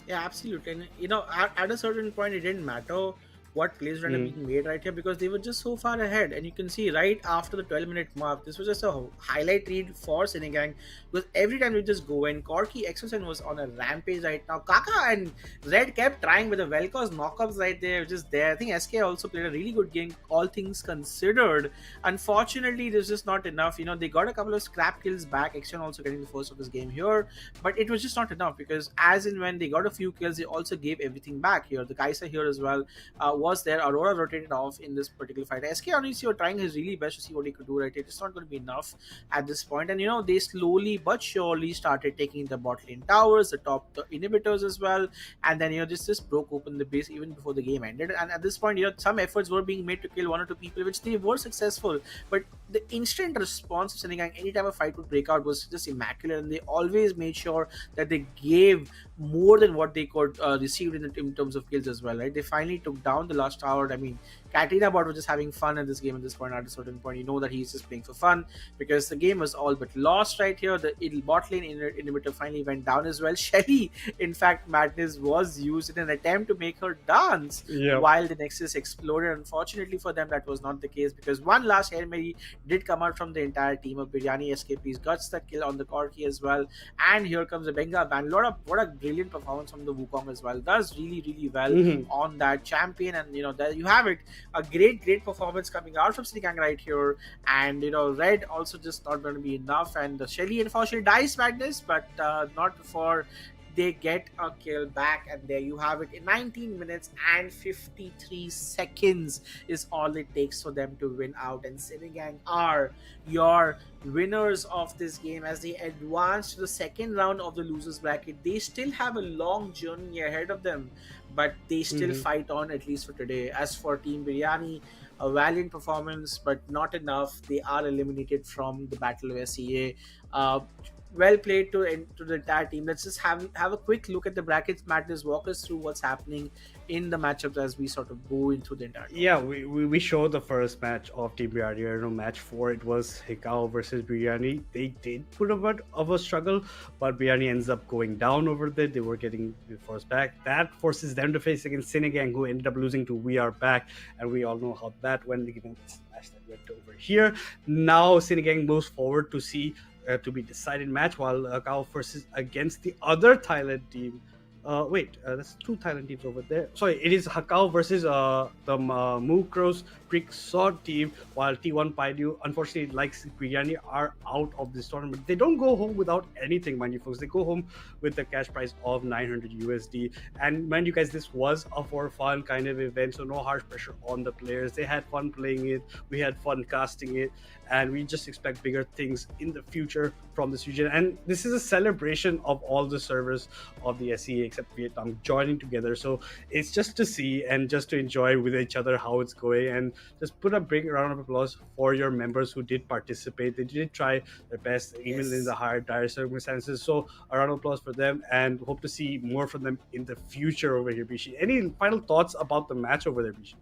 Yeah, absolutely. And at a certain point, it didn't matter what plays were being made right here, because they were just so far ahead. And you can see right after the 12-minute mark, this was just a highlight read for Sinigang, because every time we just go in, Corki Exion was on a rampage right now. Kaka and Red kept trying with the Vel'Koz knockups right there, just there. I think SK also played a really good game, all things considered. Unfortunately, there's just not enough. They got a couple of scrap kills back. Exion also getting the first of his game here, but it was just not enough, because as in when they got a few kills, they also gave everything back here. The Kai'Sa here as well was there. Aurora rotated off in this particular fight. SK honestly were trying his really best to see what he could do right. It's not going to be enough at this point. And they slowly but surely started taking the bot lane towers, the top inhibitors as well. And then just broke open the base even before the game ended. And at this point, some efforts were being made to kill one or two people, which they were successful. But the instant response of Sinigang anytime a fight would break out was just immaculate, and they always made sure that they gave more than what they could receive in terms of kills as well, right? They finally took down the last tower. I mean, Katrina bot was just having fun in this game at this point. At a certain point, that he's just playing for fun, because the game was all but lost right here. The bot lane inhibitor finally went down as well. Shelly, in fact, Madness was used in an attempt to make her dance while the Nexus exploded. Unfortunately for them, that was not the case, because one last Hail Mary did come out from the entire team of BIRYANI. SKplz got that kill on the Corki as well. And here comes the Benga ban. What a brilliant performance from the Wukong as well. Does really, really well on that champion. And there you have it. A great performance coming out from Sinigang right here. And Red also just not going to be enough. And Shelly unfortunately dies, Madness, but not for they get a kill back, and there you have it. In 19 minutes and 53 seconds is all it takes for them to win out, and Sinigang are your winners of this game as they advance to the second round of the losers bracket. They still have a long journey ahead of them, but they still fight on, at least for today. As for Team Biryani, a valiant performance, but not enough. They are eliminated from the Battle of SEA. Well played to the entire team. Let's just have a quick look at the brackets. Madness, walk us through what's happening in the matchups as we sort of go into the entire. Yeah, we showed the first match of Team Biryani. You know, match 4, it was Hikao versus Biryani. They did put a bit of a struggle, but Biryani ends up going down over there. They were getting forced back. That forces them to face against Sinigang, who ended up losing to We Are Back, and we all know how that went. Given this match that went over here, now Sinigang moves forward to see to be decided match, while Kao versus against the other Thailand team. That's 2 Thailand teams over there. Sorry, it is Hakao versus the Mukros Creek Sword team, while T1 Paidu, unfortunately, like Biryani, are out of this tournament. They don't go home without anything, mind you, folks. They go home with a cash prize of 900 USD. And mind you guys, this was a for fun kind of event, so no harsh pressure on the players. They had fun playing it, we had fun casting it, and we just expect bigger things in the future from this region. And this is a celebration of all the servers of the SEA except Vietnam joining together. So it's just to see and just to enjoy with each other how it's going, and just put a big round of applause for your members who did participate. They did try their best, even in the hard, dire circumstances. So a round of applause for them, and hope to see more from them in the future over here, Bishi. Any final thoughts about the match over there, Bishi?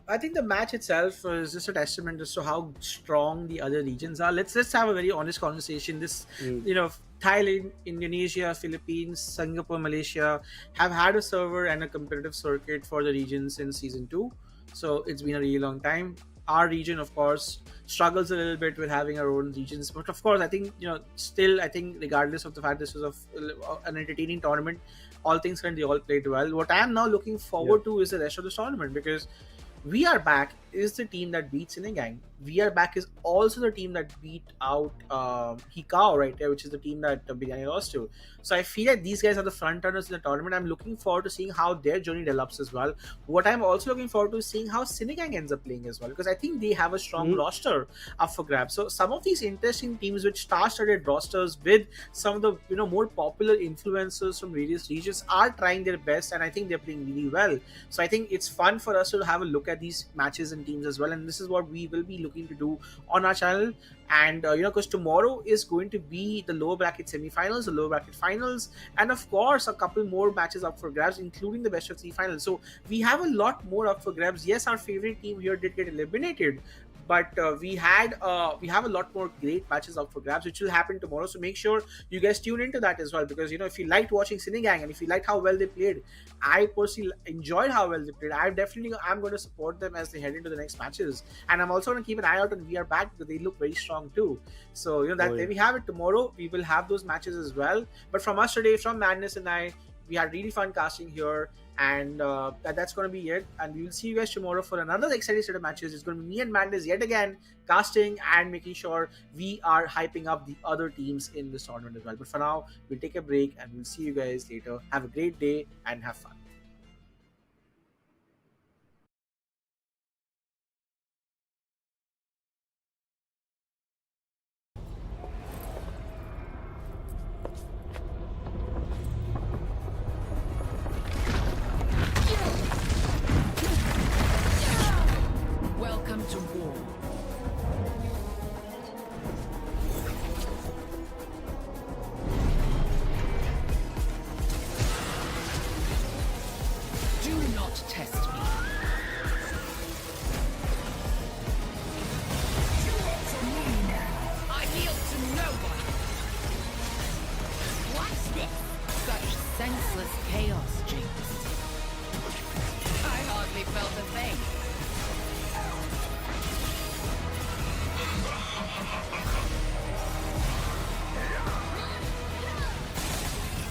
I think the match itself is just a testament as to how strong the other regions are. Let's have a very honest conversation. This, Thailand, Indonesia, Philippines, Singapore, Malaysia have had a server and a competitive circuit for the region since season 2. So it's been a really long time. Our region, of course, struggles a little bit with having our own regions. But of course, I think, still, I think regardless of the fact this was an entertaining tournament, all things considered, they all played well. What I am now looking forward to is the rest of the tournament, because We Are Back is the team that beat Sinigang. We Are Back is also the team that beat out Hikao right there, which is the team that Biryani lost to. So I feel like these guys are the front runners in the tournament. I'm looking forward to seeing how their journey develops as well. What I'm also looking forward to is seeing how Sinigang ends up playing as well, because I think they have a strong roster up for grabs. So some of these interesting teams which star-studded rosters with some of the more popular influencers from various regions are trying their best, and I think they're playing really well. So I think it's fun for us to have a look at these matches and teams as well, and this is what we will be looking to do on our channel. And because tomorrow is going to be the lower bracket semifinals, the lower bracket finals, and of course a couple more matches up for grabs, including the best of 3 finals. So we have a lot more up for grabs. Yes, our favorite team here did get eliminated, but we have a lot more great matches up for grabs, which will happen tomorrow. So make sure you guys tune into that as well, because if you liked watching Sinigang and if you liked how well they played, I personally enjoyed how well they played. I'm going to support them as they head into the next matches, and I'm also going to keep an eye out on We Are Back, because they look very strong too. So there we have it. Tomorrow we will have those matches as well. But from us today, from Madness and I, we had really fun casting here, and that's going to be it. And we will see you guys tomorrow for another exciting set of matches. It's going to be me and Madness yet again, casting and making sure we are hyping up the other teams in this tournament as well. But for now, we'll take a break and we'll see you guys later. Have a great day and have fun. Welcome to war. Do not test me. I yield to no one. What's this? Such senseless chaos, Jinx. I hardly felt a thing.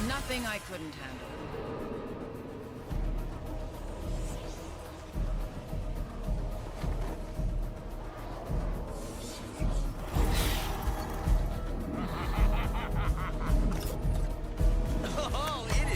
Nothing I couldn't handle. Oh, it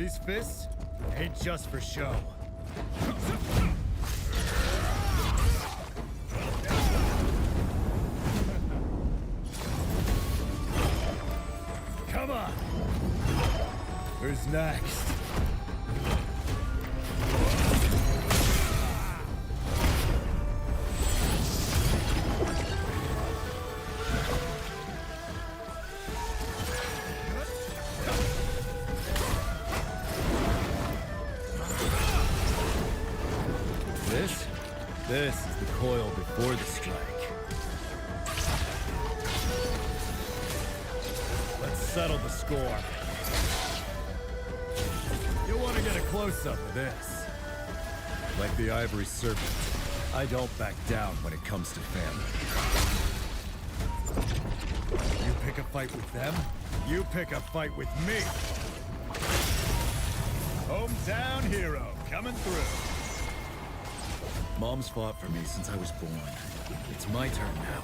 These fists ain't just for show. Come on! Who's next? This is the coil before the strike. Let's settle the score. You'll want to get a close-up of this. Like the ivory serpent, I don't back down when it comes to family. You pick a fight with them, you pick a fight with me. Hometown hero coming through. Mom's fought for me since I was born. It's my turn now.